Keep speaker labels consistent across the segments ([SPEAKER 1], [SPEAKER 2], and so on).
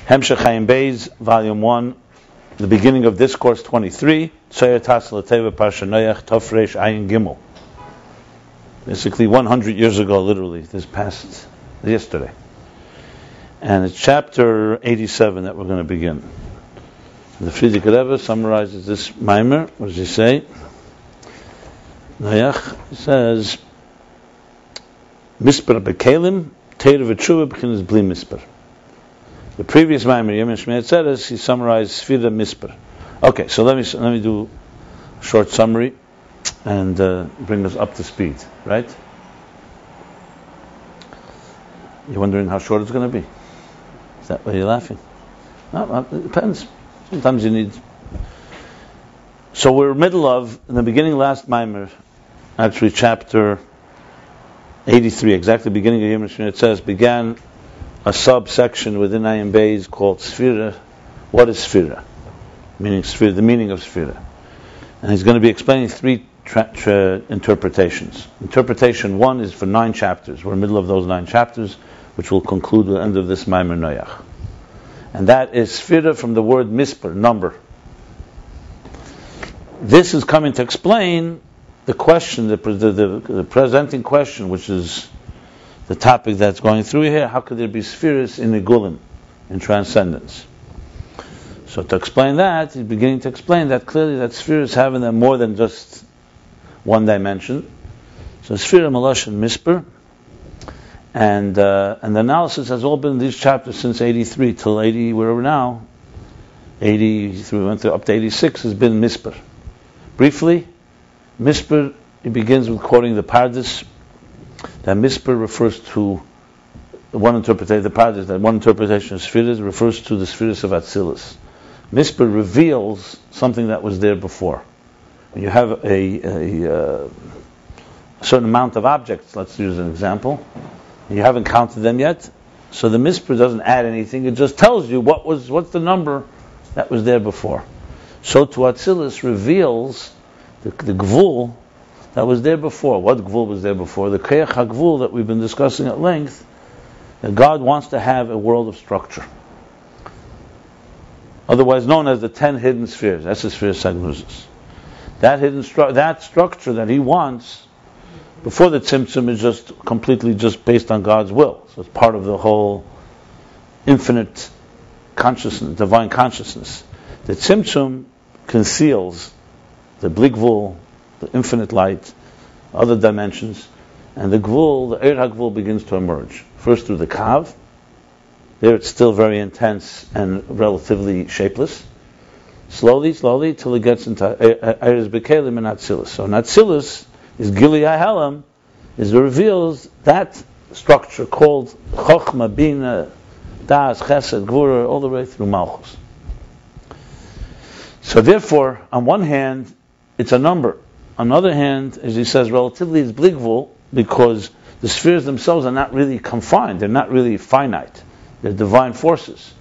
[SPEAKER 1] Hemshech Chaim Beis, Volume 1, the beginning of Discourse 23, Tzoyer Tas L'Teva Parsha Noach, Tov Reish Ayin Gimel. Basically 100 years ago, literally, this past yesterday. And it's chapter 87 that we're going to begin. The Frierdiker Rebbe summarizes this Maimer. What does he say? Noach says, Misper Bekelim, Teir V'Tshuva B'chinas Bli Misper. The previous Maimer, Yemen Shmei Tzeres, he summarized Sfira Misper. Okay, so let me do a short summary and bring us up to speed, right? You're wondering how short it's going to be? Is that why you're laughing? No, it depends. Sometimes you need... So we're in the beginning last Maimer, actually chapter 83, exactly the beginning of Yemen Shmei Tzeres, began a subsection within Ayin Beis called Sfira. What is Sfira? Meaning Sfira, the meaning of Sfira. And he's going to be explaining three interpretations. Interpretation 1 is for 9 chapters. We're in the middle of those 9 chapters, which will conclude with the end of this Maimer Noach. And that is Sfira from the word Misper, number. This is coming to explain the question, the presenting question, which is the topic that's going through here. How could there be spheres in Igulim, in transcendence? So to explain that, he's beginning to explain that clearly that spheres have in them more than just one dimension. So sphere, Malash, and Misper. And the analysis has all been in these chapters since 83 till 80, where we're now. 83, we went up to 86, has been Misper. Briefly, Misper, he begins with quoting the Pardes. That Misper refers to one interpretation. The Pardes, that one interpretation of Spheres refers to the Spheres of Atzilus. Misper reveals something that was there before. When you have a certain amount of objects, let's use an example, and you haven't counted them yet, so the Misper doesn't add anything, it just tells you what's the number that was there before. So to Atzilus reveals the Gvul that was there before. What Gvul was there before? The Keach HaGvul that we've been discussing at length, that God wants to have a world of structure. Otherwise known as the 10 hidden spheres. That's the sphere of Sagnuzis. That structure that he wants, before the Tzimtzum, is just completely just based on God's will. So it's part of the whole infinite consciousness, divine consciousness. The Tzimtzum conceals the Bli Gvul, the infinite light, other dimensions, and the Gvul, the Eir HaGvul, begins to emerge. First through the Kav. There it's still very intense and relatively shapeless. Slowly, till it gets into Eir's Bekelim and Atzilus. So Atzilus is Gili HaHelam, reveals that structure called Chochma, Bina, Das, Chesed, Gvura, all the way through Malchus. So therefore, on one hand, it's a number. On the other hand, as he says, relatively it's Bli Gvul, because the spheres themselves are not really confined, they're not really finite, they're divine forces.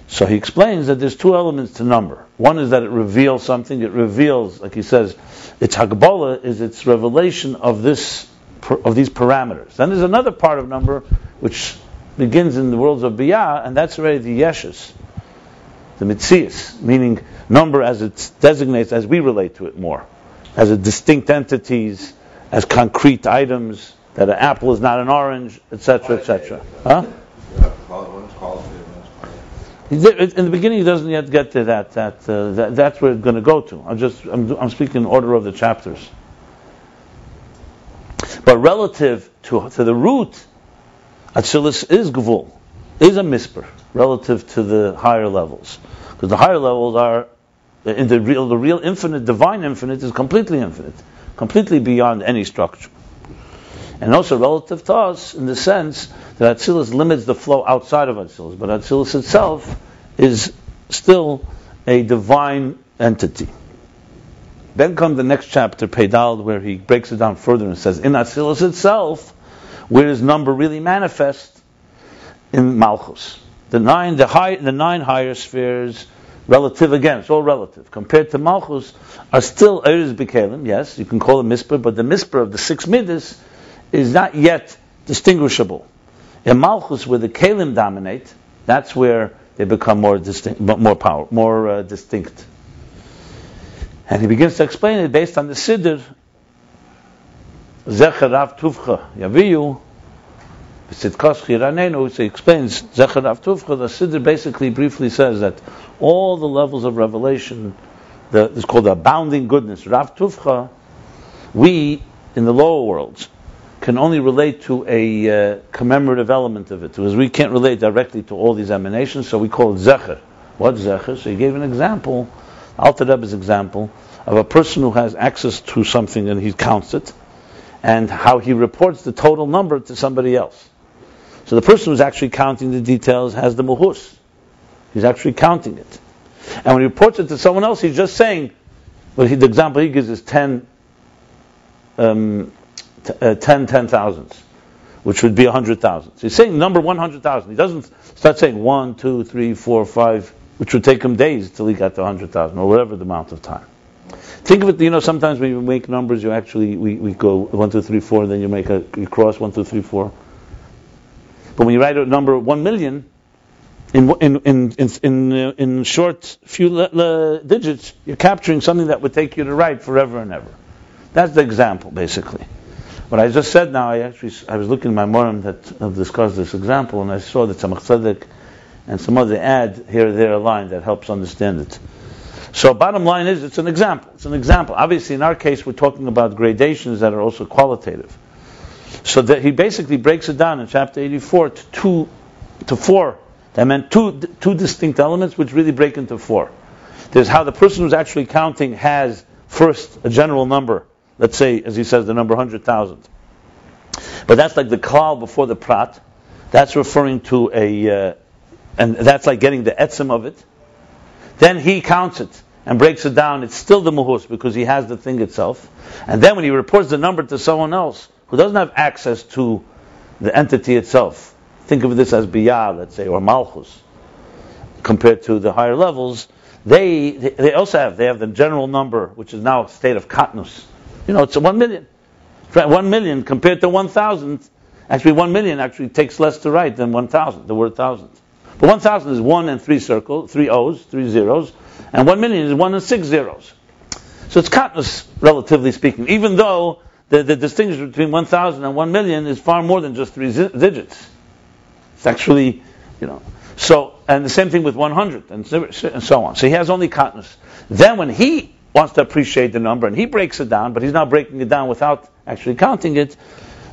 [SPEAKER 1] So he explains that there's 2 elements to number. One is that it reveals something, it reveals, like he says, its Hagbola is its revelation of these parameters. Then there's another part of number which begins in the worlds of Biyah, and that's already the Yeshus, the Mitzias, meaning number as it designates, as we relate to it more, as a distinct entities, as concrete items, that an apple is not an orange, etc., etc. Huh? In the beginning, he doesn't yet get to that. That's where it's going to go to. I'm speaking in order of the chapters. But relative to the root, Atzilus is Gvul, is a Misper, relative to the higher levels, because the higher levels are in the real infinite, divine infinite is completely infinite, completely beyond any structure. And also relative to us, in the sense that Atzilus limits the flow outside of Atzilus, but Atzilus itself is still a divine entity. Then comes the next chapter, Peidal, where he breaks it down further and says, in Atzilus itself, where is number really manifest? In Malchus. The 9 higher spheres, relative again, it's all relative. Compared to Malchus, are still Eir's Bekelim, yes, you can call it Misper, but the Misper of the 6 Midas is not yet distinguishable. In Malchus, where the Kelim dominate, That's where they become more distinct, more distinct. And he begins to explain it based on the Siddur. Zecher Rav Tuvcha Yaviyu, V'Tzidkos Chiranenu. So he explains Zecher Rav Tuvcha. The Siddur basically briefly says that all the levels of revelation, it's called the abounding goodness, Rav Tuvcha, we in the lower worlds can only relate to a commemorative element of it, because we can't relate directly to all these emanations, so we call it Zecher. What's Zecher? So he gave an example, Alter Rebbe's example, of a person who has access to something and he counts it, and how he reports the total number to somebody else. So the person who's actually counting the details has the muhus. He's actually counting it. And when he reports it to someone else, he's just saying, the example he gives is 10 10,000s, which would be 100,000. So he's saying number 100,000. He doesn't start saying 1, 2, 3, 4, 5, which would take him days till he got to 100,000, or whatever the amount of time. Think of it, sometimes when you make numbers, you actually, we go 1, 2, 3, 4, then you cross 1, 2, 3, 4. But when you write a number 1 million, in short few digits, you're capturing something that would take you to write forever and ever. That's the example, basically. What I just said now, I was looking at my morim that have discussed this example, and I saw that Tzemach Tzedek and some other add here or there a line that helps understand it. So bottom line is, it's an example. It's an example. Obviously, in our case, we're talking about gradations that are also qualitative. So that he basically breaks it down in chapter 84 to 4. That meant two distinct elements which really break into 4. There's how the person who's actually counting has first a general number. Let's say, as he says, the number 100,000. But that's like the klal before the prat. That's referring to and that's like getting the etzem of it. Then he counts it and breaks it down. It's still the muhus because he has the thing itself. And then when he reports the number to someone else who doesn't have access to the entity itself, think of this as biyah, let's say, or malchus, compared to the higher levels, they also have the general number, which is now a state of katnus. It's a 1 million. 1 million compared to 1,000. Actually, 1 million actually takes less to write than 1,000, the word thousand. But 1,000 is 1 and 3 circles, 3 O's, 3 zeros, and 1 million is 1 and 6 zeros. So it's katnus, relatively speaking, even though the distinction between 1,000 and 1 million is far more than just 3 digits. It's actually, So, and the same thing with 100 and so on. So he has only katnus. Then when he wants to appreciate the number and he breaks it down, but he's not breaking it down without actually counting it,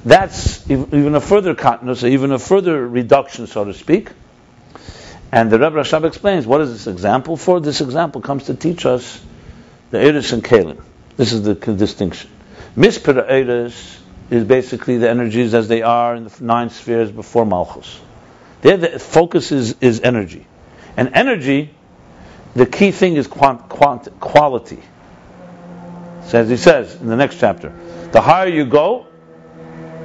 [SPEAKER 1] that's even a further katnus, even a further reduction, so to speak. And the Rebbe Rashab explains, what is this example for? This example comes to teach us the Eris and Kalim. This is the distinction. Mispera Eris is basically the energies as they are in the 9 spheres before Malchus. There the focus is energy. And energy, the key thing is quality. So as he says in the next chapter, the higher you go,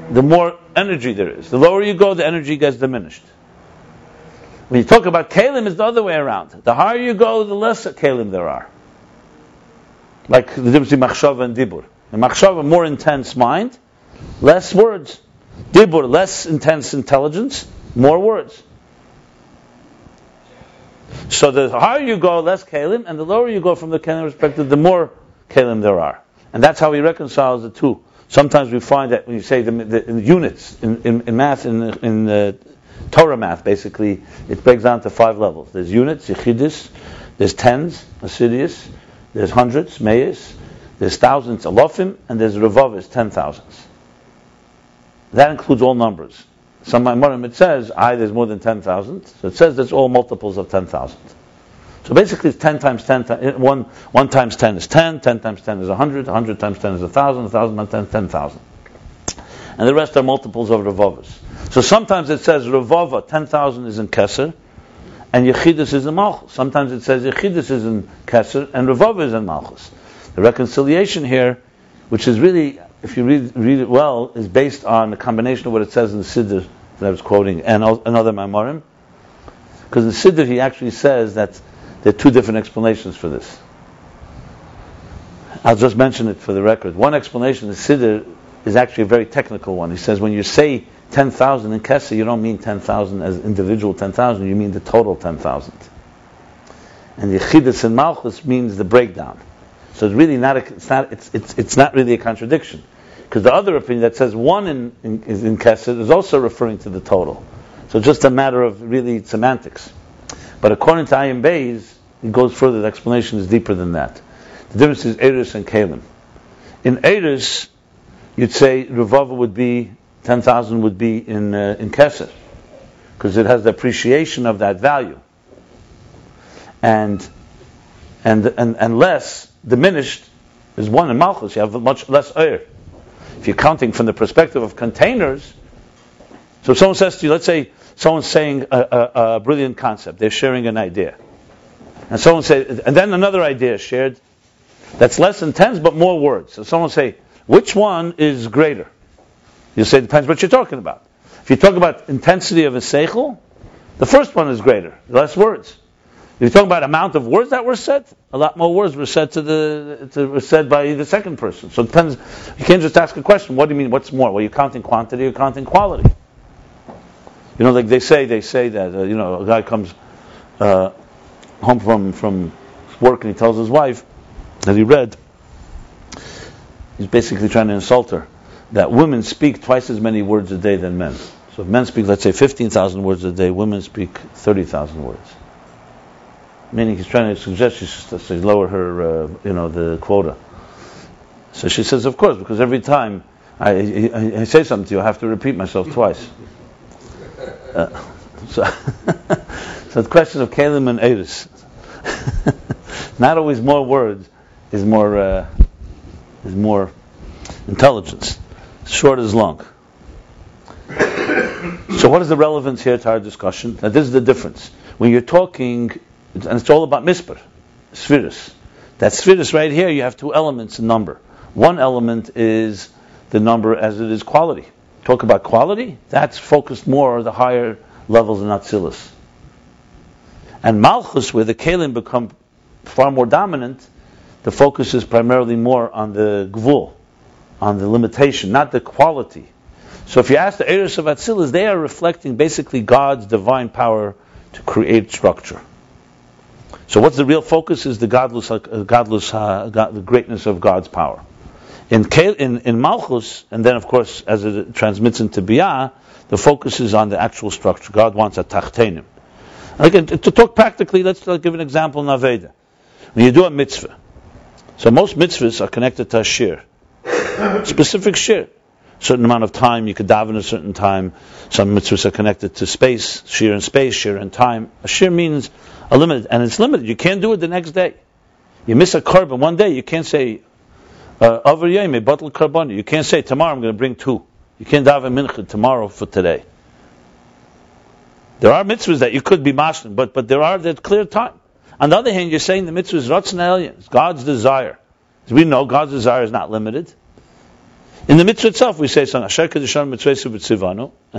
[SPEAKER 1] the more energy there is. The lower you go, the energy gets diminished. When you talk about kalim, it's the other way around. The higher you go, the less kalim there are. Like the difference between machshava and dibur. In machshava, more intense mind, less words. Dibur, less intense intelligence, more words. So the higher you go, less kalim, and the lower you go from the kalim perspective, the more kalim there are. And that's how he reconciles the two. Sometimes we find that when you say the units in math, in Torah math, basically, it breaks down to 5 levels. There's units, yechidus, there's tens, asidius, there's hundreds, mayas, there's thousands, alofim, and there's revavis, 10,000s. That includes all numbers. Some Maimonim it says, there's more than 10,000. So it says there's all multiples of 10,000. So basically it's 10 times 10, 1 times 10 is 10, 10 times 10 is 100, 100 times 10 is 1,000, 1,000 times 10 is 10,000. And the rest are multiples of Revavas. So sometimes it says Revava, 10,000 is in Keser, and Yechidus is in Malchus. Sometimes it says Yechidus is in Keser, and Revava is in Malchus. The reconciliation here, which is really, if you read it well, is based on a combination of what it says in the Siddur that I was quoting, and another Maimorim. Because in the Siddur he actually says that there are 2 different explanations for this. I'll just mention it for the record. One explanation, the Siddur is actually a very technical one. He says when you say 10,000 in Kesser, you don't mean 10,000 as individual 10,000, you mean the total 10,000. And Yechidus and Malchus means the breakdown. So it's really not really a contradiction. Because the other opinion that says one is in Kesser is also referring to the total. So it's just a matter of really semantics. But according to Ayin Beis, it goes further, the explanation is deeper than that. The difference is Eris and Kalim. In Eris, you'd say Revava would be 10,000 would be in Kesser, because it has the appreciation of that value, and less diminished is one in Malchus. You have much less Eir. If you're counting from the perspective of containers, so if someone says to you, let's say someone's saying a brilliant concept, they're sharing an idea, and someone says, and then another idea is shared that's less than tens but more words. So someone say, which one is greater? You say it depends what you're talking about. If you talk about intensity of a seichel, the first one is greater, less words. If you talk about amount of words that were said, a lot more words were said were said by the second person. So it depends. You can't just ask a question. What do you mean? What's more? Well, you're counting quantity. You're counting quality. You know, like they say that a guy comes home from work and he tells his wife that he read. He's basically trying to insult her. That women speak twice as many words a day than men. So if men speak, let's say, 15,000 words a day, women speak 30,000 words. Meaning he's trying to suggest she should lower her, the quota. So she says, of course, because every time I say something to you, I have to repeat myself twice. So the question of Kalim and Eris. Not always more words is more intelligence. Short is long. So what is the relevance here to our discussion? Now this is the difference. When you're talking, and it's all about misper, spheres. That spheres right here, you have two elements in number. One element is the number as it is quality. Talk about quality, that's focused more on the higher levels in Atzilus. And Malchus, where the Kalim become far more dominant, the focus is primarily more on the Gvul, on the limitation, not the quality. So if you ask the Eris of Atzilus, they are reflecting basically God's divine power to create structure. So what's the real focus is the the greatness of God's power. In Malchus, and then of course as it transmits into Biyah, the focus is on the actual structure. God wants a tachtenim. Again, to talk practically, let's give an example in Aveda. When you do a mitzvah, so most mitzvahs are connected to a shir. Specific shir. Certain amount of time, you could daven a certain time. Some mitzvahs are connected to space, shir and time. A shir means a limit, and it's limited. You can't do it the next day. You miss a korban one day, you can't say, over yom, batal karbon. You can't say, tomorrow I'm going to bring 2. You can't daven mincha tomorrow for today. There are mitzvahs that you could be mashlim, but there are that clear time. On the other hand, you're saying the mitzvah is Ratzon Elyon, it's God's desire. As we know, God's desire is not limited. In the mitzvah itself, we say, and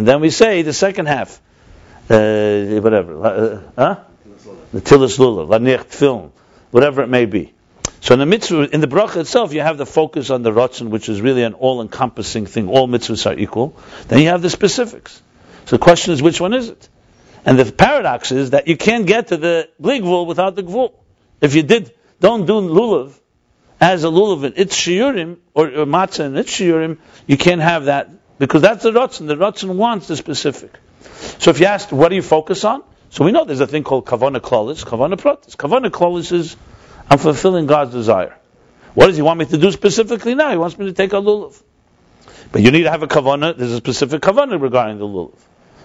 [SPEAKER 1] then we say the second half, the Tilas Lulav, Laniach Tfilin, whatever it may be. So in the mitzvah, in the bracha itself, you have the focus on the Ratzon, which is really an all-encompassing thing. All mitzvahs are equal. Then you have the specifics. So the question is, which one is it? And the paradox is that you can't get to the Bli Gvul without the Gvul. If you don't do Lulav as a Lulav in its Shiurim, or Matzah in its Shiurim, you can't have that, because that's the Ratzon. The Ratzon wants the specific. So if you ask, what do you focus on? So we know there's a thing called Kavana Klolis, Kavana Pratis. Kavana Klolis is, I'm fulfilling God's desire. What does He want me to do specifically now? He wants me to take a Lulav. But you need to have a Kavana, there's a specific Kavana regarding the Lulav.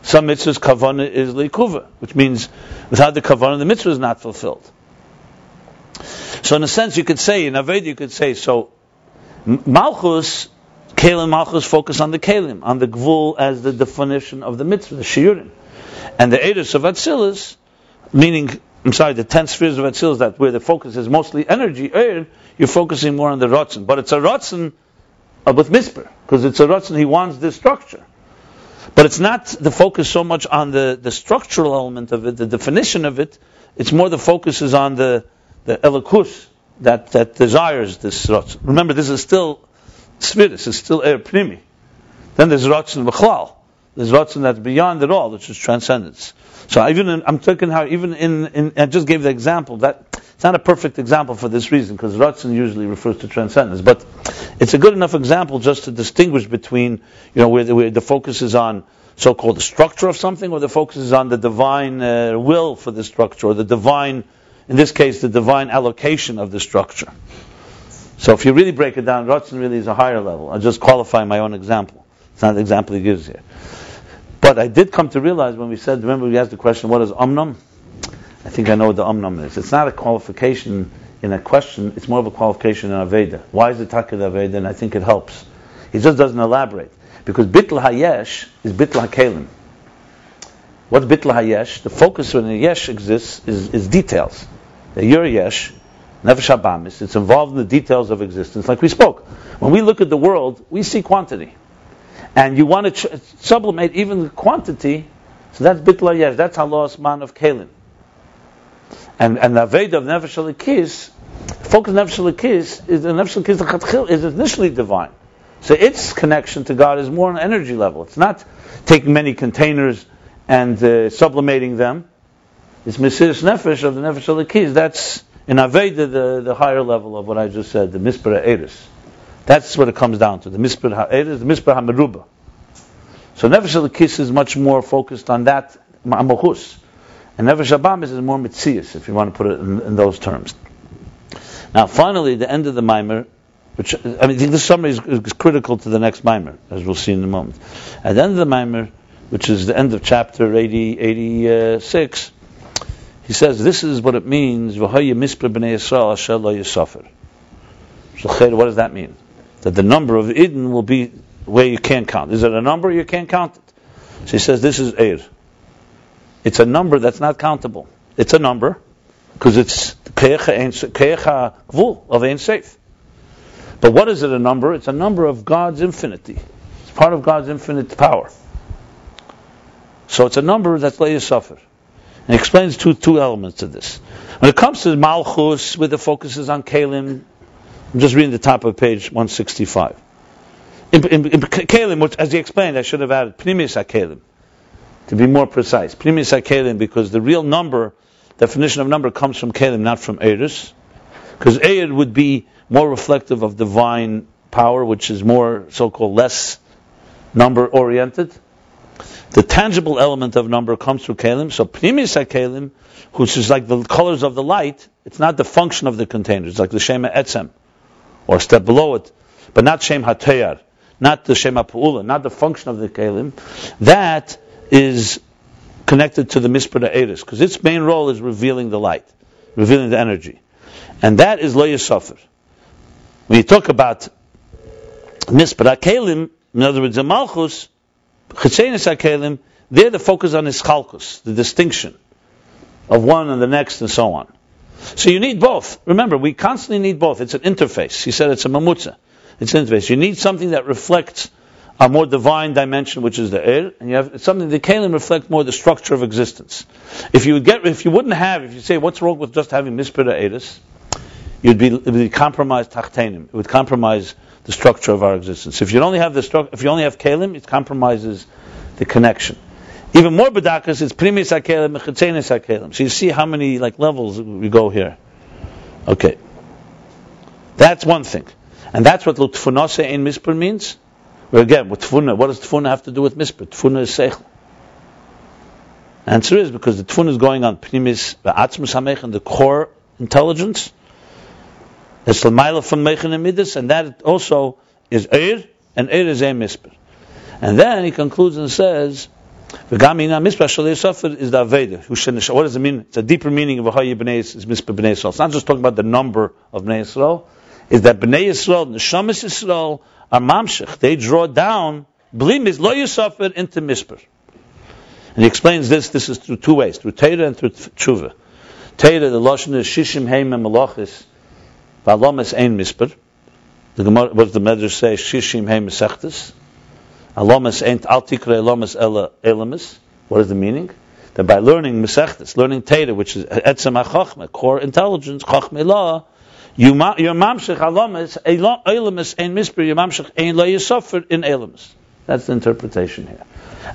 [SPEAKER 1] Some mitzvahs kavana is leikuva, which means without the kavana the mitzvah is not fulfilled. So in a sense you could say, in Aveda you could say, so Malchus, Kalim Malchus focus on the Kalim, on the Gvul as the definition of the mitzvah, the Shiurim. And the Eris of Atzilus, meaning, the 10 spheres of Atzilus, that where the focus is mostly energy, you're focusing more on the Ratzon. But it's a Ratzon with Misper, because it's a Ratzon, he wants this structure. But it's not the focus so much on the structural element of it, the definition of it. It's more the focus is on the elikus that desires this ratzon. Remember, this is still Sfiris, it's still Eir Pnimi. Then there's Ratzon B'chlal. There's Ratzon that's beyond it all, which is transcendence. So I'm thinking how even in I just gave the example that it's not a perfect example for this reason, because Ratzon usually refers to transcendence, but it's a good enough example just to distinguish between, where the focus is on so-called the structure of something, or the focus is on the divine will for the structure, or the divine, in this case, the divine allocation of the structure. So if you really break it down, Ratzon really is a higher level. I'll just qualify my own example. It's not the example he gives here. But I did come to realize when remember we asked the question, what is Omnam? I think I know what the Omnam is. It's not a qualification in a question, it's more of a qualification in Aveda. Why is it Taka Aveda? And I think it helps. He just doesn't elaborate. Because Bitl HaYesh is Bitl HaKelim. What's Bitl HaYesh? The focus when a Yesh exists is details. The Yer Yesh, Nefesh HaBamis, it's involved in the details of existence. Like we spoke. When we look at the world, we see quantity. And you want to sublimate even the quantity, so that's Bitl HaYesh, that's Halos Man of Kelim. And the Aveda of Nefesh HaLekis, focus of Nefesh HaLekis is the Nefesh HaLekis is initially divine. So its connection to God is more on an energy level. It's not taking many containers and sublimating them. It's Mesiras Nefesh of the Nefesh HaLekis. That's in Aveda the higher level of what I just said, the Mispar HaEris. That's what it comes down to, the Mispar HaEris, the Mispar HaMeruba. So Nefesh HaLekis is much more focused on that, Ma'amochus. And Nefesh HaBamis is more Mitzias, if you want to put it in those terms. Now finally, the end of the Maimer, which, I think this summary is critical to the next Maimer, as we'll see in a moment. At the end of the Maimer, which is the end of chapter 86, he says, this is what it means, V'hoye mispar b'nei Yisrael asher lo yisofer. So what does that mean? That the number of Eden will be where you can't count. Is it a number you can't count it? So he says, this is Eir. It's a number that's not countable. It's a number, because it's Ke'echa Gvul of Ein Seif. But what is it a number? It's a number of God's infinity. It's part of God's infinite power. So it's a number that's Lo Yisafir. And he explains two elements to this. When it comes to Malchus, where the focus is on Kelim, I'm just reading the top of page 165. In Kelim, which, as he explained, I should have added Pnimis HaKelim, to be more precise. Pnimis HaKelim, because the real number, definition of number, comes from Kelim, not from Eiris. Because Eir would be more reflective of divine power, which is more so-called less number-oriented. The tangible element of number comes through Kelim. So Pnimis HaKelim, which is like the colors of the light, it's not the function of the container. It's like the Shema Etzem, or a step below it, but not Shem HaTeyar, not the Shema Pa'ula, not the function of the Kelim. That is connected to the Mispar HaEris, because its main role is revealing the light, revealing the energy. And that is Lo Yisafir. When you talk about Mispar HaKelim, in other words, the Malchus, Chetzenis HaKelim, there the focus on Ischalkus, the distinction of one and the next and so on. So you need both. Remember, we constantly need both. It's an interface. He said it's a mamutza. It's an interface. You need something that reflects a more divine dimension, which is the Eir, and you have something the Kelim reflect more the structure of existence. If you say what's wrong with just having Mispar HaEris, it would be compromised tachtenim. It would compromise the structure of our existence. If you only have Kelim, it compromises the connection. Even more bedakas, it's Pnimis HaKelim and Chetzenis HaKelim. So you see how many levels we go here. Okay. That's one thing. And that's what L'tfunase Ein Mispar means. Where again, what does Tfuna have to do with Mispar? Tfuna is Seichel. Answer is because the Tfuna is going on Pnimis V'atzmus HaMechen, the core intelligence. It's L'mayla from Mechen and Midas, and that also is Eir, and Eir is Ein Mispar. And then he concludes and says, V'gamina Mispar Shal Yisafir is the Aveda. What does it mean? It's a deeper meaning of V'hoye B'nei is Mispar B'nei Yisrael. It's not just talking about the number of B'nei Yisrael. It's that B'nei Yisrael, Neshamas Yisrael, are mamshech. They draw down blim is Lo Yisafir into Mispar. And he explains this is through two ways, through Teira and through Tshuva. Teira, the Lashon is Shishim Heim Melachis V'alomes Ein Mispar. The Gemara, what does the Medrash say? Shishim Heim Mesechtes. Alomes Ein Al Tikra Alomes Ela Elamis. What is the meaning? That by learning Mesechtes, learning Teira, which is Etzem HaChachma, core intelligence, Chachmei Law, Your mamshech alamis, elamis ein mispir, your mamshech ein lo yisofer in elamis. That's the interpretation here.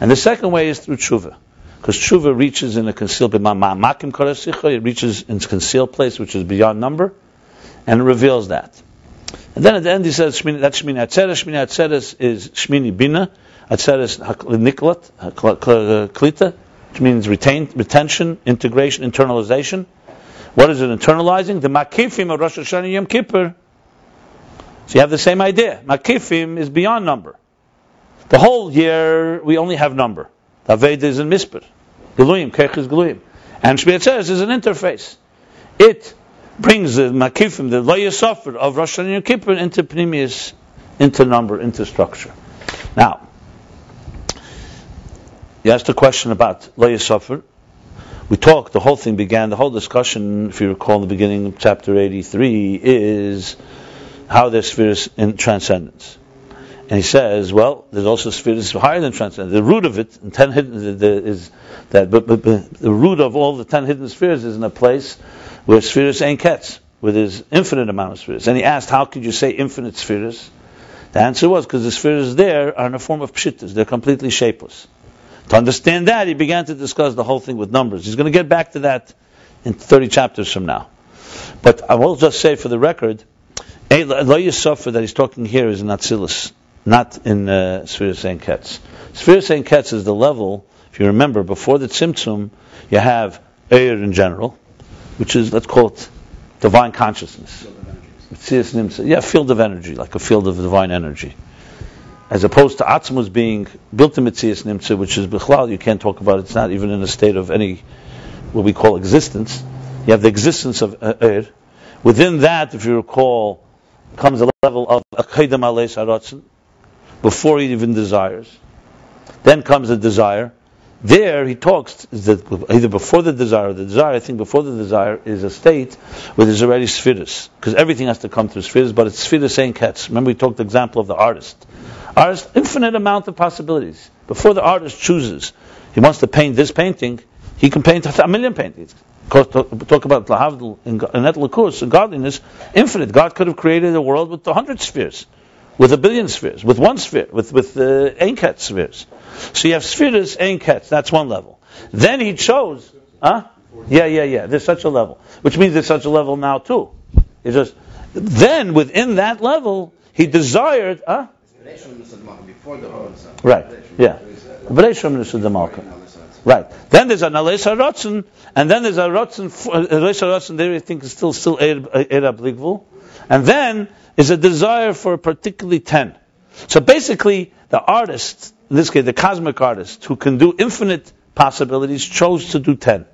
[SPEAKER 1] And the second way is through tshuva. Because tshuva reaches in a concealed, it reaches in its concealed place, which is beyond number, and it reveals that. And then at the end he says, that's Shmini Atzeres. Shmini Atzeres is Shmini Bina. Atzeres Niklat, Klita, which means retention, integration, internalization. What is it internalizing? The Makifim of Rosh Hashanah Yom Kippur. So you have the same idea. Makifim is beyond number. The whole year we only have number. The Aveda is in Mispur. Geluyim, Kech is Geluyim. And Shmini Atzeres is an interface. It brings the Makifim, the Lo Yisofar of Rosh Hashanah Yom Kippur into Pnimius, into number, into structure. Now, you asked a question about Lo Yisofar. We talked, the whole thing began, the whole discussion, if you recall in the beginning of chapter 83, is how there's spheres in transcendence. And he says, well, there's also spheres higher than transcendence. The root of it, and 10 hidden, is that, but the root of all the 10 hidden spheres is in a place where spheres ain't ketz, where there's infinite amount of spheres. And he asked, how could you say infinite spheres? The answer was, because the spheres there are in a form of pshittas, they're completely shapeless. To understand that, he began to discuss the whole thing with numbers. He's going to get back to that in 30 chapters from now. But I will just say for the record, Lo Yisofar that he's talking here is in Atzilus, not in Sfiras Ein Ketz. Sfiras Ein Ketz is the level, if you remember, before the Tzimtzum, you have Eir in general, which is, let's call it, divine consciousness. Field of energy, like a field of divine energy. As opposed to Atzmus being built in Metzias Nimtza, which is Bichlal, you can't talk about it, it's not even in a state of any, what we call existence. You have the existence of Eir. Within that, if you recall, comes a level of Akedam Aleis HaRatzon, before he even desires. Then comes a desire. There he talks, that either before the desire or the desire, I think before the desire is a state where there's already spheres. Because everything has to come through spheres, but it's spheres Ein Ketz. Remember we talked the example of the artist. Artist, infinite amount of possibilities. Before the artist chooses, he wants to paint this painting, he can paint a million paintings. Talk about Lahavdil and Etlakus and godliness, infinite. God could have created a world with 100 spheres, with 1 billion spheres, with one sphere, with Ein Ketz spheres. So you have spheres Ein Ketz, that's one level. Then he chose, there's such a level. Which means there's such a level now too. Then within that level, he desired, right, yeah. Right. Then there's an Aleis HaRatzon, and then there's a Ratzon, Aleis HaRatzon there I think is still Eir HaBligvul, and then is a desire for particularly 10. So basically, the artist, in this case the cosmic artist, who can do infinite possibilities, chose to do 10.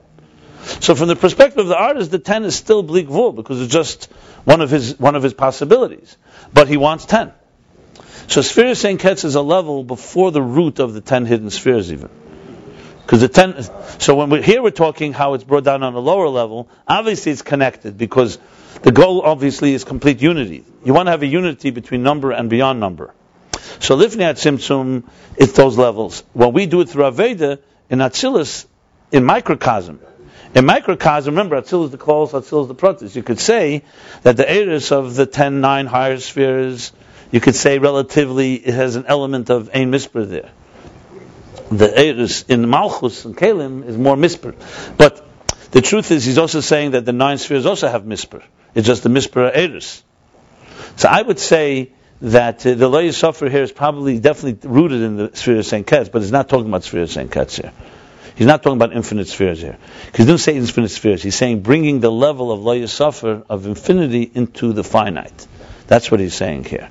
[SPEAKER 1] So from the perspective of the artist, the 10 is still Bligvul, because it's just one of his possibilities. But he wants 10. So Sfiras Ein Ketz is a level before the root of the 10 hidden spheres even. Because the 10, so when we're talking how it's brought down on a lower level, obviously it's connected, because the goal obviously is complete unity. You want to have a unity between number and beyond number. So Lifnei Tzimtzum, it's those levels. When we do it through Aveda, in Atzilus, in microcosm. In microcosm, remember, Atzilus the Klos, Atzilus the Protis. You could say that the Eris of the 10-9 higher spheres, you could say relatively it has an element of Ein Mispur there. The Eris in Malchus and Kalim is more Mispur. But the truth is, he's also saying that the 9 spheres also have Mispur. It's just the Mispur Eris. So I would say that the Lo Yisofar here is probably definitely rooted in the sphere of Ein Ketz, but he's not talking about sphere of Ein Ketz here. He's not talking about infinite spheres here. Because he doesn't say infinite spheres. He's saying bringing the level of Lo Yisofar of infinity into the finite. That's what he's saying here.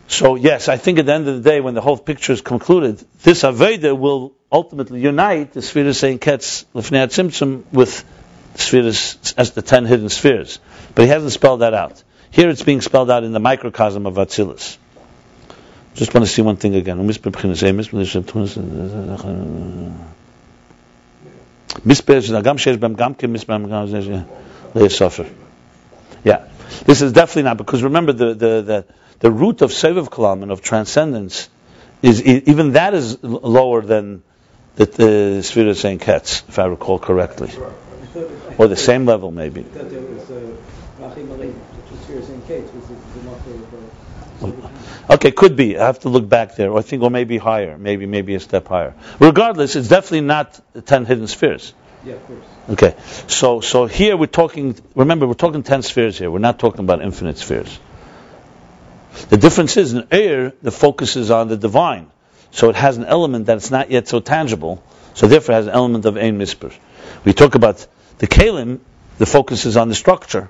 [SPEAKER 1] So yes, I think at the end of the day, when the whole picture is concluded, this Aveda will ultimately unite the sphere of Ein Ketz, Lifnei Tzimtzum, with spheres as the 10 hidden spheres. But he hasn't spelled that out. Here it's being spelled out in the microcosm of Atzilus. Just want to see one thing again. Yeah, this is definitely not, because remember the root of Sevav Kalam and of transcendence is even that is lower than the sphere of Ein Ketz, if I recall correctly, or the same level maybe. Okay, could be. I have to look back there. I think, or maybe higher. Maybe a step higher. Regardless, it's definitely not the 10 hidden spheres.
[SPEAKER 2] Yeah, of course.
[SPEAKER 1] Okay, so here we're talking. Remember, we're talking 10 spheres here. We're not talking about infinite spheres. The difference is in air, the focus is on the divine, so it has an element that's not yet so tangible. So therefore, it has an element of ein misper. We talk about the kalim. The focus is on the structure.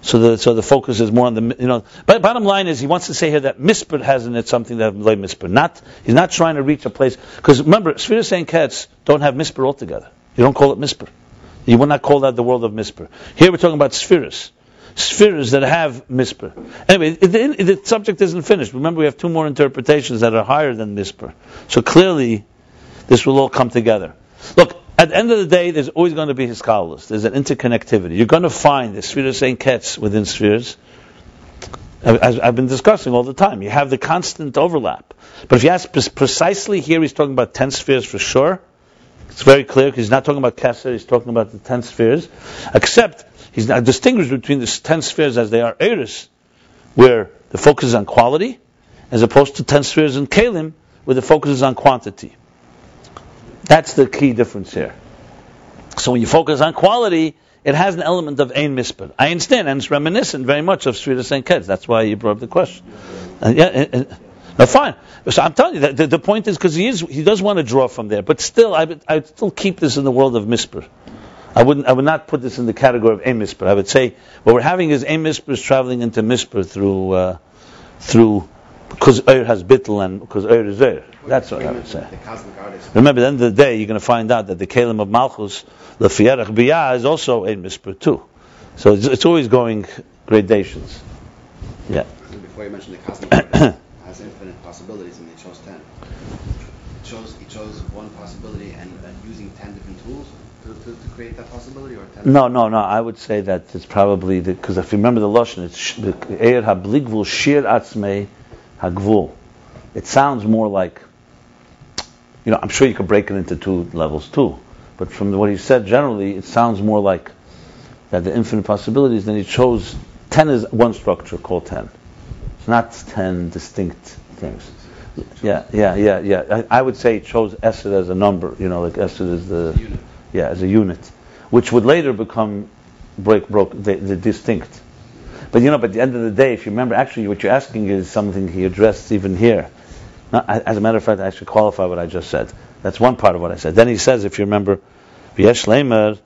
[SPEAKER 1] So the focus is more on the, But bottom line is, he wants to say here that misper has in it something that lay misper. He's not trying to reach a place, because remember, Sfiras Ein Ketz don't have misper altogether. You don't call it misper. You will not call that the world of misper. Here we're talking about spheres that have misper. Anyway, the subject isn't finished. Remember, we have two more interpretations that are higher than misper. So clearly, this will all come together. Look, at the end of the day, there's always going to be hiskalos. There's an interconnectivity. You're going to find the Sfiras Ein Ketz within spheres. As I've been discussing all the time, you have the constant overlap. But if you ask precisely here, he's talking about 10 spheres for sure. It's very clear, because he's not talking about Keser, he's talking about the 10 spheres. Except, he's not distinguished between the 10 spheres as they are Eris, where the focus is on quality, as opposed to 10 spheres in Kalim, where the focus is on quantity. That's the key difference here. So when you focus on quality, it has an element of ein misper. I understand, and it's reminiscent very much of Sfiras Ein Ketz. That's why you brought up the question. No, fine. So I'm telling you that the point is, because he does want to draw from there, but still, I'd still keep this in the world of misper. I would not put this in the category of ein misper. I would say what we're having is ein misper is traveling into misper through because Eir has bittul and because Eir is Eir. That's what I would say. Remember, at the end of the day, you're going to find out that the Kalim of Malchus, the Fierach Biyah, is also ein misper too. So it's always going gradations. Yeah.
[SPEAKER 3] Before you mentioned the cosmic artist has infinite possibilities, and they chose 10. He chose one possibility and using 10 different tools to create that possibility, or 10?
[SPEAKER 1] No. I would say that it's probably because if you remember the lashon, it's Eir habligvul shir atzmei hagvul. It sounds more like, I'm sure you could break it into two levels too, but from what he said generally, it sounds more like that the infinite possibilities. Then he chose 10 is one structure called 10. It's not 10 distinct things. Yeah. I would say he chose Esed as a number. Like Esed is the unit. Yeah, as a unit, which would later become the distinct. But at the end of the day, if you remember, actually what you're asking is something he addressed even here. Now, as a matter of fact, I should qualify what I just said. That's one part of what I said. Then he says, if you remember, V'yesh leimer,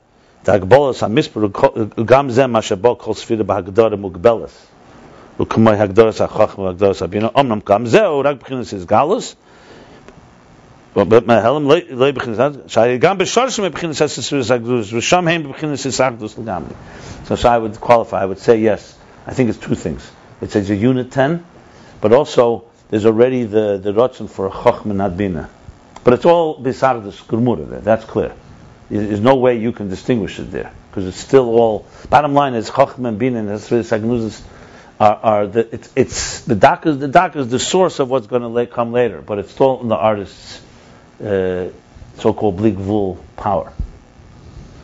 [SPEAKER 1] Dagbolos hamisper ugam zeh mashabok kol sfira b'hagdara mugbelas u'kamay hagdaras hachachma hagdaras habina omnam gam zeh rak b'chinas is galus but mahelim lei b'chinas shay gam b'sharshim b'chinas es sfira zagdus v'sham heim b'chinas es zagdus l'gamli. So I would qualify. I would say yes. I think it's two things. It's a unit 10, but also there's already the rotzen for chachma not bina. But it's all b'sardus gurmura there. That's clear. There's no way you can distinguish it there, because it's still all. Bottom line is chachma and bina and sagnuzis are the dakas. The dakas is the source of what's going to come later, but it's still in the artist's so-called bligvul power.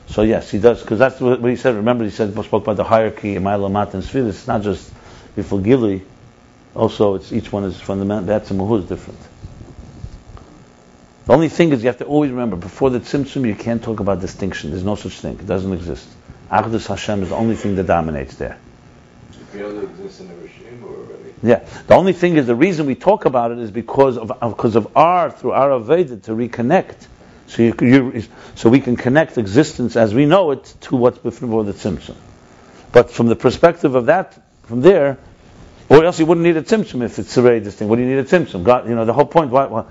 [SPEAKER 1] So yes, he does, because that's what he said. Remember, he spoke about the hierarchy in Ma'alamat and Sfira. It's not just before Gili. Also, it's each one is fundamental. That's Mahu is different. The only thing is you have to always remember, before the Tzimtzum, you can't talk about distinction. There's no such thing. It doesn't exist. Achdus Hashem is the only thing that dominates there.
[SPEAKER 4] It only exists in the regime already.
[SPEAKER 1] Yeah. The only thing is, the reason we talk about it is because of through our Aveda, to reconnect. So we can connect existence as we know it to what's before the Tzimtzum. But from the perspective of that, from there, or else you wouldn't need a Tzimtzum if it's already distinct. What do you need a Tzimtzum? God, the whole point. Why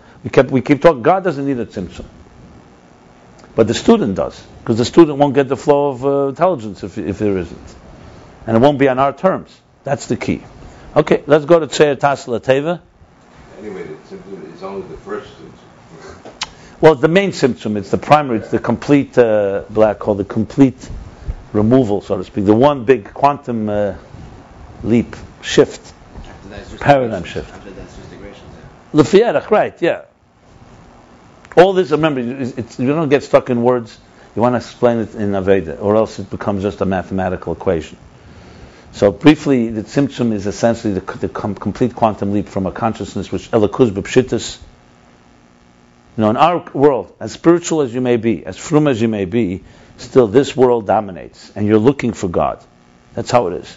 [SPEAKER 1] we keep talking. God doesn't need a Tzimtzum, but the student does, because the student won't get the flow of intelligence if there isn't, and it won't be on our terms. That's the key. Okay, let's go to Tzeir Tasla Teva.
[SPEAKER 4] Anyway, the Tzimtzum is only the first Tzimtzum.
[SPEAKER 1] Well, it's the main Tzimtzum. It's the primary. It's the complete black hole, the complete removal, so to speak. The one big quantum leap, shift, paradigm shift.
[SPEAKER 3] After that's just degradation.
[SPEAKER 1] L'fiyarach, right? Yeah. All this, remember, you don't get stuck in words. You want to explain it in Aveda, or else it becomes just a mathematical equation. So briefly, the Tzimtzum is essentially the complete quantum leap from a consciousness which Elokuz b'pshitus. In our world, as spiritual as you may be, as frum as you may be, still this world dominates, and you're looking for God. That's how it is.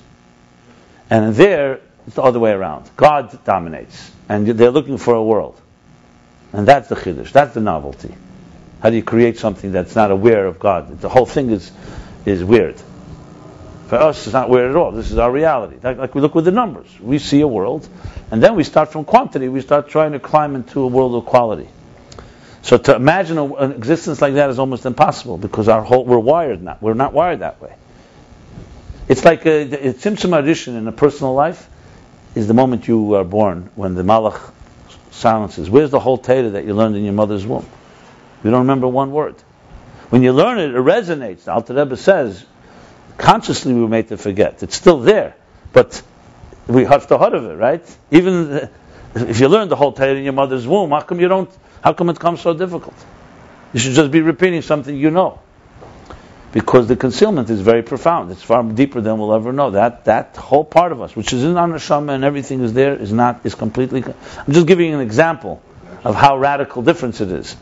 [SPEAKER 1] And there, it's the other way around. God dominates, and they're looking for a world. And that's the chiddush, that's the novelty. How do you create something that's not aware of God? The whole thing is weird. For us, it's not weird at all. This is our reality. Like we look with the numbers. We see a world, and then we start from quantity. We start trying to climb into a world of quality. So to imagine an existence like that is almost impossible, because we're wired not. We're not wired that way. It's like a Tzimtzum addition in a personal life is the moment you are born, when the Malach silences. Where's the whole Torah that you learned in your mother's womb? You don't remember one word. When you learn it, it resonates. The Alter Rebbe says, consciously we were made to forget. It's still there, but we have the heart of it, right? Even if you learn the whole Torah in your mother's womb, how come it comes so difficult? You should just be repeating something you know. Because the concealment is very profound. It's far deeper than we'll ever know. That whole part of us, which is in our neshama and everything is there, is completely... I'm just giving you an example of how radical difference it is.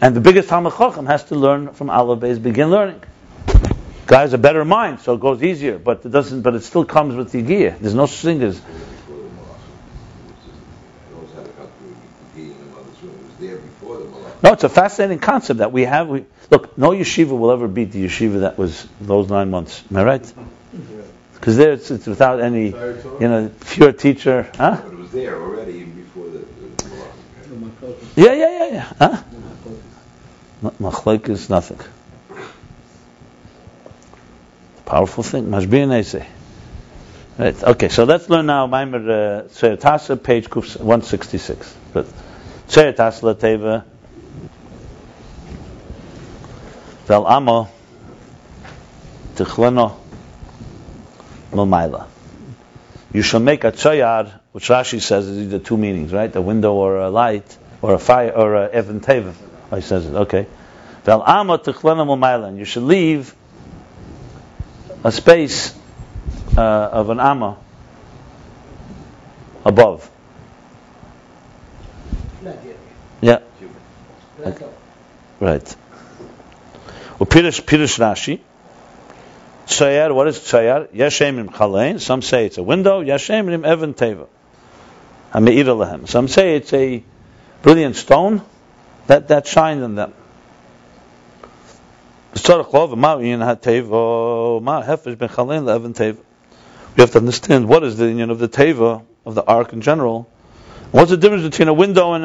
[SPEAKER 1] And the biggest Talmid Chacham has to learn from Aleph Beis, begin learning. Guy has a better mind, so it goes easier, but it still comes with the Yigiyah. There's no such thing as... No, it's a fascinating concept that we have. Look, no yeshiva will ever beat the yeshiva that was those 9 months. Am I right? Because there it's without any, pure teacher. Huh?
[SPEAKER 4] But it was there already even before the
[SPEAKER 1] Yeah. Huh? Machlek is nothing. Powerful thing. Mashbir Neisei. Right. Okay, so let's learn now Maimer Tzeir Tasa, page 166. Tzeir Tasa Lateva. Vel Amo Tichleno Milmaila. You shall make a tzayar, which Rashi says is either 2 meanings, right? A window or a light, or a fire, or a even teva. He says it, okay. Vel Amo Tichleno Milmaila. And you should leave a space of an amma above. Yeah. Right. Well, Pirish Rashi. Tzayar, what is tzayar? Yashem chalein. Some say it's a window. Yashem even teva. Hameira lehem. Some say it's a brilliant stone that shines on them. We have to understand what is the union of the teva of the ark in general. What's the difference between a window and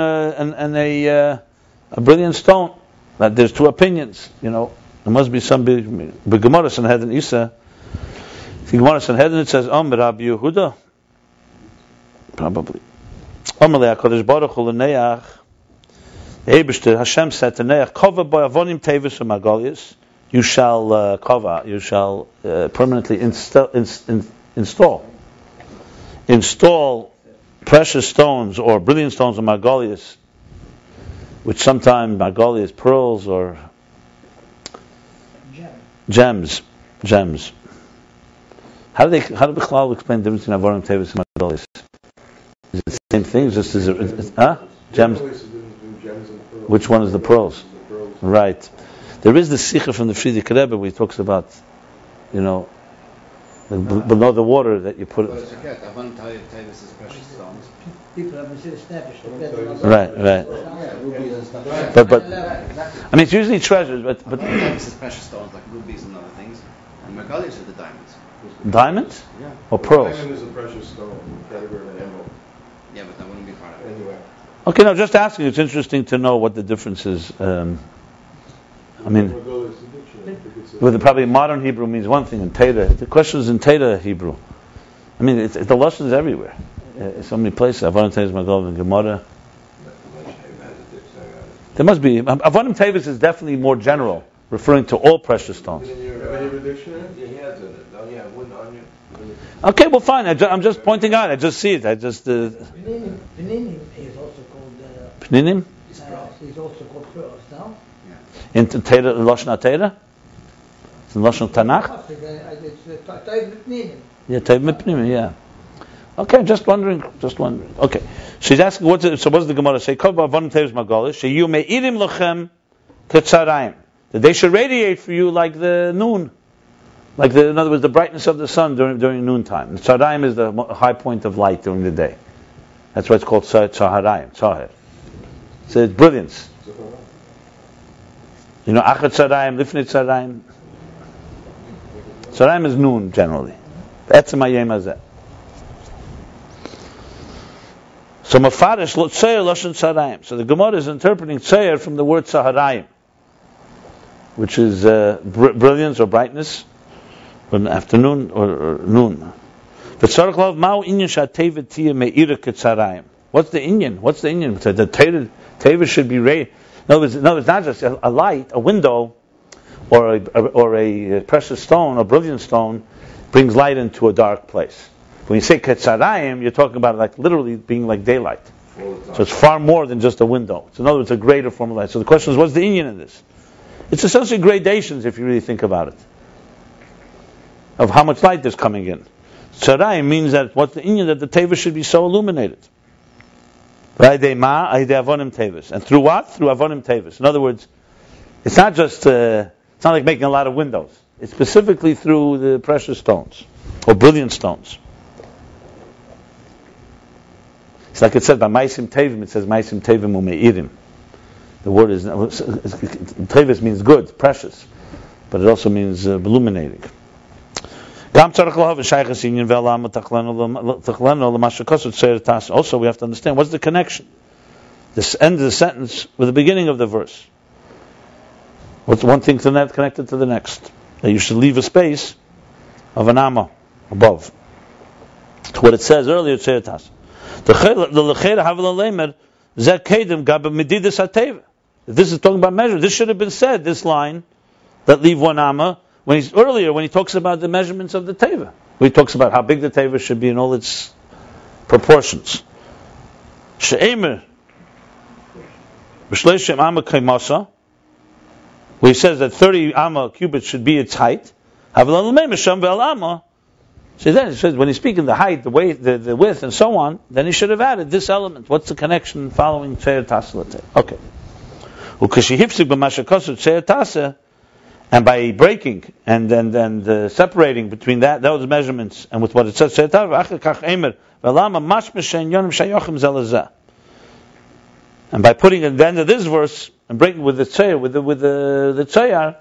[SPEAKER 1] a brilliant stone? That there's 2 opinions. There must be some big Gemara Sanhedrin Isa. The Gemara Sanhedrin it says Rabbi Yehuda. Probably. HaKadosh Baruch Hu l'neach. The Eibishter Hashem said to Neach, "Cover by avonim tevis u'magalias." You shall cover. You shall permanently install precious stones or brilliant stones of margolius, which sometimes margolius pearls or gems. How do Bichlal explain the difference between avonim tevis and margolius? Is it the same thing? Just gems. Which one is the pearls? Right. There is the Sikha from the Frierdiker Rebbe where he talks about, below the water that you put.
[SPEAKER 3] But it's okay. Avon Tavis is precious stones.
[SPEAKER 2] People haven't seen established.
[SPEAKER 1] Right. But I mean, it's usually treasures, but
[SPEAKER 3] Tavis is precious stones like rubies and other things, and Megalius are the diamonds.
[SPEAKER 1] Diamonds?
[SPEAKER 3] Yeah.
[SPEAKER 1] Or pearls?
[SPEAKER 5] Diamond is a precious stone, category of an emerald.
[SPEAKER 3] Yeah, but that wouldn't be part of it.
[SPEAKER 5] Anyway.
[SPEAKER 1] Okay, no, just asking. It's interesting to know what the difference is. Probably modern Hebrew means one thing, and Teda. The question is in Teda Hebrew. I mean, the lashon is everywhere. So many places. Avonim Tevis Magov and Gemara. There must be. Avonim Tevis is definitely more general, referring to all precious stones. Okay, well, fine. I'm just pointing out. I just see it.
[SPEAKER 2] Pninim is also called.
[SPEAKER 1] Pninim?
[SPEAKER 2] He's also called pearls now.
[SPEAKER 1] In Teda, Lashon Teda? It's in Lashon Tanakh. Yeah, Teiv Mipnim, yeah. Okay, just wondering. Okay, she's asking what's the Gemara say? Kol ba'avonim Teiv Magolish. Sheyu me'irim lochem ketzarayim. That they should radiate for you like the noon, in other words, the brightness of the sun during noontime. The tzarayim is the high point of light during the day. That's why it's called tzaharayim. Tzahar. So it's brilliance. You know, achat tzarayim, lifnei tzarayim. Tzarayim is noon generally. That's my yom hazeh. So mafarish tzeir lashon tzarayim. So the Gemara is interpreting tzeir from the word tzaharayim, which is brilliance or brightness, or afternoon or noon. What's the inyan? The teva should be ray. No, it's not just a light, a window, or a precious stone, a brilliant stone, brings light into a dark place. When you say ketzarayim, you're talking about like literally being like daylight. So it's far more than just a window. So in other words, a greater form of light. So the question is, what's the inyan in this? It's essentially gradations, if you really think about it, of how much light is coming in. Tzarayim means that what's the inyan, that the teva should be so illuminated. And through what? Through avonim tevis. In other words, it's not just it's not like making a lot of windows. It's specifically through the precious stones or brilliant stones. It's like it said by Maisim Tevim. It says Maisim Tevim Umeirim. The word is tevis means good, precious, but it also means illuminating. Also, we have to understand what's the connection. This end of the sentence with the beginning of the verse. What's one thing to that connected to the next? That you should leave a space of an amma above. To what it says earlier, this is talking about measure. This should have been said, this line, that leave one amma, when he talks about the measurements of the teva. When he talks about how big the teva should be in all its proportions. She'emer, b'shleishim amma kaimasa, where he says that 30 amma cubits should be its height. So then it says, when he's speaking the height, the weight, the width, and so on, then he should have added this element. What's the connection following Tzeir Taseh? Okay. And by breaking and then separating between those measurements and with what it says, and by putting at the end of this verse and breaking with the Tzeir, with the Tzeir,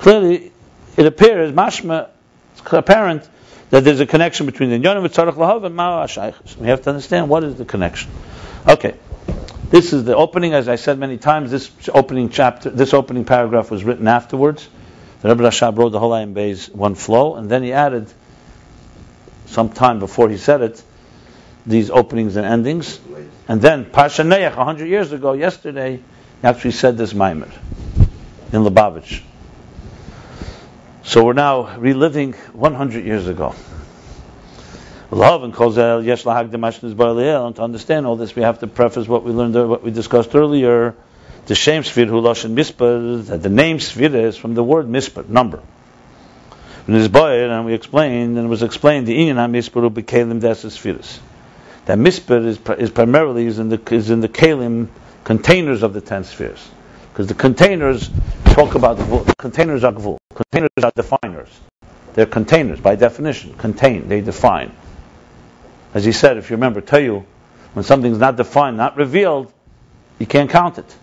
[SPEAKER 1] clearly it appears, mashma, it's apparent that there's a connection between the Yonim Tzarech Lahav and Ma'ah HaShaychus. We have to understand what is the connection. Okay, this is the opening. As I said many times, this opening paragraph was written afterwards. The Rebbe Rashab wrote the whole Ayin Beis one flow, and then he added, some time before he said it, these openings and endings. And then Parsha Neach, 100 years ago, yesterday, he actually said this Maimer in Lubavitch. So we're now reliving 100 years ago. And to understand all this, we have to preface what we learned, what we discussed earlier. The Shem Sfir Hu Lashon Mispar, that the name Sfir is from the word Mispar, number. And we explained, and it was explained, the Inyan HaMispar Hu B'Kelim Des Sfiris. That Mispar is primarily in the Kelim containers of the 10 spheres. Because the containers talk about the containers are gvul. Containers are definers. They're containers by definition. Contain, they define. As he said, if you remember, Tayu, when something's not defined, not revealed, you can't count it.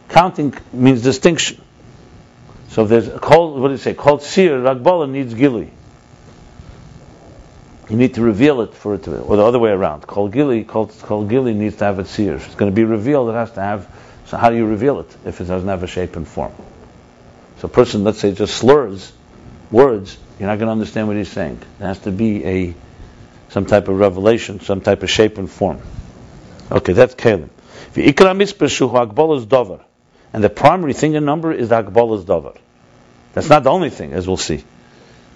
[SPEAKER 1] Counting means distinction. So if there's called Sir, Ragbala needs Gili. You need to reveal it for it to, or the other way around. Kol Gili needs to have its Sir. If it's going to be revealed, it has to have. So how do you reveal it if it doesn't have a shape and form? So a person, let's say, just slurs words, you're not going to understand what he's saying. There has to be some type of revelation, some type of shape and form. Okay, that's Kalim. And the primary thing in number is the Akbalas Davar. That's not the only thing, as we'll see.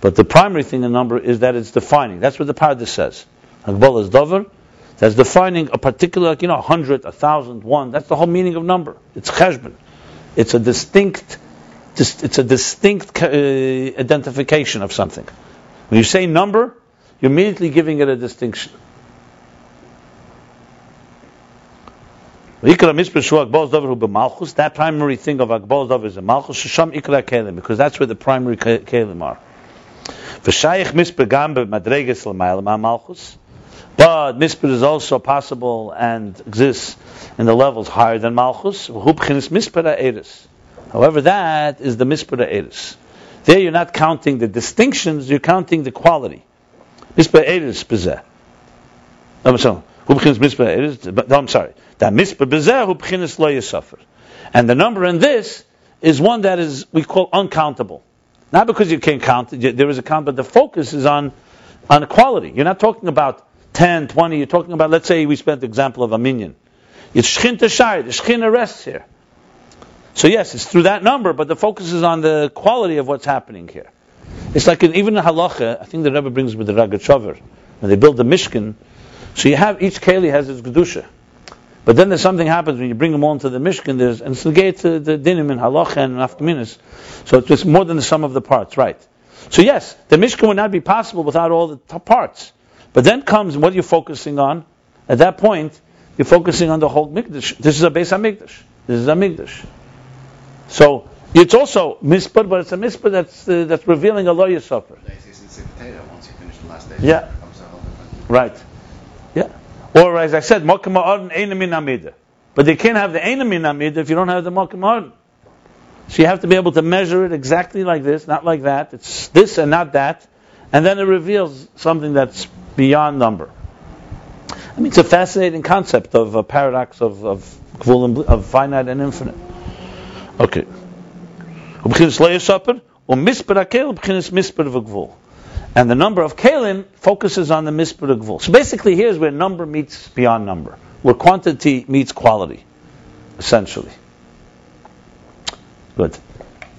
[SPEAKER 1] But the primary thing in number is that it's defining. That's what the Pardes says. Akbalas Davar, that's defining a particular, 100, 1,000, 1. That's the whole meaning of number. It's cheshbon. It's a distinct it's a distinct identification of something. When you say number, you're immediately giving it a distinction. That primary thing of Akbal Davar is a Malchus, Shasham Ikra Kelim, because that's where the primary Kelim are. But Mispar is also possible and exists in the levels higher than Malchus. However, that is the Mispar Eris. There you're not counting the distinctions, you're counting the quality. Mispar Eris Bezeh. I'm sorry. I'm sorry. That Mispar Bezeh hu b'chinas lo yisafar. And the number in this is one that is, we call uncountable. Not because you can't count, there is a count, but the focus is on quality. You're not talking about 10, 20, you're talking about, let's say we spent the example of a minyan. It's Shchinta Shai, the Shechina rests here. So yes, it's through that number, but the focus is on the quality of what's happening here. It's like even in Halacha, I think the Rebbe brings with the Ragachover, when they build the Mishkan, so you have, each Keli has its Kedusha. But then there's something happens when you bring them all into the Mishkan, and it's negated the dinim in Halacha and Nafkaminas. So it's just more than the sum of the parts, right? So yes, the Mishkan would not be possible without all the parts. But then comes what you're focusing on. At that point, you're focusing on the whole Mikdash. This is a Beis HaMikdash. This is a Mikdash. So it's also Mispar, but it's a Mispar that's revealing a Lo Yisafar.
[SPEAKER 3] Once you finish the last day,
[SPEAKER 1] yeah. Right. Yeah. Or as I said, Mokim Ha'adon Eina Min Amida. But they can't have the Eina Min Amida if you don't have the Mokim Ha'adon. So you have to be able to measure it exactly like this, not like that. It's this and not that. And then it reveals something that's beyond number. I mean, it's a fascinating concept of a paradox of finite and infinite. Okay. And the number of Kalim focuses on the Mispar Gvul. So basically here's where number meets beyond number, where quantity meets quality, essentially. Good.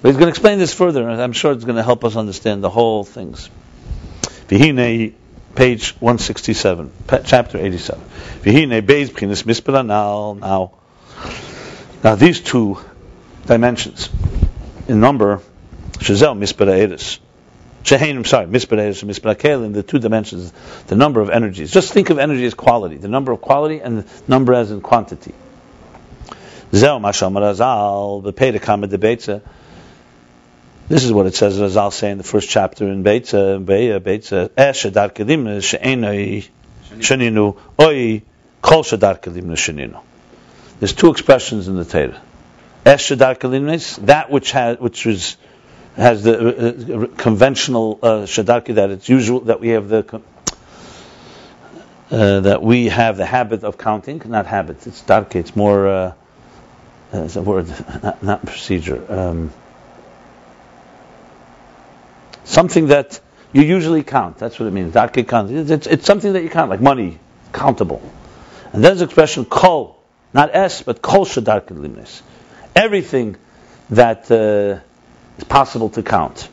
[SPEAKER 1] But he's going to explain this further, and I'm sure it's going to help us understand the whole things. V'hinei, page 167, chapter 87. V'hinei beis b'chinas Mispar Anal. Now these two dimensions in number, Shazel Mispar Eris. Mispar Eris and Mispar Kelim, the two dimensions, the number of energies. Just think of energy as quality, the number of quality and the number as in quantity. Zeh Mashal Marazal, the Pei Kama de Beitza. This is what it says, Razal saying in the first chapter in Beitza, Shadar Kelim She'enoi Sheninu, Oi Kol Shadar Kelim Sheninu. There's two expressions in the Torah. Shadar Kelim, that which has the conventional shadarki, that it's usual that we have the habit of counting. Not habit, it's darki. It's more it's a word, not procedure. Something that you usually count. That's what it means. Darki count. It's something that you count, like money, countable. And there's the expression kol, not s, but kol shadarki limnes. Everything that it's possible to count,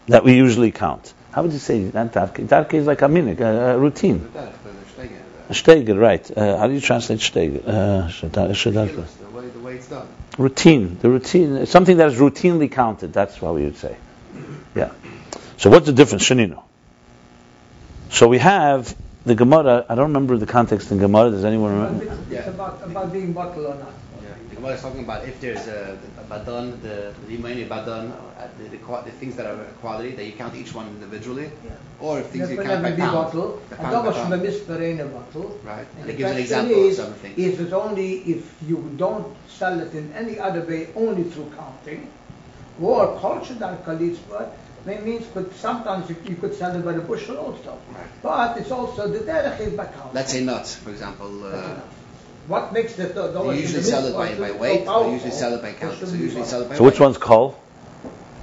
[SPEAKER 1] that we usually count. How would you say that? Darke is like a minik, a routine. A shteiger, right. How do you translate shteiger?
[SPEAKER 3] The way it's done.
[SPEAKER 1] Routine. The routine, something that is routinely counted, that's what we would say. Yeah. So what's the difference? Shenino. So we have the Gemara, I don't remember the context in Gemara, does anyone remember?
[SPEAKER 2] It's about being bottled or not.
[SPEAKER 3] The Gemara is talking about if there's a badan, the Rimani badan, the things that are quality, that you count each one individually, or if things you count by pound.
[SPEAKER 2] Bottle, and bottle.
[SPEAKER 3] Right. And
[SPEAKER 2] And
[SPEAKER 3] it gives an example of something.
[SPEAKER 2] Is it only if you don't sell it in any other way, only through counting, or culture that kalitzvah, means but sometimes you could sell it by the bushel also.
[SPEAKER 3] Right.
[SPEAKER 2] But it's also the derech is by counting.
[SPEAKER 3] Let's say nuts, for example.
[SPEAKER 2] What makes the
[SPEAKER 3] You usually sell it by weight, or you usually sell it by count. So usually sell it by
[SPEAKER 1] So which one's kol?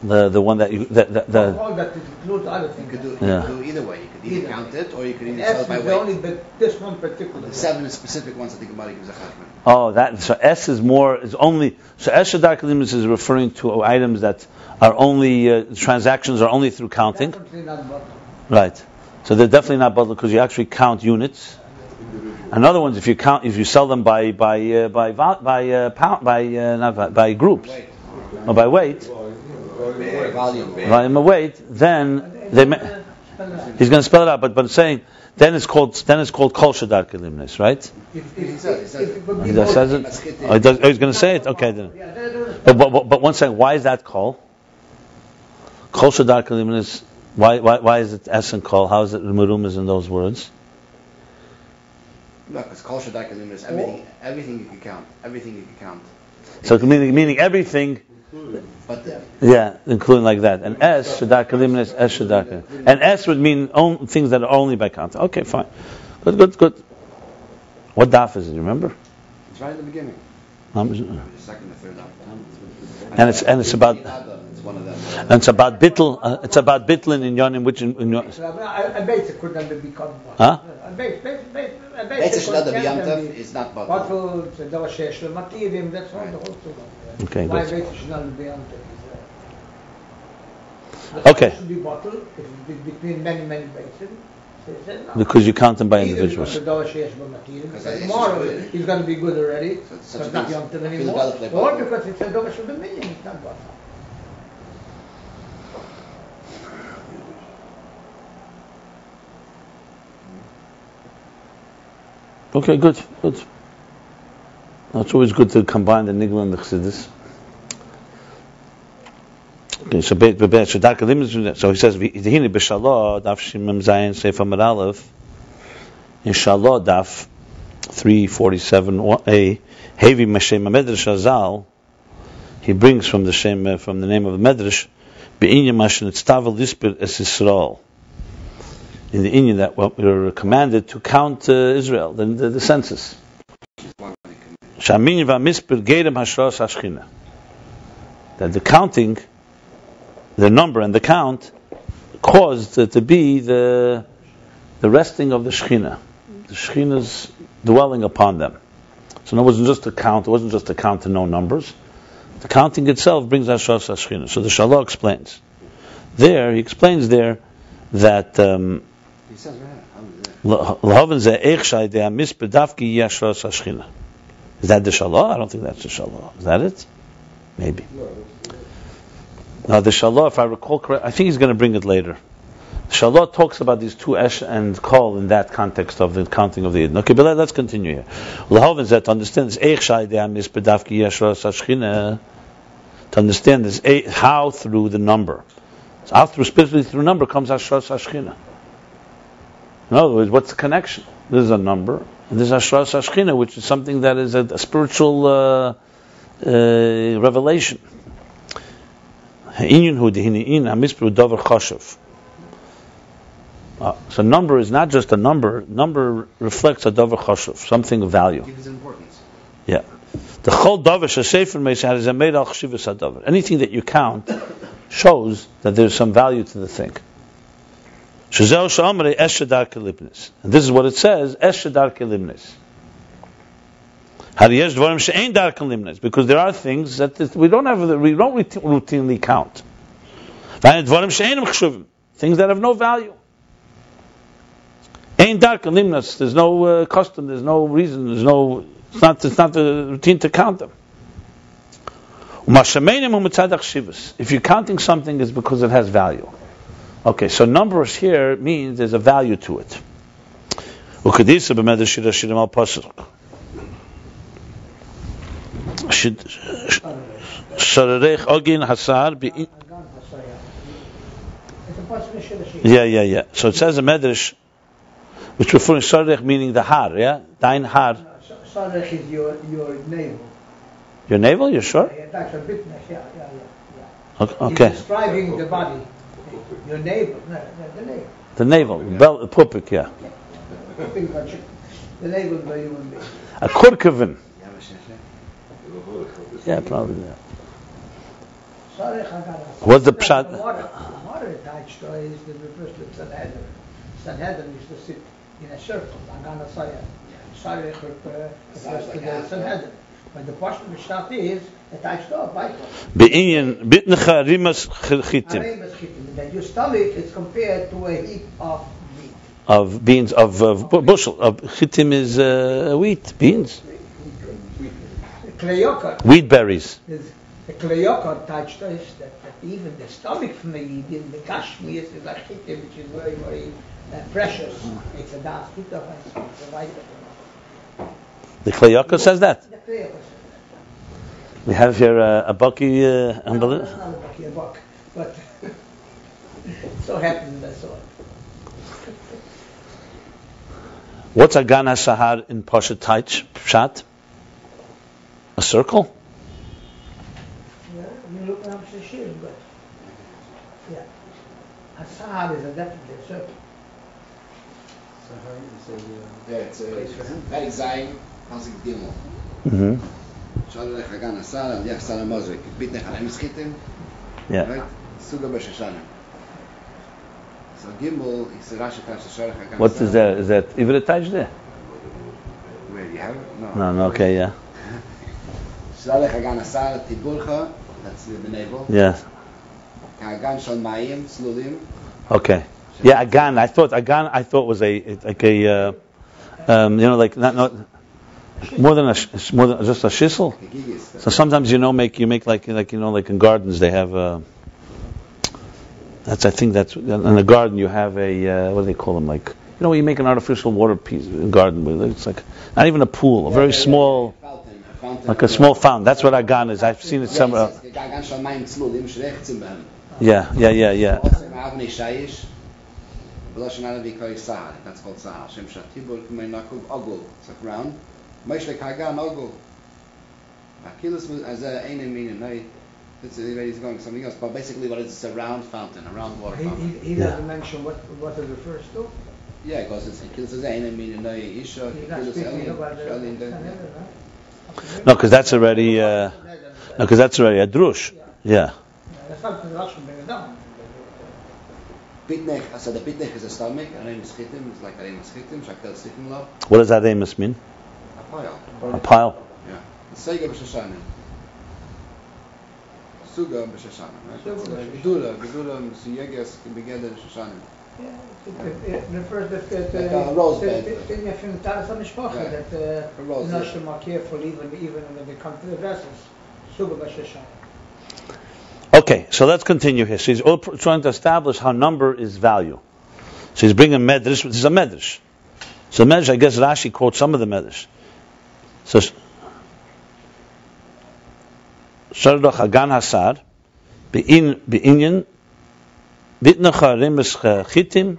[SPEAKER 1] The one that you
[SPEAKER 2] all that includes other things.
[SPEAKER 3] You could do either way. You could either count it, or you could either sell it by weight.
[SPEAKER 2] Only this one particular.
[SPEAKER 3] The 7 specific ones that the Gemara gives a chachman.
[SPEAKER 1] Oh, that so S is more is only so S Shadar Kalimus is referring to items that are only transactions are only through counting.
[SPEAKER 2] Definitely not bottle.
[SPEAKER 1] Right. So they're definitely not bottled because you actually count units. And other ones, if you sell them by groups or by weight,
[SPEAKER 3] volume
[SPEAKER 1] of weight, then he's going to spell it out. But I'm saying then it's called kol shadar kelimnis, right?
[SPEAKER 2] He says it.
[SPEAKER 1] He says it. Oh, he's going to say it. Okay then. But one second. Why is that kol? Kol shadar kelimnis. Why is it S and kol? How is it merumas in those words?
[SPEAKER 3] No, because kol shadar kelimnis. Everything you can count. Everything you can count.
[SPEAKER 1] So meaning everything.
[SPEAKER 3] But
[SPEAKER 1] including like that. And S shadar kelimnis, S shadar kelimnis. And S would mean things that are only by count. Okay, fine. Good. What daf is it? You remember?
[SPEAKER 3] It's right in the beginning.
[SPEAKER 1] The
[SPEAKER 3] second or third daf.
[SPEAKER 1] And it's about.
[SPEAKER 3] It's one of them.
[SPEAKER 1] And it's about bittul. It's about bittul in Yonim, which in
[SPEAKER 2] I bet it couldn't become.
[SPEAKER 1] Huh?
[SPEAKER 3] It's not the biyamtav. It's not bottle.
[SPEAKER 2] Bottle. That's all the whole thing.
[SPEAKER 1] Okay.
[SPEAKER 2] Why bet it should not be biyamtav?
[SPEAKER 1] Okay.
[SPEAKER 2] It should be bottle. It should be between many bases.
[SPEAKER 1] Because you count them by individuals.
[SPEAKER 2] Tomorrow he's going to be good already. So it's not Yom Tov anymore. Or because it's a dovish of the million. It's not bottle.
[SPEAKER 1] Okay, good. It's always good to combine the Nigla and the Chassidus. Okay, so he says, "V'hine b'shalah daf shimim zayin sefer amud aleph in shalah daf 347a hevi mashem medrash azal." He brings from the name of the medrash be'inyam mashen etztavel lispir es Yisrael. In the Inyan that we were commanded to count Israel, the census. Shamin v'mispir geirem hashras hashchina. That the counting, the number and the count, caused to be the resting of the Shechina, the Shechina's dwelling upon them. So it wasn't just a count. It wasn't just a count to know numbers. The counting itself brings hashras hashchina. So the Shalah explains. He explains there that.
[SPEAKER 3] He says
[SPEAKER 1] is that the Shalah? I don't think that's the Shalah. Is that it? Maybe. Now the Shalah, if I recall correctly, I think he's going to bring it later. The Shalah talks about these two Esh and Kol in that context of the counting of the Yidden. Okay, but let's continue here. Lahavin said to understand this, to understand this, how through the number. So how specifically through number comes Hashras Hashchina. In other words, what's the connection? This is a number, and this is Hashras Hashchina, which is something that is a spiritual revelation. So number is not just a number. Number reflects a davar chashuv, something of value.
[SPEAKER 3] Gives importance.
[SPEAKER 1] Yeah. The chol davar shesefer meisad is a made al chshivas hadavar. Anything that you count shows that there's some value to the thing. And this is what it says, Eshadar Kelimnis. Because there are things that we don't routinely count. Things that have no value. There's no custom, there's no reason, it's not the routine to count them. If you're counting something, it's because it has value. Okay, so numbers here means there's a value to it. Ukadisa b'medrash shira shirim al pasuk. Shararech ogin hasar bi. Yeah. So it says a medrash, which referring to shararech meaning the har. Yeah, dein har.
[SPEAKER 2] Shararech is your navel.
[SPEAKER 1] Your navel? You're sure?
[SPEAKER 2] Yeah, that's a bit. Yeah.
[SPEAKER 1] Okay.
[SPEAKER 2] He's describing the body. Your navel, the navel.
[SPEAKER 1] The navel, the pupik, yeah.
[SPEAKER 2] The navel of a human being.
[SPEAKER 1] A kurkevin. Yeah, probably that. What's the pshat?
[SPEAKER 2] The water attached to it is the reverse of Sanhedrin. Sanhedrin used to sit in a circle. Agana Sayah. Sarech refers to the Sanhedrin. But the portion of the shtat is attached to a Bible.
[SPEAKER 1] Be'inyan bitnecha rimas chitim.
[SPEAKER 2] That your stomach is compared to a heap of meat.
[SPEAKER 1] Of beans, of bushel. Of chitim is wheat, beans.
[SPEAKER 2] Kleyokar.
[SPEAKER 1] Wheat berries.
[SPEAKER 2] The Kleyokot touched us that even the stomach from the Yidin, the Kashmir, is a chitim which is very, very precious. It's a das Kitov, it's a vitamin.
[SPEAKER 1] The Kleyokot says that.
[SPEAKER 2] The Kleyokot says that.
[SPEAKER 1] We have here a Bucky
[SPEAKER 2] Not a Bucky, a buck, but so happens that's all.
[SPEAKER 1] What's a Gan HaSahar in Pashat Taich Pshat? A circle?
[SPEAKER 2] Yeah, you look at the shir, but yeah, a sahar is a definitely a circle.
[SPEAKER 3] Yeah, it's very Zayin, Pasuk Gimel.
[SPEAKER 1] Mm-hmm.
[SPEAKER 3] Shalom Lechagan Asar, Al Yach Salam Mozrik. Bitnech Alem Schitim.
[SPEAKER 1] Yeah.
[SPEAKER 3] Right? Suga B'Shashanim. So Gimel, he said Rashi Tash Shalom Lechagan.
[SPEAKER 1] What is that? Is that Ivrit Taich there?
[SPEAKER 3] Where you have it?
[SPEAKER 1] No, okay, yeah.
[SPEAKER 3] Shalom Lechagan Asar, Tiburcha, that's the navel.
[SPEAKER 1] Yeah.
[SPEAKER 3] Kagan Shal Mayim, Slulim.
[SPEAKER 1] Okay. Yeah, Agan. I thought was like a like not more than just a shissel. So sometimes you make like like in gardens they have that's in a garden you have a what do they call them, like you make an artificial water piece in garden with it's like not even a pool, a very small fountain, like a small fountain. That's what Agan is. I've seen it somewhere. Yeah.
[SPEAKER 3] That's called Sahar. Shem Shatibur Kumei Nakub Ogul. It's like round. Moshe Kagan Ogul. Akilas as a Eine Mine. No, it's he's going something else. But basically, what it's a round fountain, a round water fountain.
[SPEAKER 2] He doesn't mention what it refers to.
[SPEAKER 3] Yeah, because it's Akilas as Eine Mine. No, Isha.
[SPEAKER 2] He's not speaking about the
[SPEAKER 1] No, because that's already a drush. Yeah.
[SPEAKER 2] That's not the Russian bring it down.
[SPEAKER 3] Pitnech, so the pitnech is a stomach, and Areim Schitim is like Areim Schitim, Shakel Schitim Lo.
[SPEAKER 1] What does Aremus mean?
[SPEAKER 3] A pile.
[SPEAKER 1] A pile.
[SPEAKER 3] Yeah. Sega B'Shashanim. Suga B'Shashanim, right? Gedula Suyeges Begeder Shashanim.
[SPEAKER 2] Yeah, it refers to
[SPEAKER 3] like a rose bed.
[SPEAKER 2] That the Nashim are careful even when they come to the vessels. Suga B'Shashanim.
[SPEAKER 1] Okay, so let's continue here. So he's trying to establish how number is value. So he's bringing medrash. This is a medrash. So medrash, I guess Rashi quotes some of the medrash. So Shardoch Hagan Hasar Be'inyan Bitnacha Remes Chitim.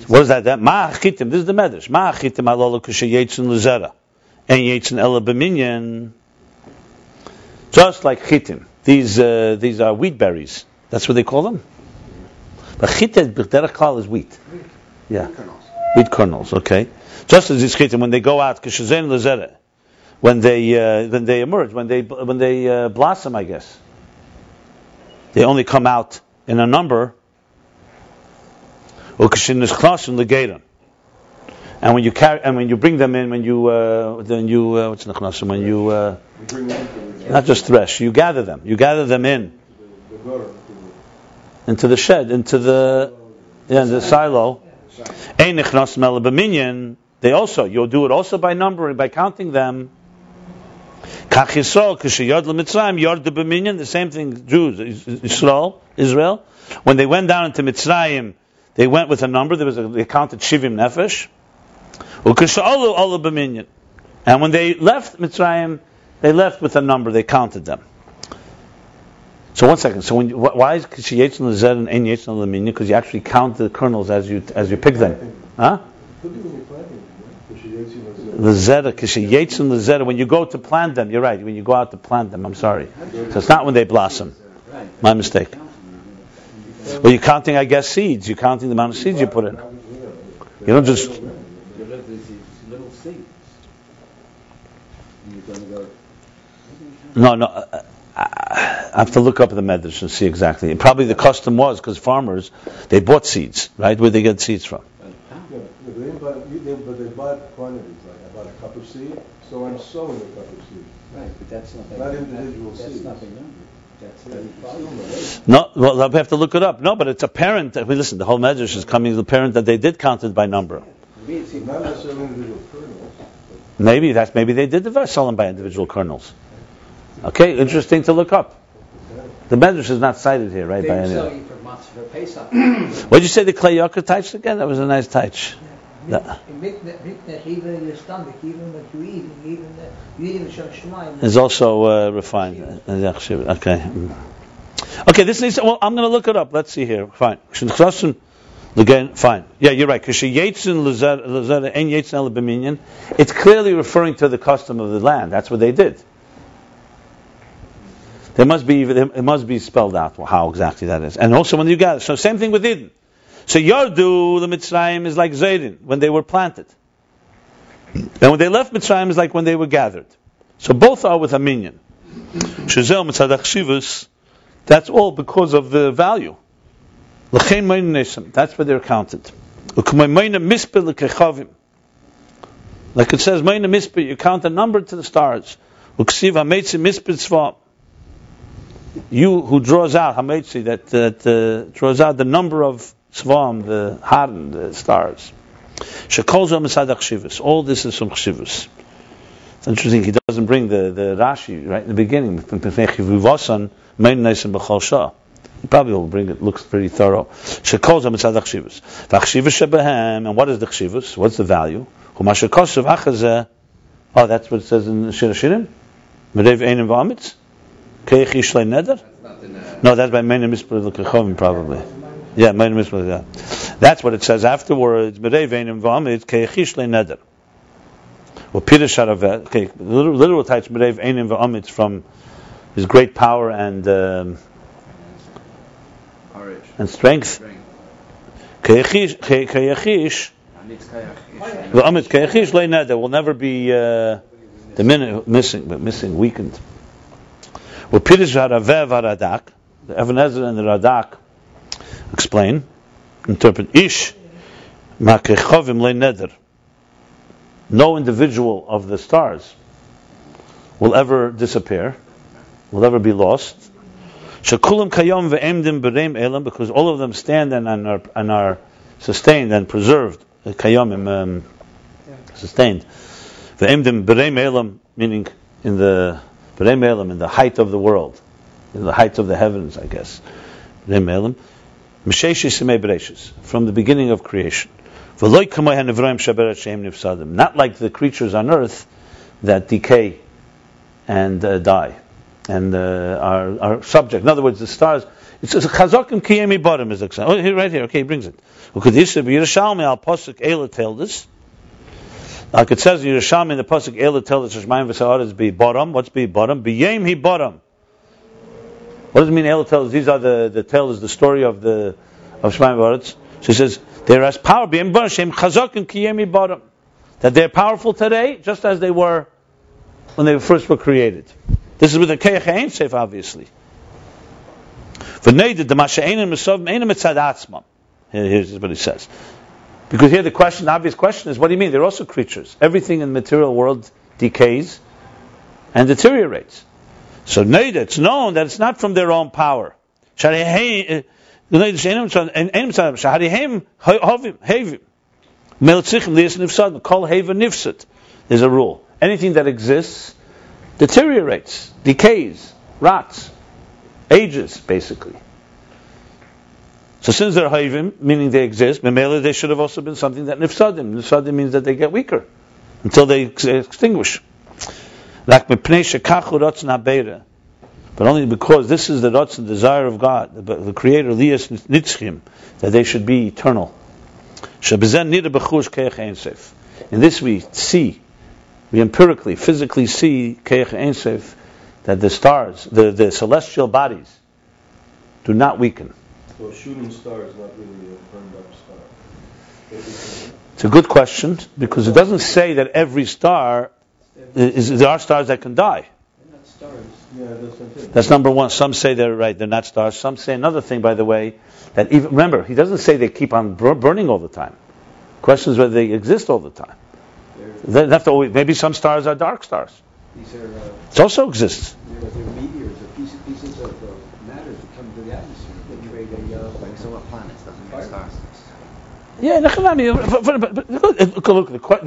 [SPEAKER 1] What is that? Ma Chitim. This is the medrash. Ma Chitim Alolo Kushe Yetzin Lezera and Yetzin Ela B'minyan. Just like Chitim. These are wheat berries. That's what they call them. But chitet b'derech klal is wheat. Yeah, wheat kernels. Okay. Just as it's chitim when they go out, kishazen lezere, when they emerge, when they blossom, I guess they only come out in a number. Ukishin is klasin legeron. And when you bring them in, when you what's nechnasim? When you not just thresh, you gather them in into the shed, into the silo. Ein nechnasim ela b'minyan. You'll do it also by numbering, by counting them. Kach Yisrael k'sheyod l'Mitzrayim yord b'minyan. The same thing, Jews, Israel, when they went down into Mitzrayim, they went with a number. They counted shivim nefesh. And when they left Mitzrayim, they left with a number. They counted them. So 1 second. So why is Yetzin Lezed and Ein Yetzin Leminya? Because you actually count the kernels as you pick them. Huh? Lezed, Yetzin Lezed. When you go to plant them, you're right. When you go out to plant them, I'm sorry. So it's not when they blossom. My mistake. Well, you're counting, I guess, seeds. You're counting the amount of seeds you put in. You don't just.
[SPEAKER 6] Little seeds. You're going to go.
[SPEAKER 1] No. I have to look up the medrash and see exactly. And probably the custom was because farmers they bought seeds, right? Where they get seeds from?
[SPEAKER 5] But they bought quantities. Like I bought a cup of seed, so I'm sowing a cup of seed.
[SPEAKER 6] Right, but that's
[SPEAKER 5] not individual
[SPEAKER 6] seeds.
[SPEAKER 5] That's
[SPEAKER 6] nothing number. That's
[SPEAKER 1] No, well, we have to look it up. No, but it's apparent. Listen, the whole medrash is coming to the parent that they did count it by number.
[SPEAKER 5] Not necessarily individual kernels.
[SPEAKER 1] Maybe they did solemn by individual kernels. Okay, interesting to look up. The Medrash is not cited here, right?
[SPEAKER 6] They
[SPEAKER 1] By
[SPEAKER 6] were
[SPEAKER 1] any.
[SPEAKER 6] selling for matzah for Pesach.
[SPEAKER 1] What did you say, the Klei Yakar taich again? That was a nice taich. It's also refined. Okay. Okay, this needs. Well, I'm going to look it up. Let's see here. Fine. Again, fine. Yeah, you're right. It's clearly referring to the custom of the land. That's what they did. It must be spelled out how exactly that is. And also when you gather. So same thing with Eden. So Yardu, the Mitzrayim, is like Zayrin, when they were planted. And when they left Mitzrayim is like when they were gathered. So both are with a minyan. That's all because of the value. That's where they're counted. Like it says, you count a number to the stars. You who draws out, Hametzi, that draws out the number of Tzvam, the Haran, the stars. All this is from Chshivus. It's interesting, he doesn't bring the Rashi right in the beginning. He probably will bring it, looks pretty thorough. And what is the Chshivus? What's the value? Oh, that's what it says in Shir Hashirim? Merev Einim V'amitz? Keich Yishlei Neder? No, that's by Meina Mispar L'Kechovim probably. Yeah, Meina Mispar, yeah. That's what it says afterwards. Merev Einim V'amitz, Keich Yishlei Neder. Well, Peter Sharavet, okay, literal types Merev Einim V'amitz from his great power and strength. Keich V'amitz, Keich Yishlei Neder will never be missing, weakened. Well, Pirush HaRaveh v'Radak, the Even HaEzer and the Radak interpret Ish Ma'kechovim le'neder. No individual of the stars will ever disappear, will ever be lost. Shekulam kayom ve'emdim b'reim elam, because all of them stand and are sustained and preserved. Kayomim sustained. Ve'emdim b'reim elam, meaning in the height of the world, in the height of the heavens, I guess. From the beginning of creation. Not like the creatures on earth that decay and die and are subject. In other words, the stars. It's a chazakim kiyemi bottom is the oh, here, right here. Okay, he brings it. Yerushalmi al pasuk Eila tell this. Like it says in Yerushalmi in the pasuk Eila tell this Shemaim v'Sa'aretz be bottom. What's be bottom? B'yem he bottom. What does it mean? Eila tells these are the tell is the story of Shemaim v'Sa'aretz. So he says there is power b'yem bottom shem chazakim kiyemi bottom, that they're powerful today just as they were when they first were created. This is with the Keich Ein Seif, obviously. Here's what he says. Because here the obvious question is, what do you mean? They're also creatures. Everything in the material world decays and deteriorates. So it's known that it's not from their own power. There's a rule. Anything that exists deteriorates, decays, rots, ages, basically. So since they're hayvim, meaning they exist, they should have also been something that nifsadim. Nifsadim means that they get weaker until they extinguish. But only because this is the rotz and desire of God, the Creator, Lias Nitzchim, that they should be eternal. In this we empirically, physically see Keich Ein Seif, that the stars, the celestial bodies, do not weaken.
[SPEAKER 5] So a shooting star is not really a burned up star.
[SPEAKER 1] It's a good question, because it doesn't say that every star there are stars that can die.
[SPEAKER 6] They're not stars.
[SPEAKER 5] Yeah,
[SPEAKER 1] that's number one. Some say they're right, they're not stars. Some say another thing, by the way, that even remember, he doesn't say they keep on burning all the time. The question is whether they exist all the time. They have to always, maybe some stars are dark stars.
[SPEAKER 6] These are.
[SPEAKER 1] It also exists.
[SPEAKER 6] They're meteors, or pieces of matter that come to the atmosphere. They create
[SPEAKER 3] Like so what planets doesn't make stars?
[SPEAKER 1] Yeah, look, the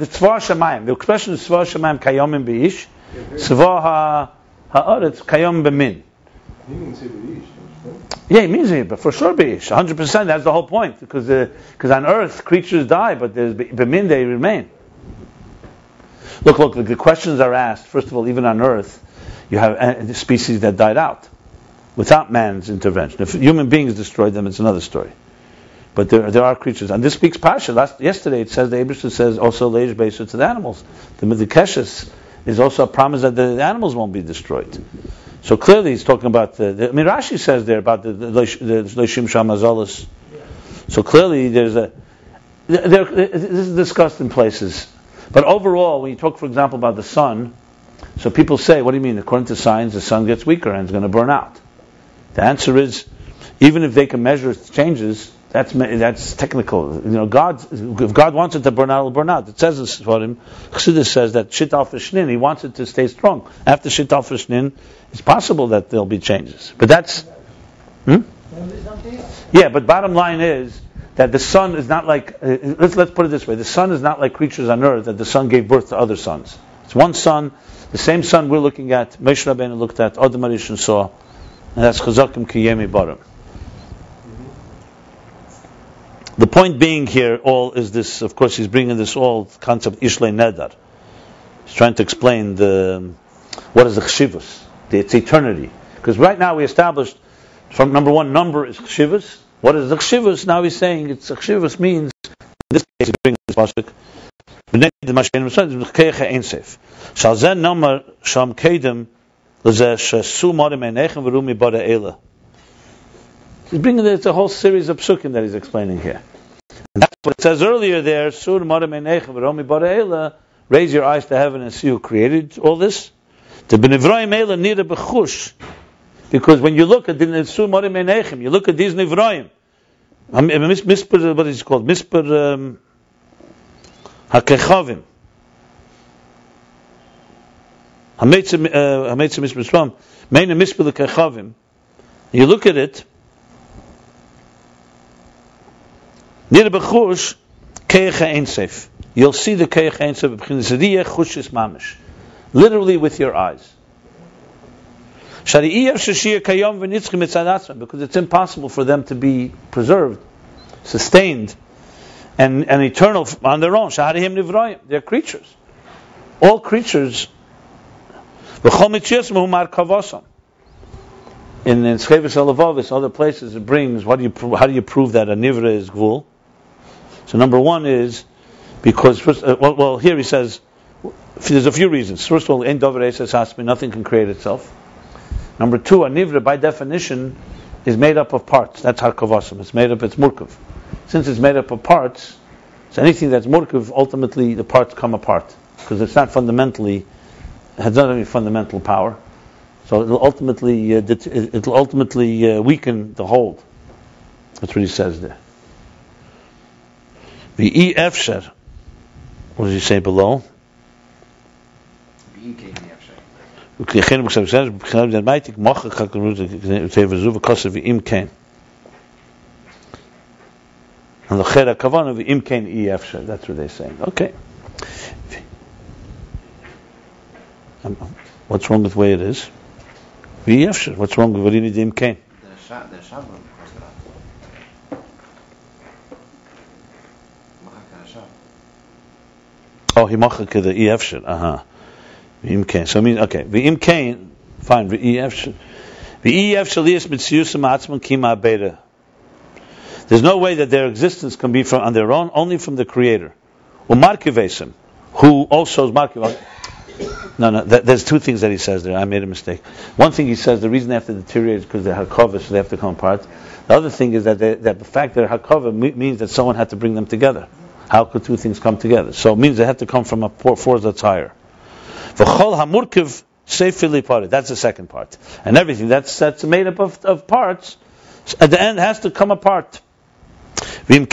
[SPEAKER 1] Tzvar Shemayim. The expression is Tzvar Shemayim Kayomim Beish. Tzvar ha'aretz kayom b'min.
[SPEAKER 5] He means here b'ish, don't you think?
[SPEAKER 1] Yeah, he means it, but for sure b'ish, 100%. That's the whole point, because on earth creatures die, but there's b'min they remain. Look, the questions are asked. First of all, even on earth, you have species that died out without man's intervention. If human beings destroyed them, it's another story. But there are creatures, and this speaks Pasha. Yesterday it says, the Eibishter says also leish beisu to the animals. The Keshes is also a promise that the animals won't be destroyed. So clearly he's talking about Rashi says there about the leishim shamazolos. So clearly this is discussed in places. But overall, when you talk, for example, about the sun, so people say, what do you mean? According to science, the sun gets weaker and it's going to burn out. The answer is, even if they can measure changes, that's technical. If God wants it to burn out, it'll burn out. It says this for him. Chassidus says that shit al fishnin, he wants it to stay strong. After shit al fishnin, it's possible that there'll be changes. But that's... Yeah, but bottom line is that the sun is not like... let's put it this way. The sun is not like creatures on earth, that the sun gave birth to other suns. It's one sun, the same sun we're looking at, Moshe Rabbeinu looked at, Adam HaRishon saw, and that's Chazakim Kiyemi Barim. The point being here all is this, of course he's bringing this all concept Ishlei Nedar. He's trying to explain what is the Chshivus, it's eternity. Because right now we established, from number one, number is Chshivus. What is the Chshivus? Now he's saying it's Chshivus means, in this case he's bringing this pasuk, Shalzen Namar Sham Kedem Shesu Marim Einechem V'Rumi Bara Eila. He's bringing it's a whole series of psukim that he's explaining here. And that's what it says earlier there, Sur Marim Einechem V'Rumi Bara Eila, raise your eyes to heaven and see who created all this. The B'Nivraim Eila Nira B'Chush. Because when you look at the Sur Marim Einechem, you look at these Nivraim. Mispar, what is it called? Mispar HaKechavim. Hametzim Mispar Shvam. Meina Mispar HaKechavim. You look at it, Nir B'chush, Keich Ein Seif. You'll see the Keich Ein Seif, B'chinzadiyah Chushis Mamish. Literally with your eyes. Because it's impossible for them to be preserved, sustained, and eternal on their own. They're creatures. All creatures. In Schevus Elavavis, other places it brings, how do you prove that a Nivra is Gvul? So number one is, because, first, here he says, there's a few reasons. First of all, Ein Dover Eses Hasmi, nothing can create itself. Number two, a nivra by definition is made up of parts. That's harkavasam. It's murkav. Since it's made up of parts, so anything that's murkav, ultimately the parts come apart because it's not fundamentally, it has not any fundamental power. So it'll ultimately weaken the whole. That's what he says there. The efsher. What does he say below? Okay, geen ik zou zeggen, begrijp dat mij ik mag ik het even zo verkosten wie im ken. En de gera kavan wie im ken ef. That's what they're saying. Okay. What's wrong with the way it is? Ef. What's wrong with what you need im ken? Oh, he mag ik de ef. Aha. So it means, okay, v'im kain, fine, there's no way that their existence can be on their own, only from the Creator. Who also is markiv. No, there's two things that he says there. I made a mistake. One thing he says, the reason they have to deteriorate is because they're hakava, so they have to come apart. The other thing is that the fact that they're hakava means that someone had to bring them together. How could two things come together? So it means they have to come from a force that's higher. V'chol hamurkiv seifili parted. That's the second part, and everything that's made up of parts. At the end, has to come apart. Therefore,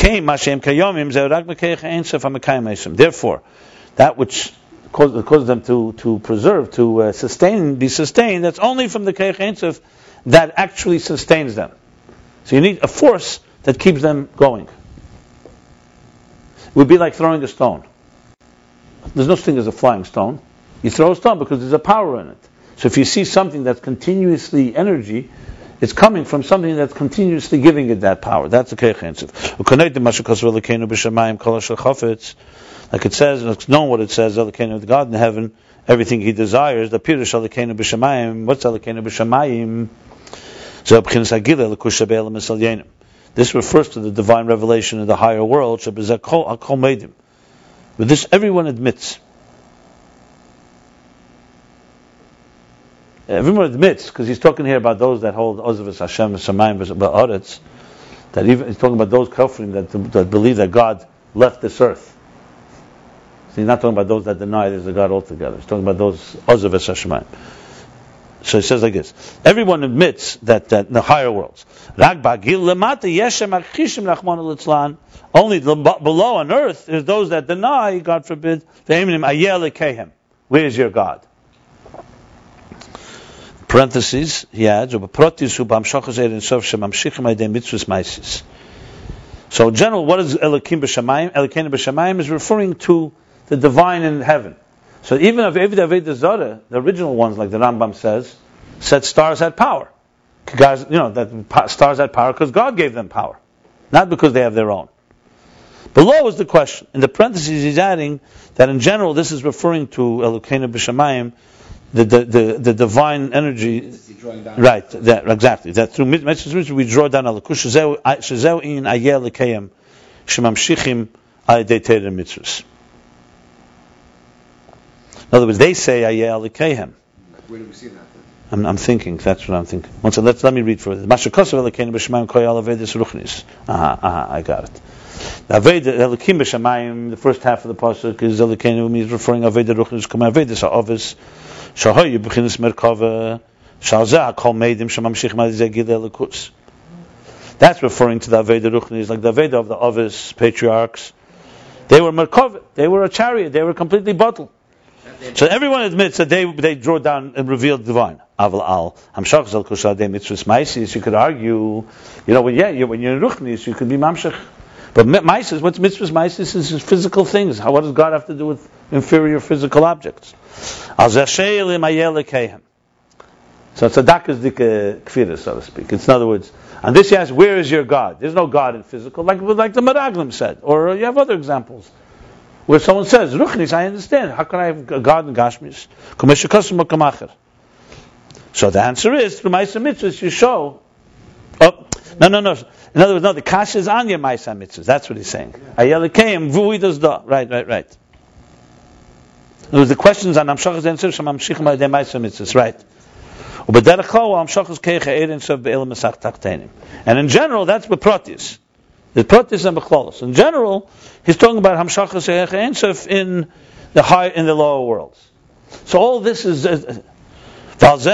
[SPEAKER 1] that which causes them to preserve, to sustain, be sustained, that's only from the keich ein sof that actually sustains them. So you need a force that keeps them going. It would be like throwing a stone. There's no such thing as a flying stone. You throw a stone because there's a power in it. So if you see something that's continuously energy, it's coming from something that's continuously giving it that power. That's the Keich Ein Sof. Like it says, it's known what it says, Elokeinu, the God in heaven, everything He desires. The Pirush Elokeinu b'Shamayim. What's Elokeinu b'Shamayim? This refers to the divine revelation in the higher world. With this, everyone admits. Everyone admits, because he's talking here about those that hold Ozavus Hashem Shamayim Ba'aretz, that even he's talking about those kafirim that believe that God left this earth. So he's not talking about those that deny there's a God altogether. He's talking about those Ozavus Hashemayim. So he says like this: everyone admits that in the higher worlds, only below on earth is those that deny, God forbid, where is your God? Parentheses, he adds, so in general, what is Elokim b'Shamayim? Elokeinu b'Shamayim is referring to the divine in heaven. So even of Avodah Zarah, the original ones, like the Rambam said stars had power. Guys, that stars had power because God gave them power, not because they have their own. Below is the question. In the parentheses, he's adding that in general, this is referring to Elokeinu b'Shamayim, the divine energy. Right, exactly. That through mitzvahs we draw down Elokush shezeu in ayeh lekayim shemamshichim ayedei Torah mitzvahs. In other words, they say ayeh lekayim.
[SPEAKER 3] Where do we see that?
[SPEAKER 1] I'm thinking. That's what I'm thinking. Let me read further. Mashakosav Elokeinu b'Shamayim koyal avedis ruchnis. I got it. Aveda Elokim b'Shamayim. The first half of the pasuk is Elokeinu means referring aveda ruchnis kama avedis ha'ovis shahoyu b'chinas merkava shalzeh kol meidim shemamshich ma'zegid elokus. That's referring to the aveda ruchnis, like the aveda of the ovis patriarchs. They were merkava. They were a chariot. They were completely bottled. So everyone admits that they draw down and reveal the divine. You could argue, when you're in Ruchnis, you could be Mamshech. But Maisis, what's mitzvahs? Maisis is physical things. What does God have to do with inferior physical objects? So it's a dakas dika kfira, so to speak. It's in other words, and this he asks, where is your God? There's no God in physical, like the Meraglim said, or you have other examples. Where someone says, Ruchnis, I understand. How can I have a God in Gashmis? So the answer is, through Ma'aseh Mitzvahs, you show. No. In other words, no, the Kasha is on your Ma'aseh Mitzvahs. That's what he's saying. Ayelikeim, V'ui does da. Right. In other words, the questions on Amshachas answer, Shamamshich Ma'adei Ma'aseh Mitzvahs. Right. And in general, that's Beprotis. The Protis and Bechlolos. In general, he's talking about Hamshachas Ein Sof in the lower worlds. So all this is and now this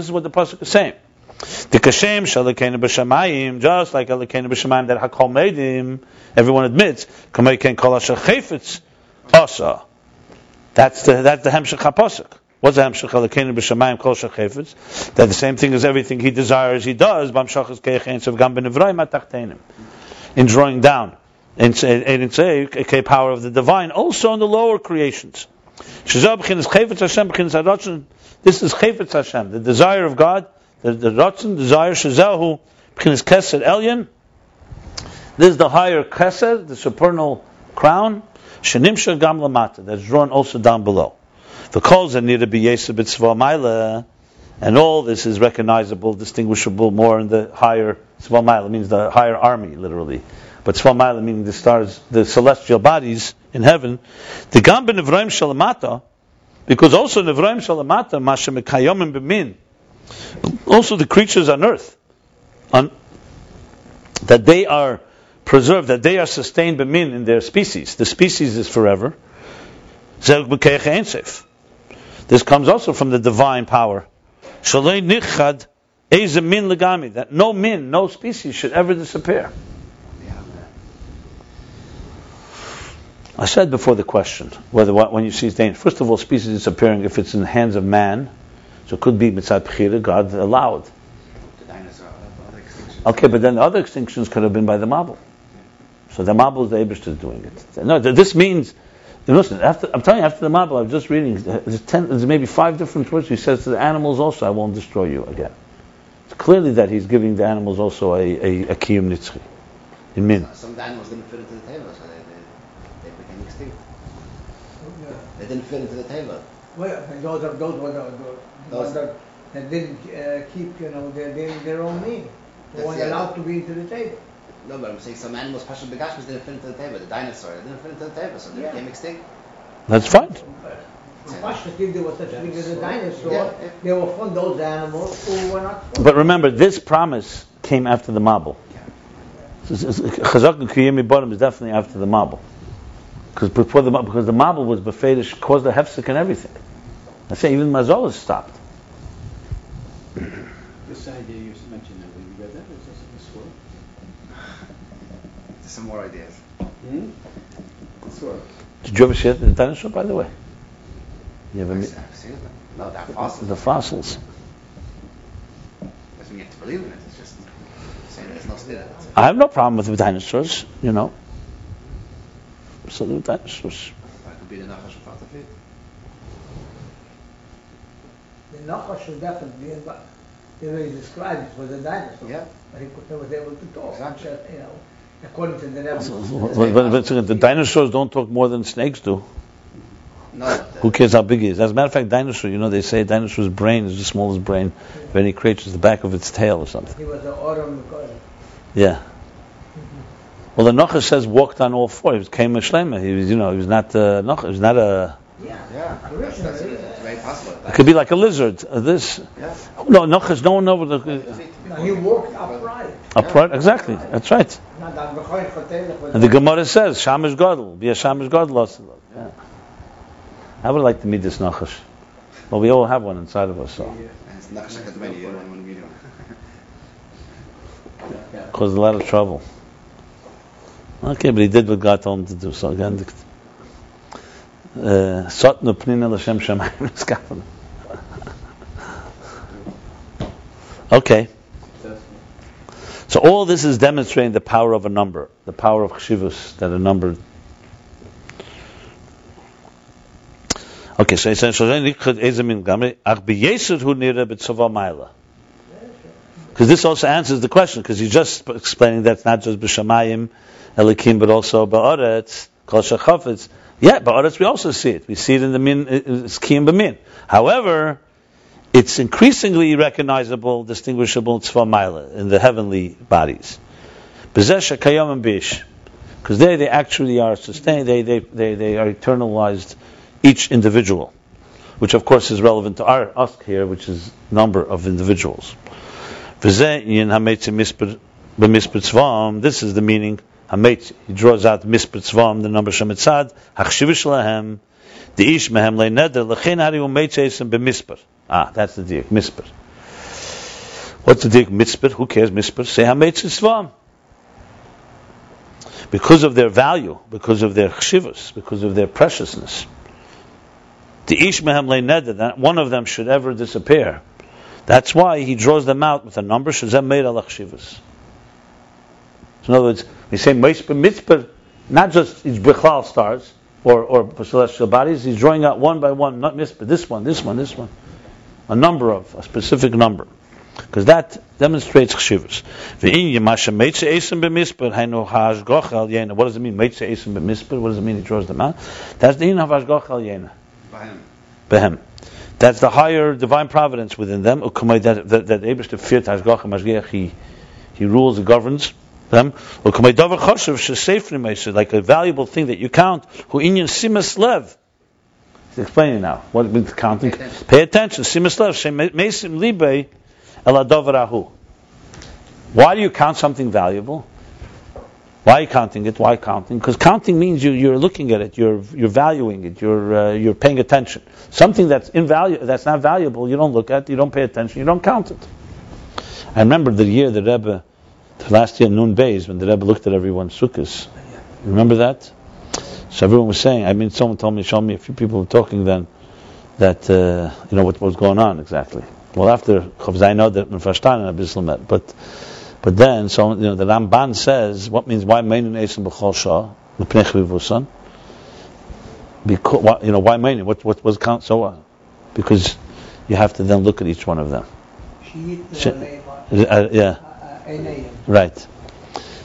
[SPEAKER 1] is what the pasuk is saying. The Kashem Shalakeinu b'Shamayim, just like Elokeinu b'Shamayim that Hakol Meidim, everyone admits, Kamei Ken Kol Asher Chayfetz Asa. That's the Hemshech HaPasuk. What's the Hemshech Elokeinu b'Shamayim Kol Asher Chayfetz? That the same thing as everything He desires, He does. B'Hamshachas Keich Ein Sof Gam B'Nevrayim HaTachtenim. In drawing down, in say, a power of the divine, also in the lower creations. This is Chayfetz Hashem, the desire of God, the Ratzon, desire, Shazahu, B'chinas Kesed Elyon. This is the higher Kesed, the supernal crown, Shenimsha Gam Lamata, that's drawn also down below. The calls that need to be Yeseb Tzva Maila, and all this is recognizable, distinguishable more in the higher Tzva Maila, means the higher army, literally. But Tzva Maila meaning the stars, the celestial bodies in heaven. The Gam B'Nevrayim Shalamata, because also Nevrayim Shalamata, Masha Mekayomim B'min, also the creatures on earth, that they are preserved, that they are sustained B'min in their species. The species is forever. Zeh B'Keich Ein Sof. This comes also from the divine power. Shalei nichad eze min legami, that no species should ever disappear. I said before the question, when you see danger, first of all, species disappearing, if it's in the hands of man, so it could be mitzad b'chira, God allowed. Okay, but then the other extinctions could have been by the Mabul. So the Mabul is the Eibishter doing it. No, this means Listen, I'm telling you, after the Mabul, I was just reading, there's maybe 5 different words. He says to the animals also, I won't destroy you again. It's clearly that he's giving the animals also a kiyum nitzchi. In min.
[SPEAKER 3] Some of the animals didn't fit into the table, so they became extinct. They didn't fit into the table.
[SPEAKER 2] Well, and those were the ones that didn't keep, their own meaning. They weren't allowed to be into the table.
[SPEAKER 3] No, but I'm saying some animals, special begashmas, didn't fit into the table. The dinosaur, they didn't fit into the table, so they became extinct.
[SPEAKER 1] That's fine.
[SPEAKER 2] The Pashas, if there was such a thing as a dinosaur,
[SPEAKER 3] Yeah.
[SPEAKER 2] they were from those animals who were not from.
[SPEAKER 1] But remember, this promise came after the Mabul. Chazak and Kiyemi Bottom is definitely after the Mabul. Because the Mabul was befedish, caused the hefsek and everything. I say even Mazol is stopped.
[SPEAKER 6] This idea you mentioned, have you read that? Is this sword?
[SPEAKER 3] There's some more ideas.
[SPEAKER 6] Sword.
[SPEAKER 1] Did you ever see it in the dinosaur, by the way? You ever
[SPEAKER 3] I've seen it. No, they're fossils.
[SPEAKER 1] the fossils?
[SPEAKER 3] Doesn't mean you have to believe in it. It's just saying there's no state.
[SPEAKER 1] I have no problem with the dinosaurs, So the dinosaurs.
[SPEAKER 3] That could be the Nachash of Fatafit.
[SPEAKER 2] The Nachash was definitely in, but the way he described it was a dinosaur.
[SPEAKER 3] Yeah.
[SPEAKER 2] But he was able to talk.
[SPEAKER 3] Exactly.
[SPEAKER 2] According to the Rebbe.
[SPEAKER 1] But the dinosaurs don't talk more than snakes do.
[SPEAKER 3] No.
[SPEAKER 1] Who cares how big he is? As a matter of fact, dinosaur, they say a dinosaur's brain is the smallest brain of any creature, is the back of its tail or something.
[SPEAKER 2] He was an Oram.
[SPEAKER 1] Yeah. Well, the Nachash says walked on all 4. He was came a shlema. He was, he was not Nachash. He was not a.
[SPEAKER 3] Yeah. That's very possible.
[SPEAKER 1] It could be like a lizard. This.
[SPEAKER 3] Yeah.
[SPEAKER 1] No, Nachash. No one over the.
[SPEAKER 2] No, he walked upright.
[SPEAKER 1] Upright. Exactly. That's right. And the Gemara says Shamish Gadol. Be a Shamish Gadol. Yeah. I would like to meet this Nachash. Well, we all have one inside of us, so.
[SPEAKER 3] It's Nachash Akademia. You don't want to meet him.
[SPEAKER 1] Caused a lot of trouble. Okay, but he did what God told him to do. So again, Sotnu Pnina L'Shem Shemayim Niskafen. Okay. So all this is demonstrating the power of a number, the power of chshivus, that a number. Okay, so he says, because this also answers the question, because he's just explaining that it's not just b'shamayim, elikim, but also ba'aretz, kol shachafetz. Yeah, ba'aretz we also see it. We see it in the min, it's kiyim b'min. However, it's increasingly recognizable, distinguishable tzva maila in the heavenly bodies. B'zeh shekayom and bish, because they actually are sustained. They are eternalized, each individual, which of course is relevant to us here, which is number of individuals. This is the meaning. He draws out mispar tzvam, the number shemitzad hachshivish lahem, the ish mehem leineder lechein hari umeitzeisem b'mispar. That's the diak mispar. What's the diak mispar? Who cares mispar? Say hameitz tzvam. Because of their value, because of their chshivus, because of their preciousness. The ish mehem leineder, that one of them should ever disappear. That's why he draws them out with a number shazem meir al chshivus. So in other words, we say mitzpah, not just each bichlal stars or celestial bodies. He's drawing out one by one, not mitzpah. This one, a number of a specific number, because that demonstrates chshivus. What does it mean? What does it mean? He draws them out. That's the in of hashgoch al yena. Behem. That's the higher divine providence within them. That Eibishter feared hashgoch mashgiach. He rules and governs them. Like a valuable thing that you count. Who inyan simas lev. He's explaining now what it means counting. Pay attention. Simas lev. Shemesim libe eladovarahu. Why do you count something valuable? Why are you counting it? Why counting? Because counting means you're looking at it, you're valuing it, you're paying attention. Something that's that's not valuable, you don't look at, you don't pay attention, you don't count it. I remember the year the Rebbe, last year Nun Beis, when the Rebbe looked at everyone's sukkahs. Remember that? So everyone was saying, someone told me, showed me, a few people were talking then, that, what was going on exactly. Well, after Chav Zayin know that Verstanden a bisschen met, but then, the Ramban says, what means, why Meinun Eisen B'chol Shah, L'pnei Chvivusan? Because why many? What was count? So what? Because you have to then look at each one of them. Yeah. Right.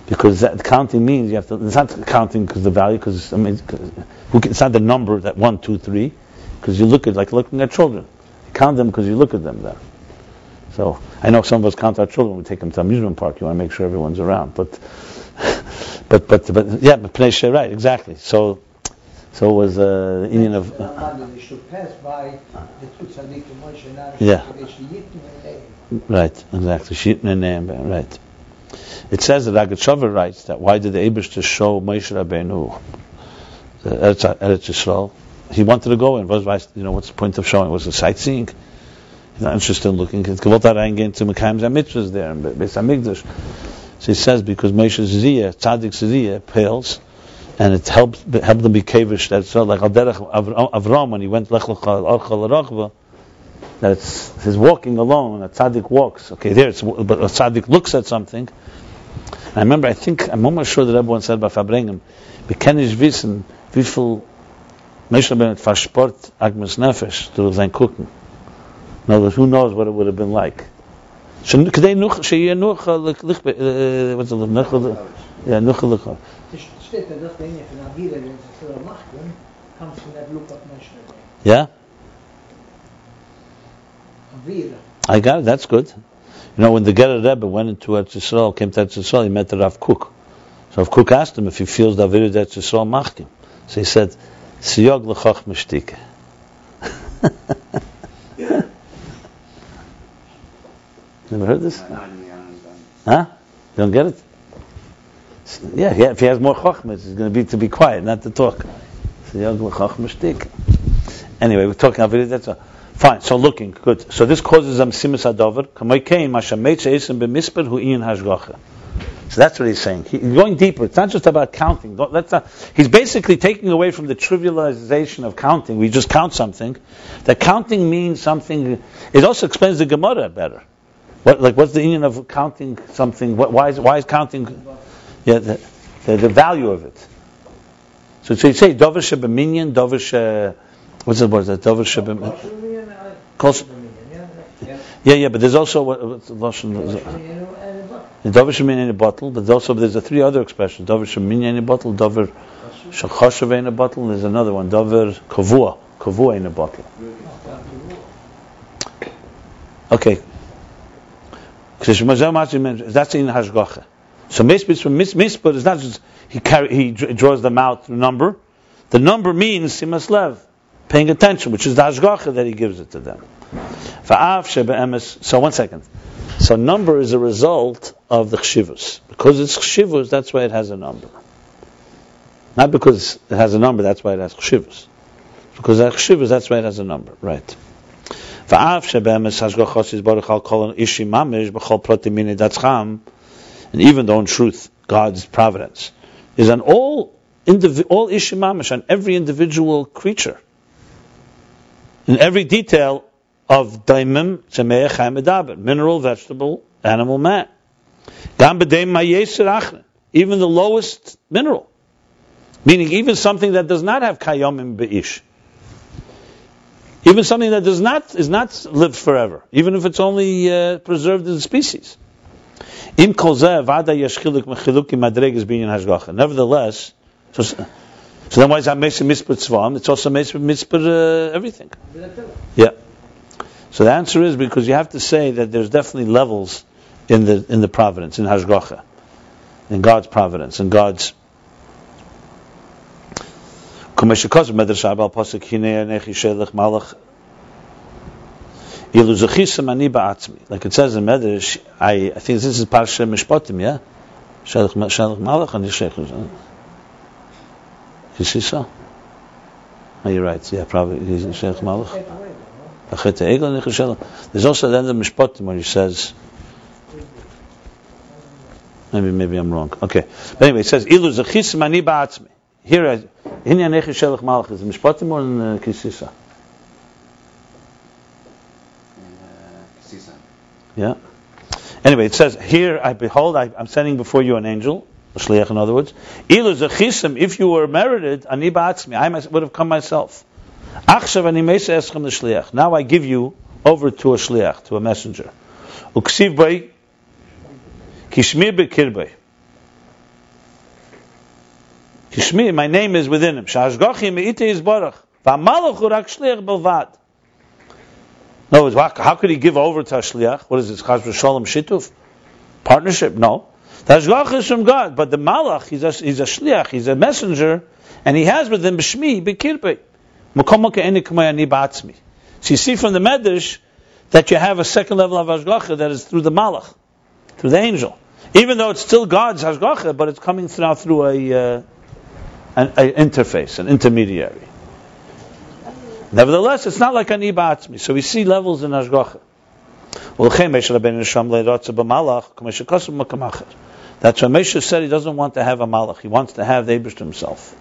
[SPEAKER 1] Because that counting means you have to. It's not counting because the value. Because it's not the number that 1, 2, 3. Because you look at like looking at children. You count them because you look at them then. So I know some of us count our children. We take them to amusement park. You want to make sure everyone's around. But yeah, but Pnei Sheh, right, exactly. So it was the Indian of. Yeah. Right, exactly. Shittin and name, right. It says that Agatshava writes that why did the Eibishter show Moshe Rabbeinu Eretz Yisrael? He wanted to go in. What's the point of showing? Was it sightseeing? He's not interested in looking. It's gewollt reingehen to Mekayim Mitzvahs there in Beis Hamikdash. So he says because Moshe's Ziyah, Tzadik's Ziyah, pales, and it helped them be kavish. That's like Al Derech Avram when he went Lech Lecha Orcha L'Rachva. That's his walking alone. A tzaddik walks. Okay, but a tzaddik looks at something. And I remember, I'm almost sure the Rebbe once said about Fabrengen, we can nicht wissen, wie viel Moshe Rabbeinu versport Agmas Nefesh durch sein Gucken. In other words, who knows what it would have been like? What's the
[SPEAKER 2] Steht da das Ding von Avira, wenn sie so machen, comes from that look of Moshe Rabbeinu.
[SPEAKER 1] Yeah?
[SPEAKER 2] Avira.
[SPEAKER 1] I got it, that's good. When the Gerer Rebbe went into Eretz Yisrael, came to Eretz Yisrael, he met the Rav Kook. So Rav Kook asked him if he feels the Avira Eretz Yisrael machkim. So he said, Siyog l'choch mishtike. Never heard this? Huh? You don't get it? Yeah, if he has more chochmah, it's going to be quiet, not to talk. Siyog l'choch mishtike. Anyway, we're talking Avira Eretz Yisrael. Fine, so looking, good. So this causes them simus adover. So that's what he's saying. He's going deeper. It's not just about counting. He's basically taking away from the trivialization of counting. We just count something. That counting means something. It also explains the Gemara better. What's the meaning of counting something? Why is counting? Yeah, the value of it. So you say dover shebeminyan, dover she. What's the word? Dover shebeminyan. Yeah, but there's also what's the lashon? Dover shemin in a bottle, but there's three other expressions. Dover shemin in a bottle, dover shachashav in a bottle, and there's another one, dover kavua in a bottle. Okay. That's in hashgacha. So mispur is not just he draws them out through number. The number means simas lev, paying attention, which is the hashgacha that he gives it to them. So 1 second. So number is a result of the chshivus. Because it's chshivus, that's why it has a number. Not because it has a number, that's why it has chshivus. Because it has chshivus, that's why it has a number. Right. And even though in truth, God's providence is on all ishimamish, on every individual creature, in every detail of daimim, tzemei chaim medaber, mineral, vegetable, animal, man. Gam b'deim mayeser achre, even the lowest mineral, meaning even something that does not have kayomim beish, even something that is not lived forever, even if it's only preserved as a species. Im kol zeh vada yeshchiluk mechilukim madreges binyan hashgacha. Nevertheless, so then why is that mispur tzvam? It's also mispur everything. Yeah. So the answer is because you have to say that there's definitely levels in the providence, in hashgacha, in God's providence, in God's. Like it says in Medrash, I think this is Parsha Mishpatim, yeah? Shelach Malach and Yishech. Kisisa? Oh, you're right, yeah, probably Yishech Malach. There's also the end of Mishpatim where he says, maybe I'm wrong. Okay. But anyway, it says, Ilu Zechis Mani Ba'atzmi. Here, Hinyan Echi Shelach Malach, is it Mishpatim or in Kisisa? Yeah. Anyway, it says, here, I'm sending before you an angel, shliach, in other words. Ilu zechisim, if you were merited, ani ba'atzmi, I would have come myself. Achshav ani meisa eschem the shliach. Now I give you over to a shliach, to a messenger. Uksiv bay, kishmi bekirbay. Kishmi, my name is within him. Shashgochi me'ite yizbarach. V'amalach urak shliach belvad. No, how could he give over to a shliach? What is this? Chas v'sholem shituf? Partnership? No. The hashgacha is from God, but the malach, he's a shliach, he's a messenger, and he has with him b'shmi b'kirpei. Mukom ka'eni k'mayani ba'atzmi. So you see from the medrash that you have a second level of hashgacha that is through the malach, through the angel. Even though it's still God's hashgacha, but it's coming through an interface, an intermediary. Nevertheless, it's not like ani ba'atzmi. So we see levels in hashgacha. That's why Moshe said he doesn't want to have a malach. He wants to have the Eibush himself.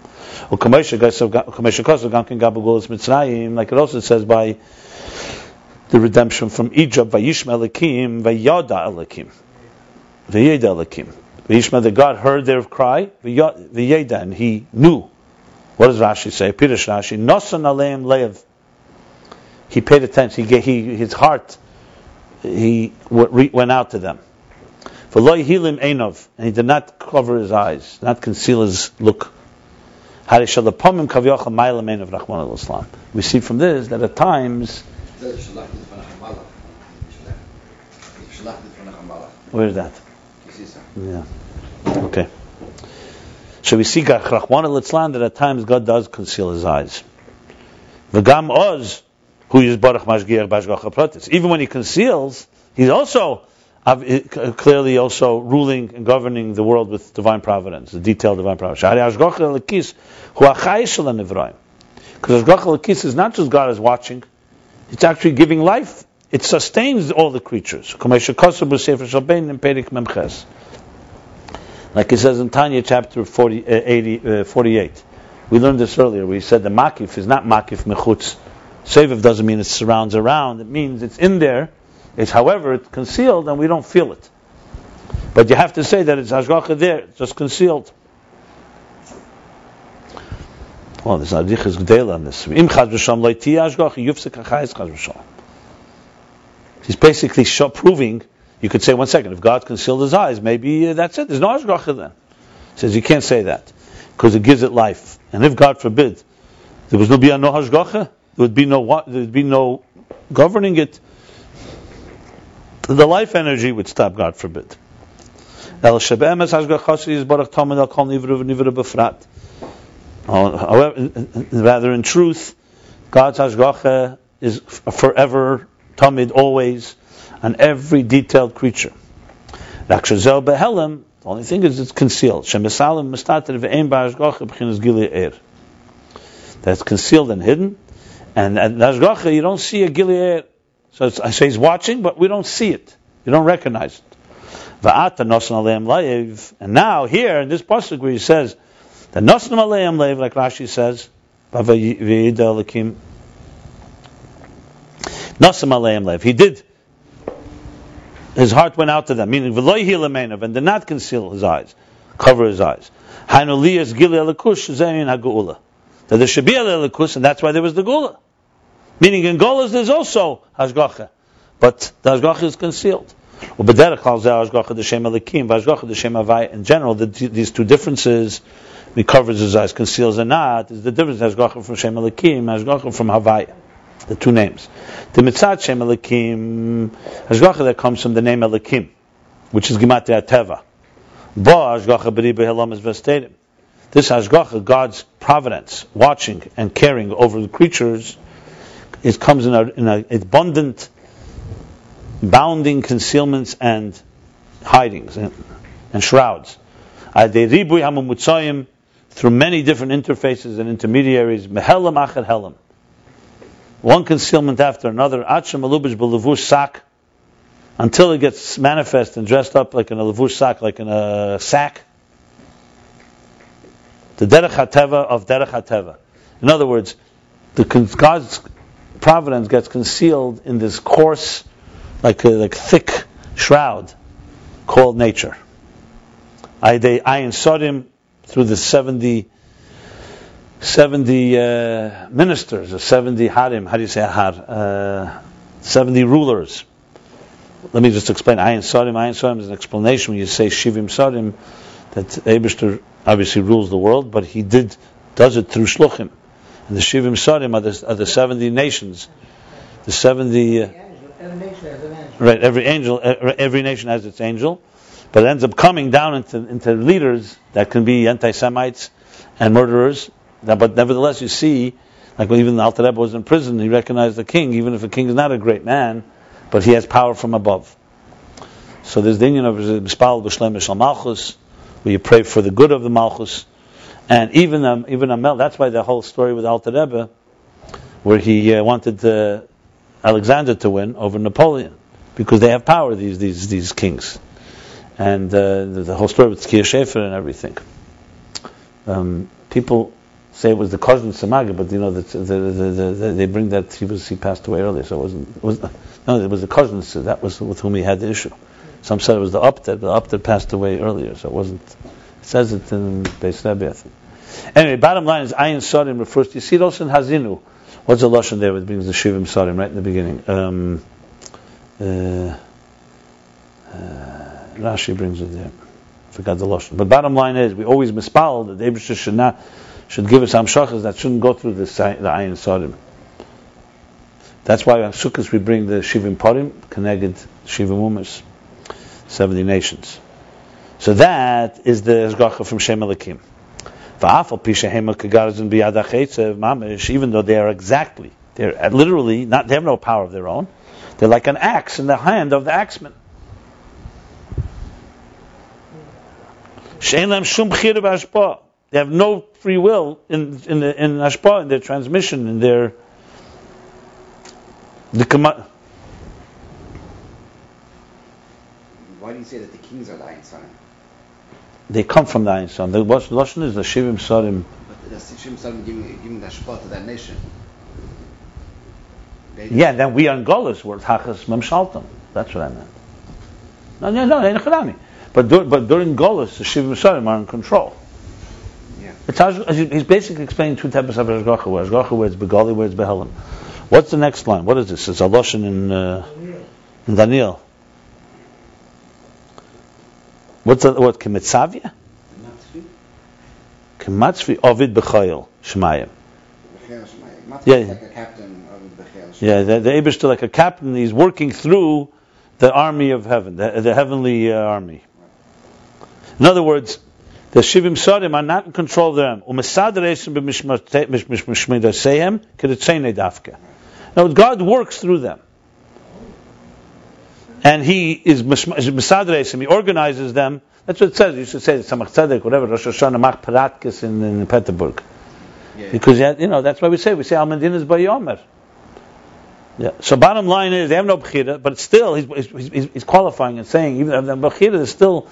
[SPEAKER 1] Like it also says by the redemption from Egypt, Vayishma Elikim, Vayada Elikim, Vayeda Elikim. Vayishma, the God heard their cry, Vayeda, and he knew. What does Rashi say? Pirish Rashi, Nosan Aleim Lev. He paid attention. His heart, he went out to them. V'lo hilim einov, and he did not cover his eyes, not conceal his look. We see from this that at times. Where is that? Yeah. Okay. So we see that at times God does conceal his eyes. V'gam oz, who is barach mashgiach b'ashgacha pratis. Even when he conceals, he's also clearly also ruling and governing the world with divine providence, the detailed divine providence. Because Hashgacha L'kis is not just God is watching, it's actually giving life. It sustains all the creatures. Like it says in Tanya chapter 48. We learned this earlier, where he said the makif is not makif mechutz. Seviv doesn't mean it surrounds around, it means it's in there. It's, however, it's concealed and we don't feel it. But you have to say that it's hashgacha there, it's just concealed. Well, there's adichas g'dela on this. Im chaz v'sham lo ti hashgacha yufsek hachayis chaz v'sham. He's basically proving, you could say, 1 second, if God concealed his eyes, maybe that's it, there's no hashgacha then. He says you can't say that, because it gives it life. And if, God forbid, there was no hashgacha, there would be no governing it, the life energy would stop, God forbid. However, rather in truth, God's hashgacha is forever, tamid, always, on every detailed creature. The only thing is it's concealed. That's concealed and hidden. And hashgacha, you don't see a gilei. So I say he's watching, but we don't see it. You don't recognize it. And now here in this pasuk where he says that Nosnam Aleim Leiv, like Rashi says, Nosnam Aleim Leiv. He did. His heart went out to them, meaning V'loi Hilamenov, and did not conceal his eyes, cover his eyes. Hainu Liyas Gili Alakush Zayin HaGeula. That there should be a Alakush, and that's why there was the Gula. Meaning in Golas there's also hashgacha, but the hashgacha is concealed. In general, these two differences, he covers his eyes, conceals and not, is the difference hashgacha from Shem Elikim, hashgacha from Havaya, the two names. The mitzat Shem Elikim, hashgacha that comes from the name Elikim, which is Gematria Teva. Bo hashgacha b'riba helam is vestadim. This hashgacha, God's providence, watching and caring over the creatures, it comes in an abundant, bounding concealments and hidings and shrouds. Through many different interfaces and intermediaries, mehelam achad helam. One concealment after another, until it gets manifest and dressed up like in a levush sak, like in a sack. The derech hateva of derech hateva. In other words, God's providence gets concealed in this coarse, like thick shroud called nature. Aydei Ayin Sodim, through the 70 ministers, or 70 harim, how do you say har? 70 rulers. Let me just explain. Ayin Sodim is an explanation when you say Shivim Sodim, that Eibishter obviously rules the world, but he does it through Shluchim. And the Shivim Sodim are the 70 nations. The 70...
[SPEAKER 2] Every nation has an angel.
[SPEAKER 1] Right, every nation has its angel, but it ends up coming down into leaders that can be anti-Semites and murderers. But nevertheless, you see, like when even the Alter Rebbe was in prison, he recognized the king, even if the king is not a great man, but he has power from above. So there's the union of Mispal B'Shlem Mishal Malchus, where you pray for the good of the Malchus, and even Amel. That's why the whole story with Alter Rebbe, where he wanted Alexander to win over Napoleon, because they have power, these kings, and the whole story with Tzkiya Shefer and everything. People say it was the cousin Samaga, but they bring that he passed away earlier, so it was the cousin. So that was with whom he had the issue. Some said it was the Uptet passed away earlier, so it wasn't. It says it in Beis Rebbe, I think. Anyway, bottom line is Ayin Sodim refers to. You see it also in Hazinu. What's the lashon there? It brings the Shivim Sodim right in the beginning. Rashi brings it there. Forgot the lashon. But bottom line is, we always mispal that the Eibusher should give us amshachas that shouldn't go through the Ayin Sodim. That's why on Sukkot we bring the Shivim Parim, connected Shivim Umas, 70 nations. So that is the Hashgacha from Shem Elokim. Even though they're literally not, they have no power of their own. They're like an axe in the hand of the axeman. They have no free will in hashpah, in their transmission, in their
[SPEAKER 3] Why do you say that the kings are the Ayin Sodim?
[SPEAKER 1] They come from the Ayin Sodim. The lashon is the Shivim Sodim.
[SPEAKER 3] But the Shivim Sodim giving the hashpah to that nation.
[SPEAKER 1] Yeah, then we on Golas were Hachas Memshaltam. That's what I meant. No, but during Golas, the Shivim Sodim are in control. Yeah. He's basically explaining two types of Hashgacha, where it's Begali, where it's Behelim. What's the next line? What is this? It's a lashon in Daniel. What Kemitzavia? Kematzvi Ovid B'chayil Shemayim. Yeah,
[SPEAKER 3] like a captain of B'chayil.
[SPEAKER 1] Yeah, the Eibishter like a captain. He's working through the army of heaven, the heavenly army. In other words, the Shivim Sodim are not in control of them. Now God works through them. And he is Mesadresim, he organizes them. That's what it says. You should say Samach Tzedek, whatever, Rosh Hashanah Mach Paratkis in Peterburg. Yeah. Because that's why we say Al Medina's Bayomer. Yeah. So bottom line is they have no Bechira, but still he's qualifying and saying even the Bechira is still,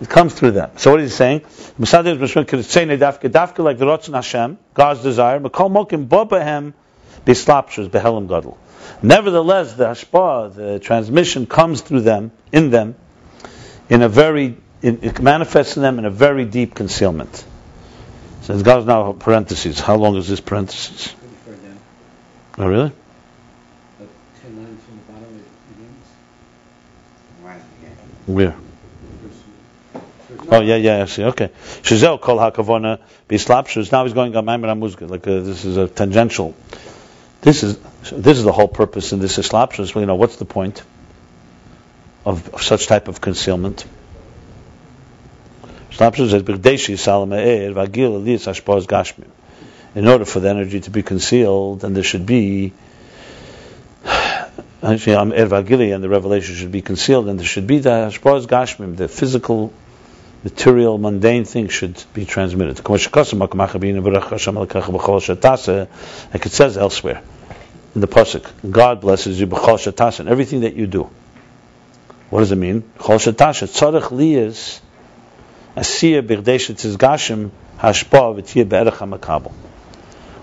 [SPEAKER 1] it comes through them. So what is he saying? Dafka like the Rotzon Hashem, God's desire, Makol Mokim Bobahem Bislapshus Behelim Gadol. Nevertheless, the hashpah, the transmission comes through them, in them, it manifests in them in a very deep concealment. So it goes now parentheses. How long is this parentheses? Oh, really?
[SPEAKER 6] 10 lines from the bottom it begins.
[SPEAKER 1] Where? Oh, yeah, I see. Okay. Shizel kol hakavona bislapshus. Now he's going on Maimer Amuzga. Like this is a tangential. This is the whole purpose in this Islapshus. What's the point of such type of concealment? In order for the energy to be concealed, and there should be and the revelation should be concealed, and there should be the hashpaz gashmim, the physical, material, mundane thing should be transmitted. Like it says elsewhere in the pasuk, God blesses you b'chol shatas, and everything that you do. What does it mean? Chol shatas tzarich liyas asiya b'gdei shetzizgashim hashpa v'tiyah be'erech hamakabel.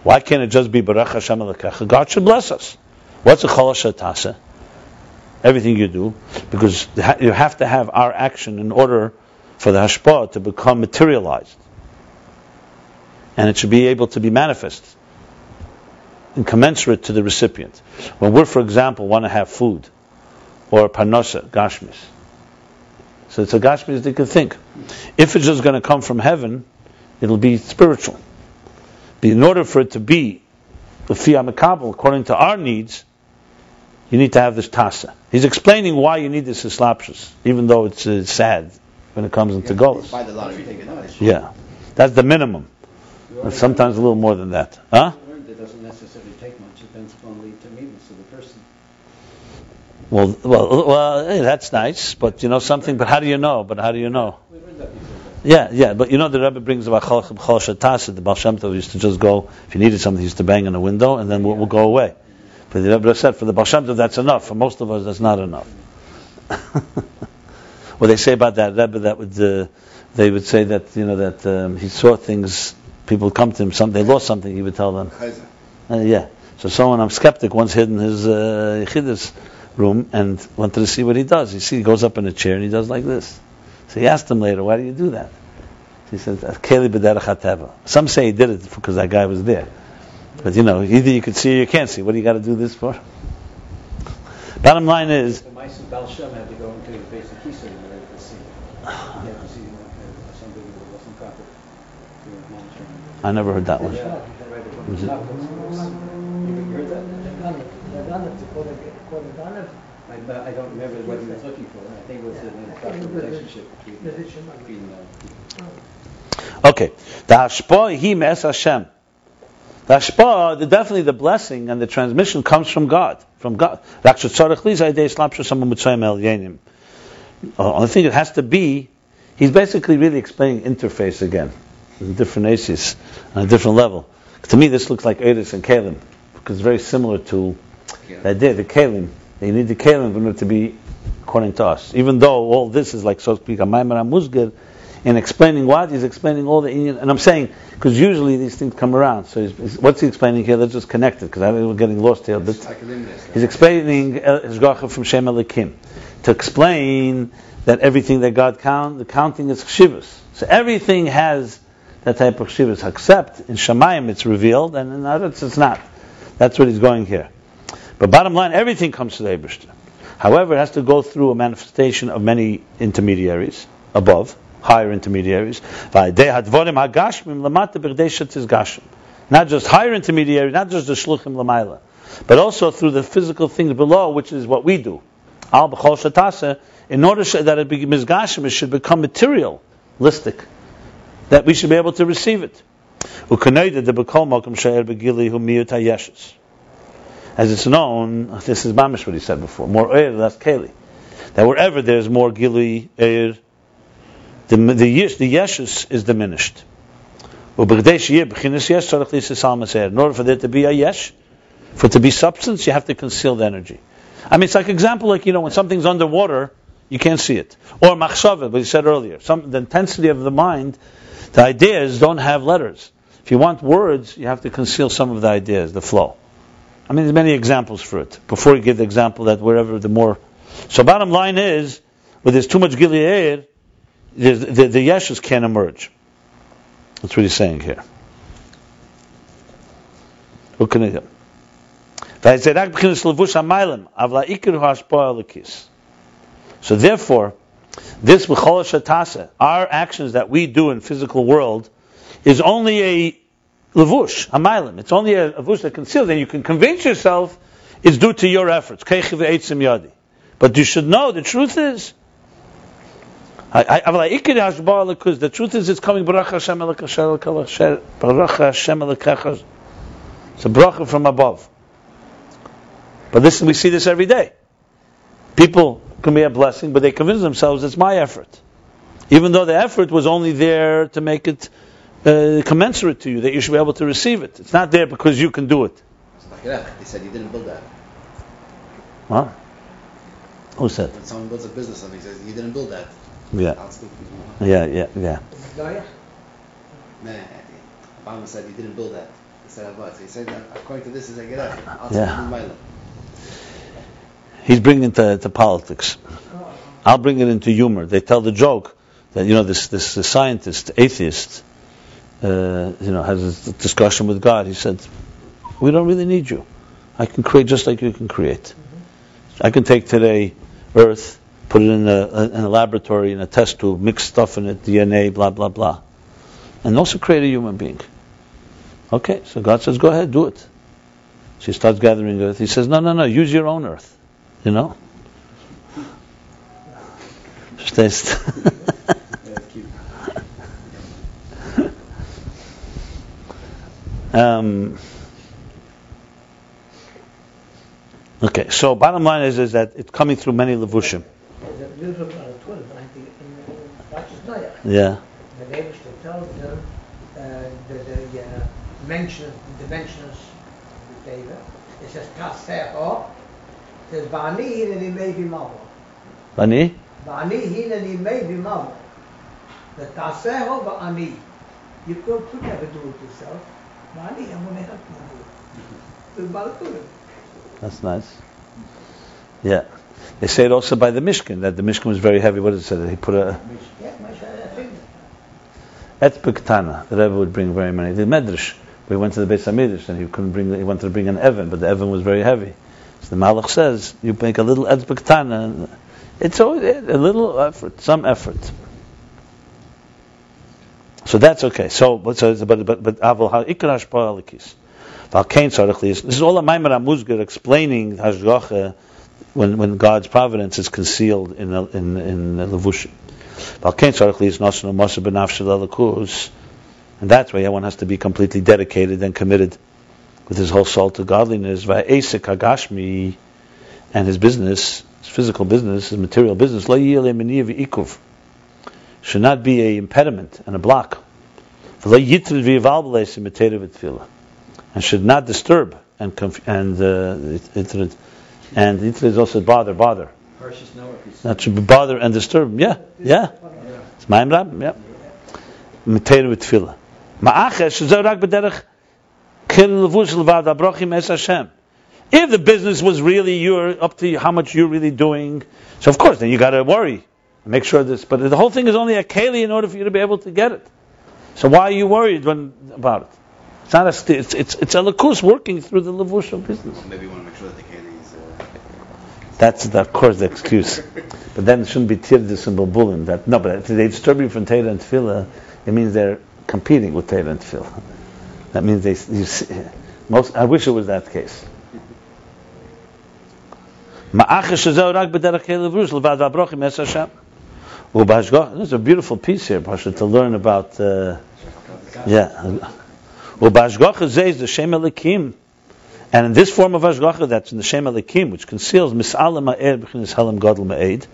[SPEAKER 1] Why can't it just be Baruch Hashem Elokecha? God should bless us. What's a chol shatasa? Everything you do, because you have to have our action in order for the hashpah to become materialized. And it should be able to be manifest and commensurate to the recipient. When we, for example, want to have food, or parnasa, gashmis. So it's a gashmis that you can think. If it's just going to come from heaven, it'll be spiritual. But in order for it to be the fiyah makabel, according to our needs, you need to have this tasa. He's explaining why you need this islapshus, even though it's sad when it comes into goals.
[SPEAKER 3] Buy the lottery ticket.
[SPEAKER 1] Yeah, that's the minimum. And sometimes a little more than that. Huh?
[SPEAKER 6] It doesn't necessarily take much. It depends upon the intermediates of the person.
[SPEAKER 1] Well, hey, that's nice, but something. But how do you know?
[SPEAKER 6] We've heard that before.
[SPEAKER 1] Yeah. But the Rebbe brings about chol shatasa. The Baal Shem Tov used to just go if he needed something, he used to bang on the window, and then we'll go away. But the Rebbe said for the Baal Shem Tov that's enough. For most of us, that's not enough. What they say about that Rebbe, they would say that that he saw things. People would come to him. They lost something. He would tell them. Yeah. So I'm skeptic. Once hid in his yechidus room and wanted to see what he does. He goes up in a chair and he does like this. So he asked him later, "Why do you do that?" He said, "Keli b'derech hateva." Some say he did it because that guy was there. But either you could see or you can't see. What do you got to do this for? Bottom line is.
[SPEAKER 6] The mice of Baal Shem had to go into the basic kisa in order to see. You have to see something that wasn't proper.
[SPEAKER 1] I never heard that one.
[SPEAKER 6] Yeah, right.
[SPEAKER 1] Was it?
[SPEAKER 6] You heard that? I don't remember what he was looking for. I think it was a proper relationship between
[SPEAKER 1] Okay. The hashpah he mes Hashem. The hashpah, definitely the blessing and the transmission comes from God. Only thing it has to be, he's basically really explaining interface again. Different aces on a different level. To me, this looks like Eretz and Kalim, because it's very similar to the idea, the Kalim. You need the Kalim in order to be according to us. Even though all this is like, so to speak, a Maimar HaMuzgir, in explaining what? He's explaining all the Indian, and I'm saying, because usually these things come around, so what's he explaining here? Let's just connect it, because I think we're getting lost here. But he's explaining Hishgacha from Shem Elikim, to explain that everything that God the counting is Chshivas. So everything has that type of Chshivas, except in Shamayim it's revealed, and in Aretz it's not. That's what he's going here. But bottom line, everything comes to the Eibishter. However, it has to go through a manifestation of many intermediaries, above, higher intermediaries. Not just higher intermediaries, not just the Shluchim Lamaila, but also through the physical things below, which is what we do. Al B'chol Shatasa, in order that it be Mizgashim, it should become materialistic, that we should be able to receive it. As it's known, this is mamish what he said before, more eir, less keli. That wherever there's more gili eir, the yeshus is diminished. In order for there to be a yesh, for it to be substance, you have to conceal the energy. I mean, it's like example, when something's underwater, you can't see it. Or machshava, what he said earlier, the intensity of the mind, the ideas don't have letters. If you want words, you have to conceal some of the ideas, the flow. I mean, there's many examples for it. Before you give the example that wherever the more... So bottom line is, where there's too much Gilead, the yeshus can't emerge. That's what he's saying here. So therefore, this b'chol shatasa, our actions that we do in physical world, is only a levush, a mailim. It's only a levush that conceals, and you can convince yourself it's due to your efforts. But you should know the truth is, the truth is it's coming Baruch Hashem Baruch Hashem Elokech. It's a bracha from above. But we see this every day. People can be a blessing, but they convince themselves it's my effort. Even though the effort was only there to make it commensurate to you, that you should be able to receive it. It's not there because you can do it.
[SPEAKER 3] They said you didn't build that.
[SPEAKER 1] What? Who said?
[SPEAKER 3] When someone builds a business and he says, you didn't build that.
[SPEAKER 1] Yeah. Yeah.
[SPEAKER 3] Obama said, you didn't build that. He said, what? So he said, according to this, he said, get out. He's bringing it to politics. I'll bring it into humor. They tell the joke
[SPEAKER 1] that this scientist, atheist, has a discussion with God. He said, "We don't really need you. I can create just like you can create. I can take today Earth, put it in a laboratory, in a test tube, mix stuff in it, DNA, blah blah blah, and also create a human being." Okay, so God says, "Go ahead, do it." She starts gathering earth. He says, "No, use your own earth." Verstehst? Okay, so bottom line is that it's coming through many levushim. Yeah.
[SPEAKER 2] The neighbors to tell them the dimensions of David. It says Taseho. It says Vani hineni maybe mama.
[SPEAKER 1] Vani
[SPEAKER 2] hineni maybe mama. The Taseho va'ani. You could never do it yourself. Vani, I'm going to help you do it.
[SPEAKER 1] That's nice. Yeah. They say it also by the Mishkan, that the Mishkan was very heavy. What does it say? That he put a Etbektana. The Rebbe would bring very many. The Medrash. We went to the Beis HaMikdash and he wanted to bring an Evan, but the Evan was very heavy. So the Malach says, you make a little Etbektana. It's always a little effort, some effort. So that's okay. So, but Aval HaIkar Hashpah Alikis. This is all a Maimar HaMuzgar explaining Hashgacha when God's providence is concealed in Levushim. And that's why one has to be completely dedicated and committed with his whole soul to godliness. And his business, his physical business, his material business, should not be an impediment and a block. And should not disturb and it is also bother. That should be bother and disturb. Yeah. It's Maim Rab. Yeah. Meteir with tefillah. If the business was really up to how much you're really doing, so of course then you got to worry, make sure this. But the whole thing is only a keli in order for you to be able to get it. So why are you worried about it? It's not it's a lakus working through the levush of business.
[SPEAKER 3] Maybe you want to make sure that the keli is.
[SPEAKER 1] That's of course the excuse. But then it shouldn't be tirdis and bulbulim. But if they disturb you from Torah and Tefillah, it means they're competing with Torah and Tefillah. That means I wish it was that case. There's a beautiful piece here, Pasha, to learn about. And in this form of Hashgacha, that's in the Shem Elikim, which conceals Mis'ala Ma'ed B'chinas Helam Gadol Ma'ed.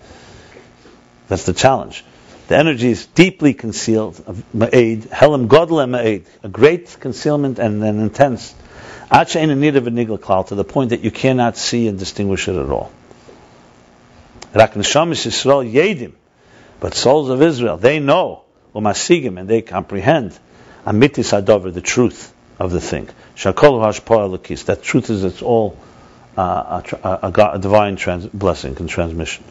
[SPEAKER 1] That's the challenge. The energy is deeply concealed of Ma'ed, Helam Gadol Ma'ed, a great concealment and an intense. Acha in need of a nigla klal, to the point that you cannot see and distinguish it at all. Rak Neshamis Yisrael Yedim, but souls of Israel, they know, Umasigim, and they comprehend, Amitis Hadover, the truth of the thing. Shakol Hashpah Elokis. That truth is it's all a divine blessing and transmission.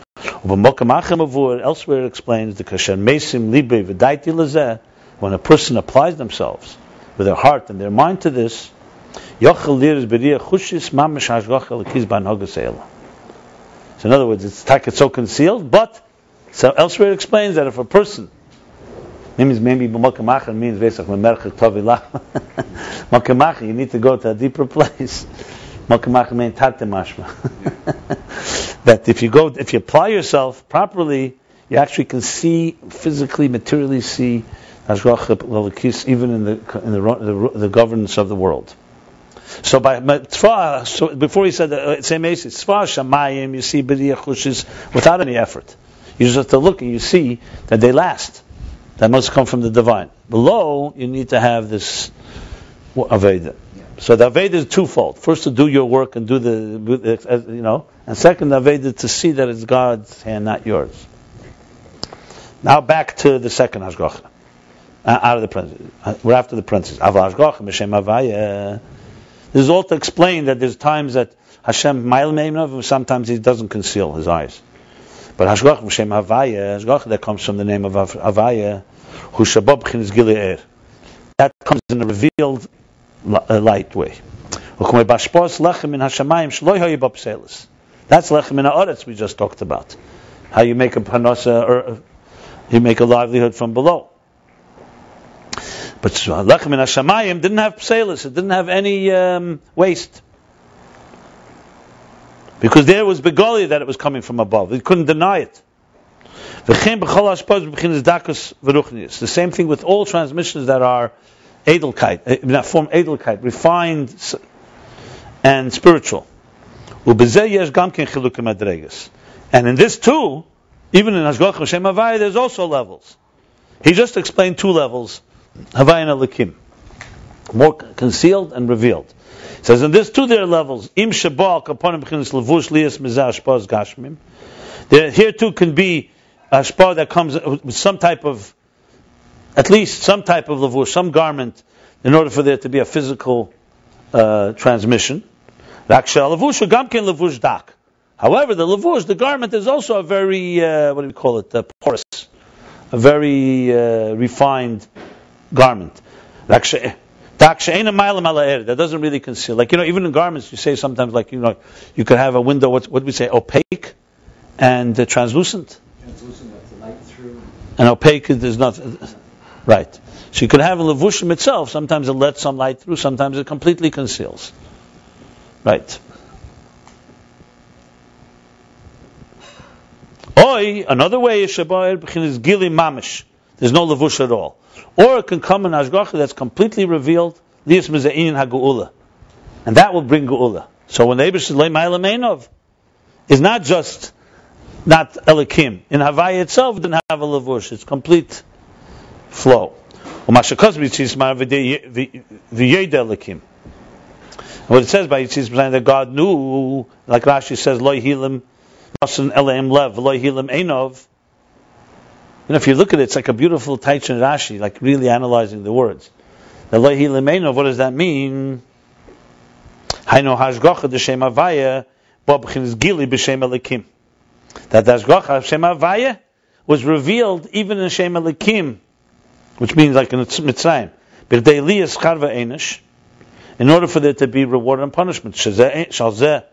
[SPEAKER 1] Elsewhere it explains the kasher mesim libe v'daiti lazeh. When a person applies themselves with their heart and their mind to this, yochel liris b'riyah chushis mamish hashgacha elokis b'anhagas eila. So in other words, it's so concealed. But so elsewhere it explains that if a person maybe Makamacha means basically Merchak Tovilah. Makamacha, you need to go to a deeper place. Makamacha means Tate Mashma. That if you apply yourself properly, you actually can see, physically, materially see Hashgacha L'Elokis even in the governance of the world. So before he said that, same Tzva Shamayim, you see B'riyah Chushis without any effort. You just have to look and you see that they last. That must come from the divine. Below, you need to have this Aveda. So the Aveda is twofold. First, to do your work and do and second, the Aveda to see that it's God's hand, not yours. Now back to the second Hashgacha. Out of the parentheses. We're after the parentheses. Aval Hashgacha, M'Shem Havaya. This is all to explain that there's times that Hashem Ma'il Me'imnav, sometimes He doesn't conceal His eyes. But Hashgach B'Shem Havaya, Hashgach that comes from the name of Havaya, Hu Shabab B'Chinas Gili Er. That comes in a revealed light way. That's lechem in ha'aretz we just talked about. How you make a panasa, or you make a livelihood from below. But lechem in hashamayim didn't have pselis, it didn't have any waste. Because there was begoli that it was coming from above. He couldn't deny it. The same thing with all transmissions that are edelkeit, that form edelkeit, refined and spiritual. And in this too, even in Hashgach B'Shem Havaya, there's also levels. He just explained two levels, Havaya and Elikim, more concealed and revealed. He says in this too there are levels. Im Shabal Kaponim B'Chinas Levush Lias Mizah Ashpaz Gashmim. Here too can be ashpah that comes with some type of, at least some type of levush, some garment, in order for there to be a physical transmission. However, the levush, the garment, is also a very, what do we call it, porous, a very refined garment. That doesn't really conceal. Like, even in garments, you say sometimes, like, you could have a window, what do we say, opaque and translucent.
[SPEAKER 6] Translucent, that's the light through.
[SPEAKER 1] And opaque is not, right. So you could have a levushim itself, sometimes it lets some light through, sometimes it completely conceals. Right. Another way is Shabbat B'chinas Gili Mamish. There's no levush at all. Or it can come in Hashgacha that's completely revealed, Lias Miza'in HaGeula. And that will bring Geula. So when the Eibush says Le'mayla Meinov, is not just not Elikim. In Havaya itself it didn't have a levush. It's complete flow. And what it says by Yitzis that God knew, like Rashi says, Lo Hilim Nasan Eleim Lev, Lo Hilim Einov. If you look at it, it's like a beautiful Taichin Rashi, like really analyzing the words. The Lo Hilim Einov, what does that mean? Haino Hashgacha D'Shem Havaya, Bo B'chinas Gili B'Shem Elikim. That Hashgacha Shem Havaya was revealed even in Shem Elikim, which means like in Mitzrayim. B'rdei Liyas Charva Einish, in order for there to be reward and punishment. Shezeh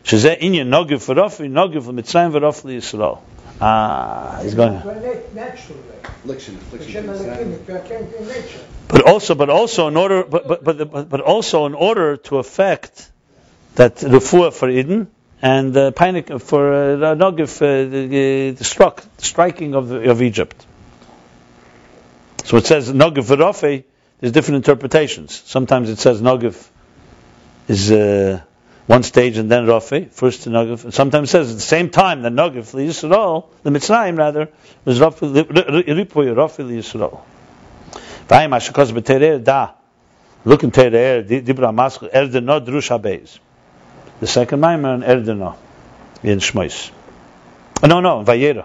[SPEAKER 1] inyan nogiv v'rofi, nogiv v'mitzrayim v'rofi Yisrael. He's going. But also in order to affect that refuah for Eden and panic for nogiv, the striking of Egypt. So it says nogiv v'rofi. There's different interpretations. Sometimes it says Nogiv is one stage and then Rafi, first to Nogiv. And sometimes it says at the same time that Nogiv, the Yisrael, the Mitzrayim rather, was Rafi Yisrael. V'ayim hashakos b'terer da. Look in Terer, Dibra Mask, Erdeno Drush HaBeis. The second Maimer in Erdeno, in Shmois. No, Vayera.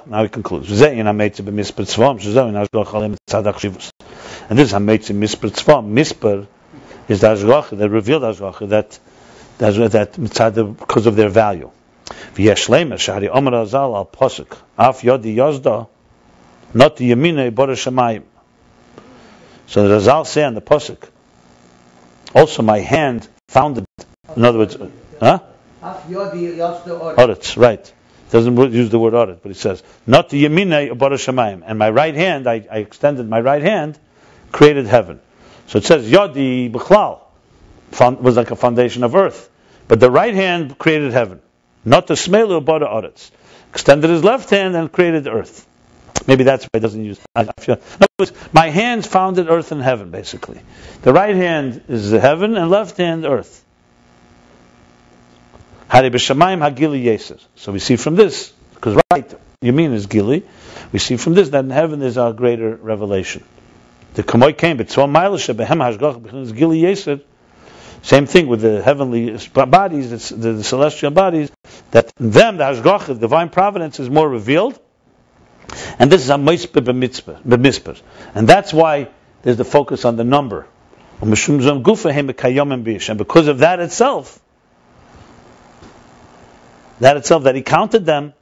[SPEAKER 1] Now we conclude. And this is Hametzi Misper Tzvam. Misper is the Hashgacha, the revealed Hashgacha, that because of their value. V'yesh leimer shari Omer Azal al Posuk Af Yodi Yozda Not the Yemine Bora Shemayim. So the Azal say on the Posuk, also my hand found it. In other words, Af
[SPEAKER 2] Yodi Yozda
[SPEAKER 1] Oretz, right. Doesn't use the word audit, but it says, not the Yemine Bora Shemayim. And my right hand, I extended my right hand, created heaven. So it says, Yodi B'chlal was like a foundation of earth. But the right hand created heaven. Not the Smelu Bora Aretz. Extended his left hand and created earth. Maybe that's why it doesn't use. My hands founded earth and heaven, basically. The right hand is the heaven and left hand earth. So we see from this, because right, Yamin is Gili, we see from this that in heaven is our greater revelation. The Kamoy came, but same thing with the heavenly bodies, the celestial bodies, that in them, the Hashgacha, the divine providence, is more revealed. And this is a b'mitzper. And that's why there's the focus on the number. And because of that itself, that itself, that he counted them.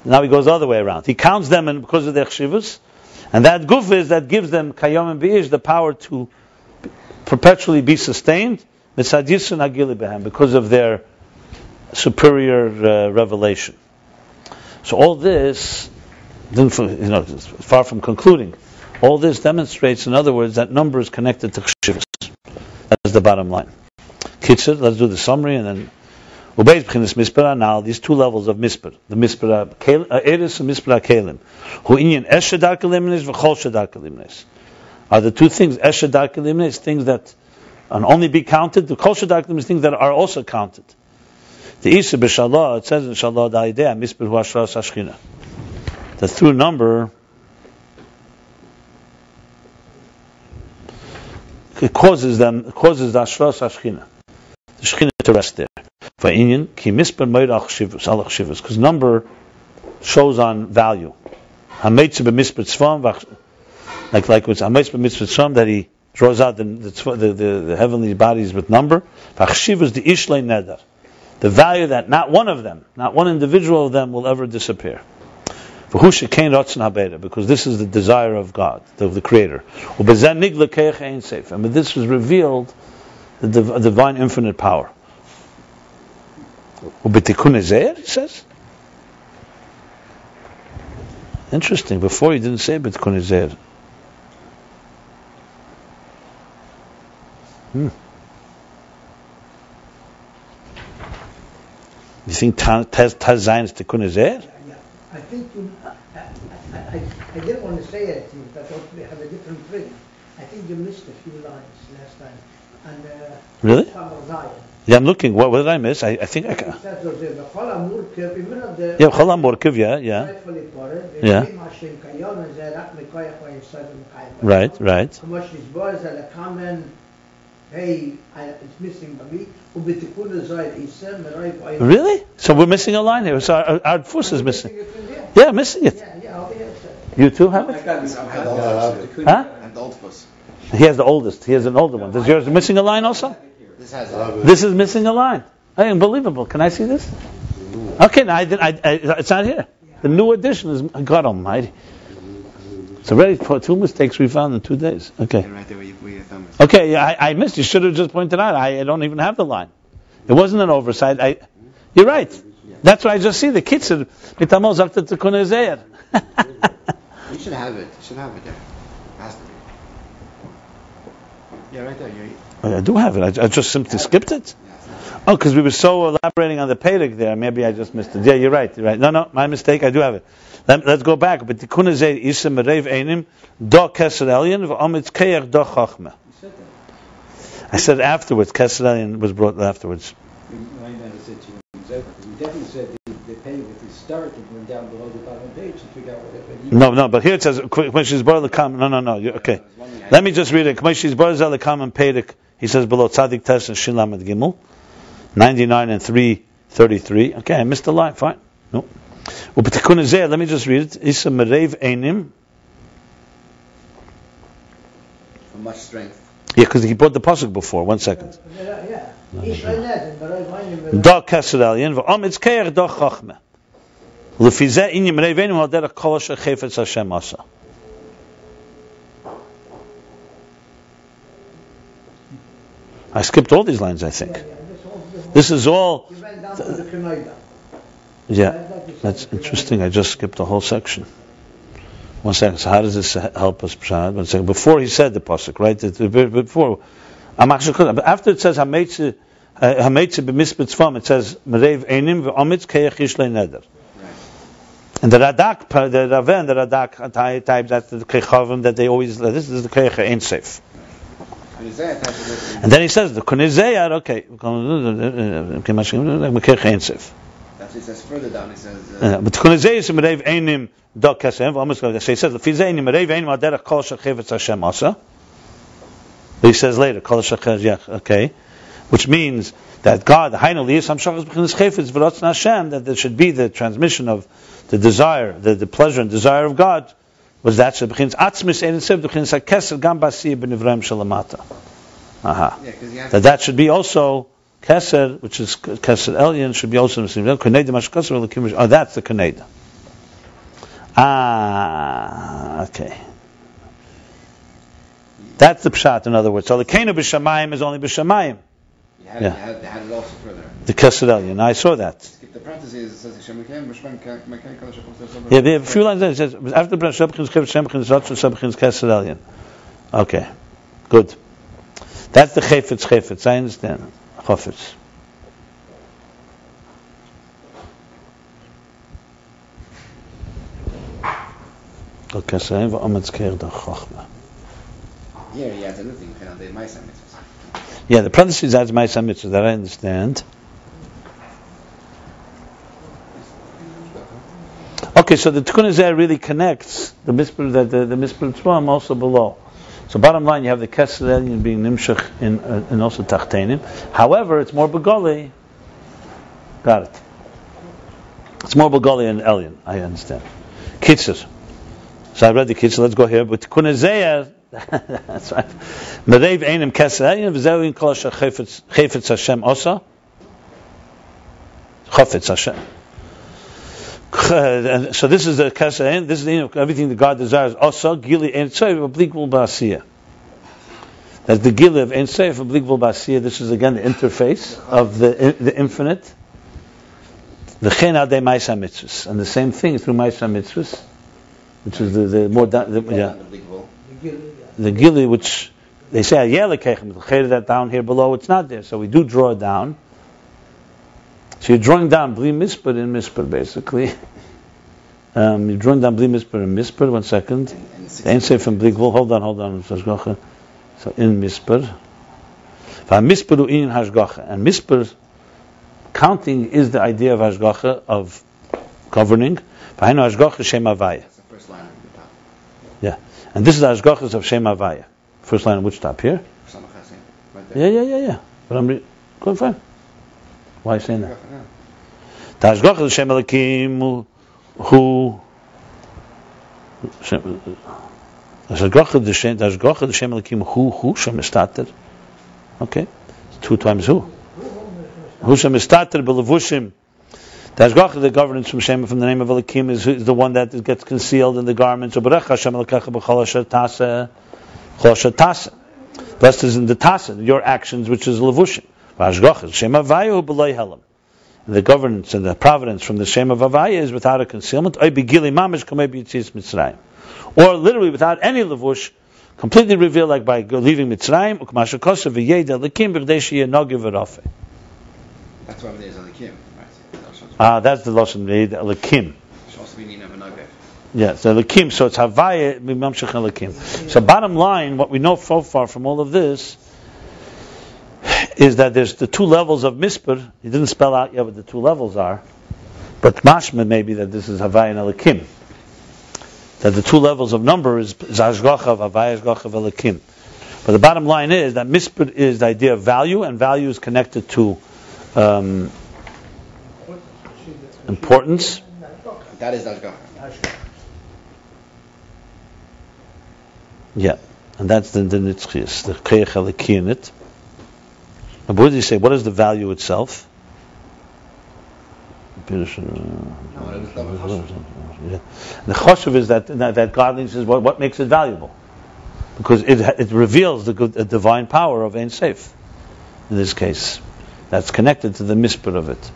[SPEAKER 1] Now he goes the other way around. He counts them and because of their chshivus, and that guf is that gives them kayom and bi'ish the power to perpetually be sustained because of their superior revelation. So all this, far from concluding, all this demonstrates, in other words, that number is connected to chshivus. That's the bottom line. Kitzur, let's do the summary and then. Now, these two levels of mispar, the mispar eris and mispar kelim, who inyan eshadar kelimnes v'chol shadar kelimnes, are the two things. Eshadar kelimnes, things that can only be counted. The kol shadar kelimnes, things that are also counted. The isa b'shalah, it says in Shalah the idea mispar hu ashras hashchina, that through number it causes the ashras hashchina, the shchina to rest there. Because number shows on value. Like with that he draws out the heavenly bodies with number. The value that not one of them, not one individual of them will ever disappear. Because this is the desire of God, of the Creator. And with this was revealed the divine infinite power. Ubetikun ezer, he says. Interesting. Before he didn't say betikun ezer. You think Tazayin is tikun ezer?
[SPEAKER 2] Yeah. I think I didn't want to say anything, but I thought we have a different thing. I think you missed a few lines last time. And
[SPEAKER 1] really? Yeah, I'm looking. What did I miss? I think I can. Yeah, Cholam Murkiv, yeah. Right. Really? So we're missing a line here. So our Dfus is missing. Yeah, missing it. You too have it? Huh? He has the oldest. He has an older one. Does yours missing a line also? This is missing a line. Unbelievable. Can I see this? Okay, no, it's not here. The new edition is God Almighty. It's already 2 mistakes we found in 2 days. Okay. Okay, yeah, I missed. You should have just pointed out. I don't even have the line. It wasn't an oversight. You're right. That's what I just see. The kids said, "You should have it.
[SPEAKER 3] You should have it. Yeah. It has to be. Yeah, right there.
[SPEAKER 1] I do have it. I just simply skipped it. Oh, because we were so elaborating on the Perek there. Maybe I just missed it. Yeah, you're right. No, my mistake. I do have it. Let's go back. But Tikkun Hazeh Isa Merev Einim Do Keser Elyon V'Omitz Keach Do Chachma. I said afterwards. Keser Elyon was brought afterwards.
[SPEAKER 6] We definitely said the pay with the start and went down below the bottom page to figure out whatever.
[SPEAKER 1] No, but here it says when she's brought the common. No. Okay. Let me just read it. When she's brought the common Perek, he says below Tzadik Tes and Shin Lamed Gimel, 99 and 333. Okay, I missed the line. Fine. No. Let me just read it. Isa Merev Einim.
[SPEAKER 3] For much strength.
[SPEAKER 1] Yeah, because he brought the pasuk before. 1 second.
[SPEAKER 2] Yeah.
[SPEAKER 1] Da Keser Elyon v'Omitz Keach Do Chachma. Lefizeh Inyim Merev Einim Al Derech Kol Asher Chefetz Hashem Asa. I skipped all these lines, I think. This is all. Yeah, that's interesting. I just skipped the whole section. 1 second. So how does this help us, Prashad? 1 second. Before he said the pasuk, right? Before, after it says Hameitze b'mispet, it says Merev Einim v'Omitz Keach Yishlei Neder. And the Radak, the Raveh and the Radak type, that's the Kechavim that they always. This is the Keach Ein Seif. And then he says the Kunizeyar, okay.
[SPEAKER 3] He says further down. He says.
[SPEAKER 1] But Kunizeyar is Merev Einim Do Kesem. So he says Lefizeh Einim Merev Einim Al Derech Kol Asher Chefetz Hashem Asa. He says later Kol Asher Chefetz, okay, which means that God, Hainu Liyis Hamshachas B'Chinas Chefetz V'Rotzon Hashem, that there should be the transmission of the desire, the pleasure and desire of God. Was that B'Chinas Atzmis Ein Sev B'Chinas HaKeser Gam B'Asiyah B'Nivraim Shalamata. That should be also Keser, which is Keser Elyon, should be also Kaneda Mashkasar Elikim. Oh, that's the Kaneda. Okay. That's the pshat, in other words. So the Kenu b'shamayim is only b'shamayim.
[SPEAKER 3] You had it also further.
[SPEAKER 1] The Keser Elyon. I saw that.
[SPEAKER 3] Skip the parentheses. It says Shemakim b'shmem Mekai Kol Shapos.
[SPEAKER 1] Yeah, there are a few lines there. It says after the Shebchins Shemchins Ratzon Shebchins Keser Elyon. Okay, good. That's the Chefetz. I understand. Chofetz. Okay, so I have Amatzkeir da Chochma.
[SPEAKER 3] Here he adds another thing.
[SPEAKER 1] Yeah, the parentheses adds Ma'aseh Mitzvah. That I understand. Okay, so the Tikkun Hazeh really connects the Mispur that the Mispur Tzvam also below. So bottom line, you have the Keser Elyon being Nimshach in also Tachtenim. However, it's more Begoli. Got it. It's more Begoli and Elyon. I understand. Kitzur. So I read the Kitzur. Let's go here. But Tikkun Hazeh, that's right. Mereiv Einim Keser Elyon v'zeu in kol Chefetz Hashem Osa. Chafetz Hashem. So this is the Keser. This is everything that God desires. Also, Gili Ein Sof Obligvul Ba'asiyah. That's the Gili of Ein Sof Obligvul Ba'asiyah. This is again the interface of the infinite. The Chen Adei Ma'aseh Mitzvos, and the same thing through Ma'aseh Mitzvos, which is the more the Gili, which they say Ayelekechem. That down here below, it's not there. So we do draw it down. So you're drawing down Bli Mispur in Mispur, basically. You're drawing down Bli Mispur in Mispur. 1 second. Ein Sof and Bli Gvul. Hold on. So in Mispur. Mispuru in Hashgacha. And Mispur, counting is the idea of Hashgacha, of governing. Hashgacha Shem Havaya.
[SPEAKER 3] That's the first line at the top.
[SPEAKER 1] Yeah. And this is the Hashgachas of Shem Havaya. First line of which top? Here?
[SPEAKER 3] Right there.
[SPEAKER 1] Yeah. But I'm going fine. Why are you saying that? The Hashgacha of Shem Elikim, who the Hashgacha of Shem Elikim, who Shem Estater. Okay, 2 times who? Who Shem Estater b'levushim. The Hashgacha, the governance from Shem, from the name of Elikim, is the one that gets concealed in the garments. Blessed is in the tasa, your actions, which is levushim. Hashgacha, Shem Havaya b'loi helam. The governance and the providence from the Shem of Havaya is without a concealment. Or literally without any levush, completely revealed, like by leaving Mitzrayim.
[SPEAKER 3] That's why there's Elikim.
[SPEAKER 1] That's the Lashon Elikim. Yeah, so Elikim. So it's Havaya Mimamshach Elikim. So bottom line, what we know so far from all of this is that there's the 2 levels of Mispur. He didn't spell out yet what the 2 levels are, but mashma may be that this is Havaya and Elikim. That the 2 levels of number is Hashgacha of Havaya, Hashgacha of Elikim. But the bottom line is that Mispur is the idea of value, and value is connected to importance.
[SPEAKER 3] That is Hashgacha.
[SPEAKER 1] Yeah, and that's the Nitzchias, the Keyach Eliki in it. And what does he say? What is the value itself? Yeah. And the choshev is that godliness is what makes it valuable, because it reveals the divine power of Ein Sof. In this case, that's connected to the mispur of it.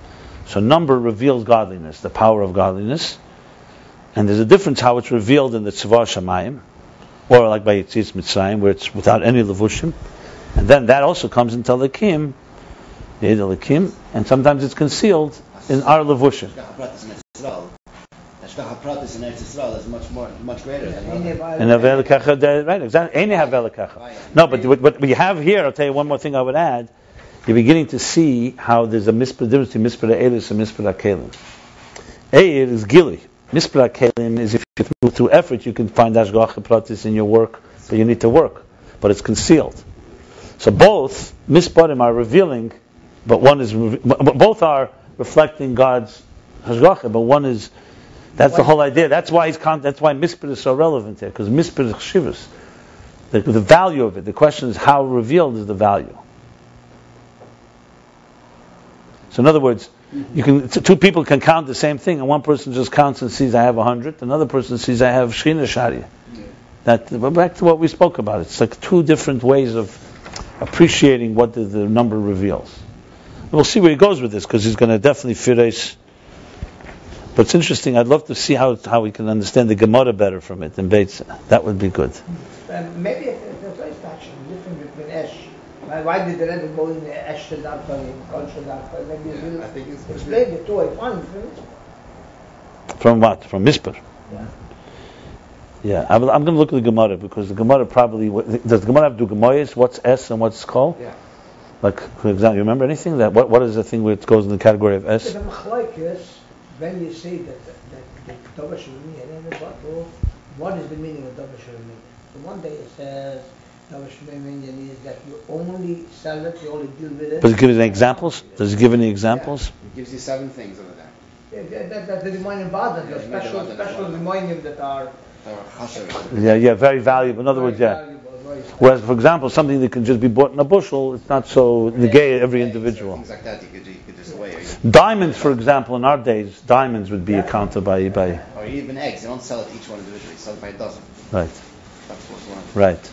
[SPEAKER 1] So number reveals godliness, the power of godliness, and there's a difference how it's revealed in the Tzvah Shamayim, or like by Yetzias Mitzrayim, where it's without any levushim. And then that also comes into Elikim, and sometimes it's concealed in our levushim.
[SPEAKER 3] Hashgacha Pratis in Eretz Yisrael is much greater than
[SPEAKER 1] in Avelikacha, right? Exactly. Any Avelikacha. No, but what we have here, I'll tell you one more thing I would add. You're beginning to see how there's a difference between Mispur Eilis and Mispur Kelim. Eir is Gili. Mispur Kelim is if you through effort you can find Hashgacha Pratis in your work, but you need to work. But it's concealed. So both Misparim are revealing, but both are reflecting God's Hashgacha, but one is. That's the whole idea. That's why Mispur is so relevant here, because Mispur is Chshivus. The value of it. The question is how revealed is the value. So in other words, two people can count the same thing, and one person just counts and sees I have 100, another person sees I have Shechina Sharia. But back to what we spoke about, it's like two different ways of appreciating what the number reveals. And we'll see where he goes with this, because he's going to definitely firace. But it's interesting, I'd love to see how we can understand the Gemara better from it in Beitz. That would be good.
[SPEAKER 2] Maybe the first action different between Esh. Why did the Rebbe go in the Esh to Darpa, in Kol Darpa? Maybe you
[SPEAKER 3] I think it's
[SPEAKER 2] explain the two. I find
[SPEAKER 1] From what? From Misper?
[SPEAKER 2] Yeah.
[SPEAKER 1] Yeah, I'm going to look at the Gemara, because the Gemara probably... Does the Gemara have to do Gemayas? What's S and what's Kol?
[SPEAKER 3] Yeah.
[SPEAKER 1] Like, for example, you remember anything? What is the thing where it goes in the category of S?
[SPEAKER 2] The Machlokes, when you say that Dava Shulmi and everybody, what is the meaning of Dava Shulmi? So one day it says Dava Shulmi is that you only sell it, you only deal with it.
[SPEAKER 1] Does it give any examples? Does it give any examples?
[SPEAKER 3] It gives you 7 things over there.
[SPEAKER 2] That the reminding Badan, the special reminding that are
[SPEAKER 1] Yeah, very valuable. In other words, yeah. Whereas, for example, something that can just be bought in a bushel, it's not so negate every individual.
[SPEAKER 3] Things like that you could just weigh.
[SPEAKER 1] Diamonds, for example, in our days, diamonds would be accounted by.
[SPEAKER 3] Or even eggs, you don't sell it each one individually, you sell it by a dozen.
[SPEAKER 1] Right.
[SPEAKER 3] That's what's one.
[SPEAKER 1] Right.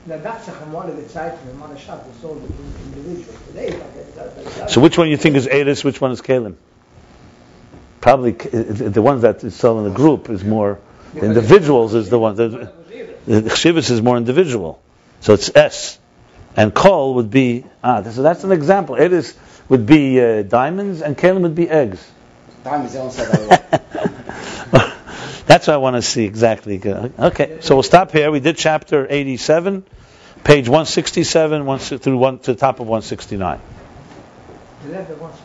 [SPEAKER 2] Now that's a Chamalige Zeit from the Manashat, it's all individual. Today,
[SPEAKER 1] so which one you think is Eris, which one is Kalim? Probably the ones that sell in a group is more, the individuals is the one, the Chshivas is more individual. So it's S. And Kol would be, so that's an example. Eris would be diamonds and Kalim would be eggs.
[SPEAKER 3] Diamonds, they don't sell that way.
[SPEAKER 1] That's what I want to see exactly. Okay, so we'll stop here. We did chapter 87, page 167, through to the top of 169.
[SPEAKER 2] The Rebbe wants to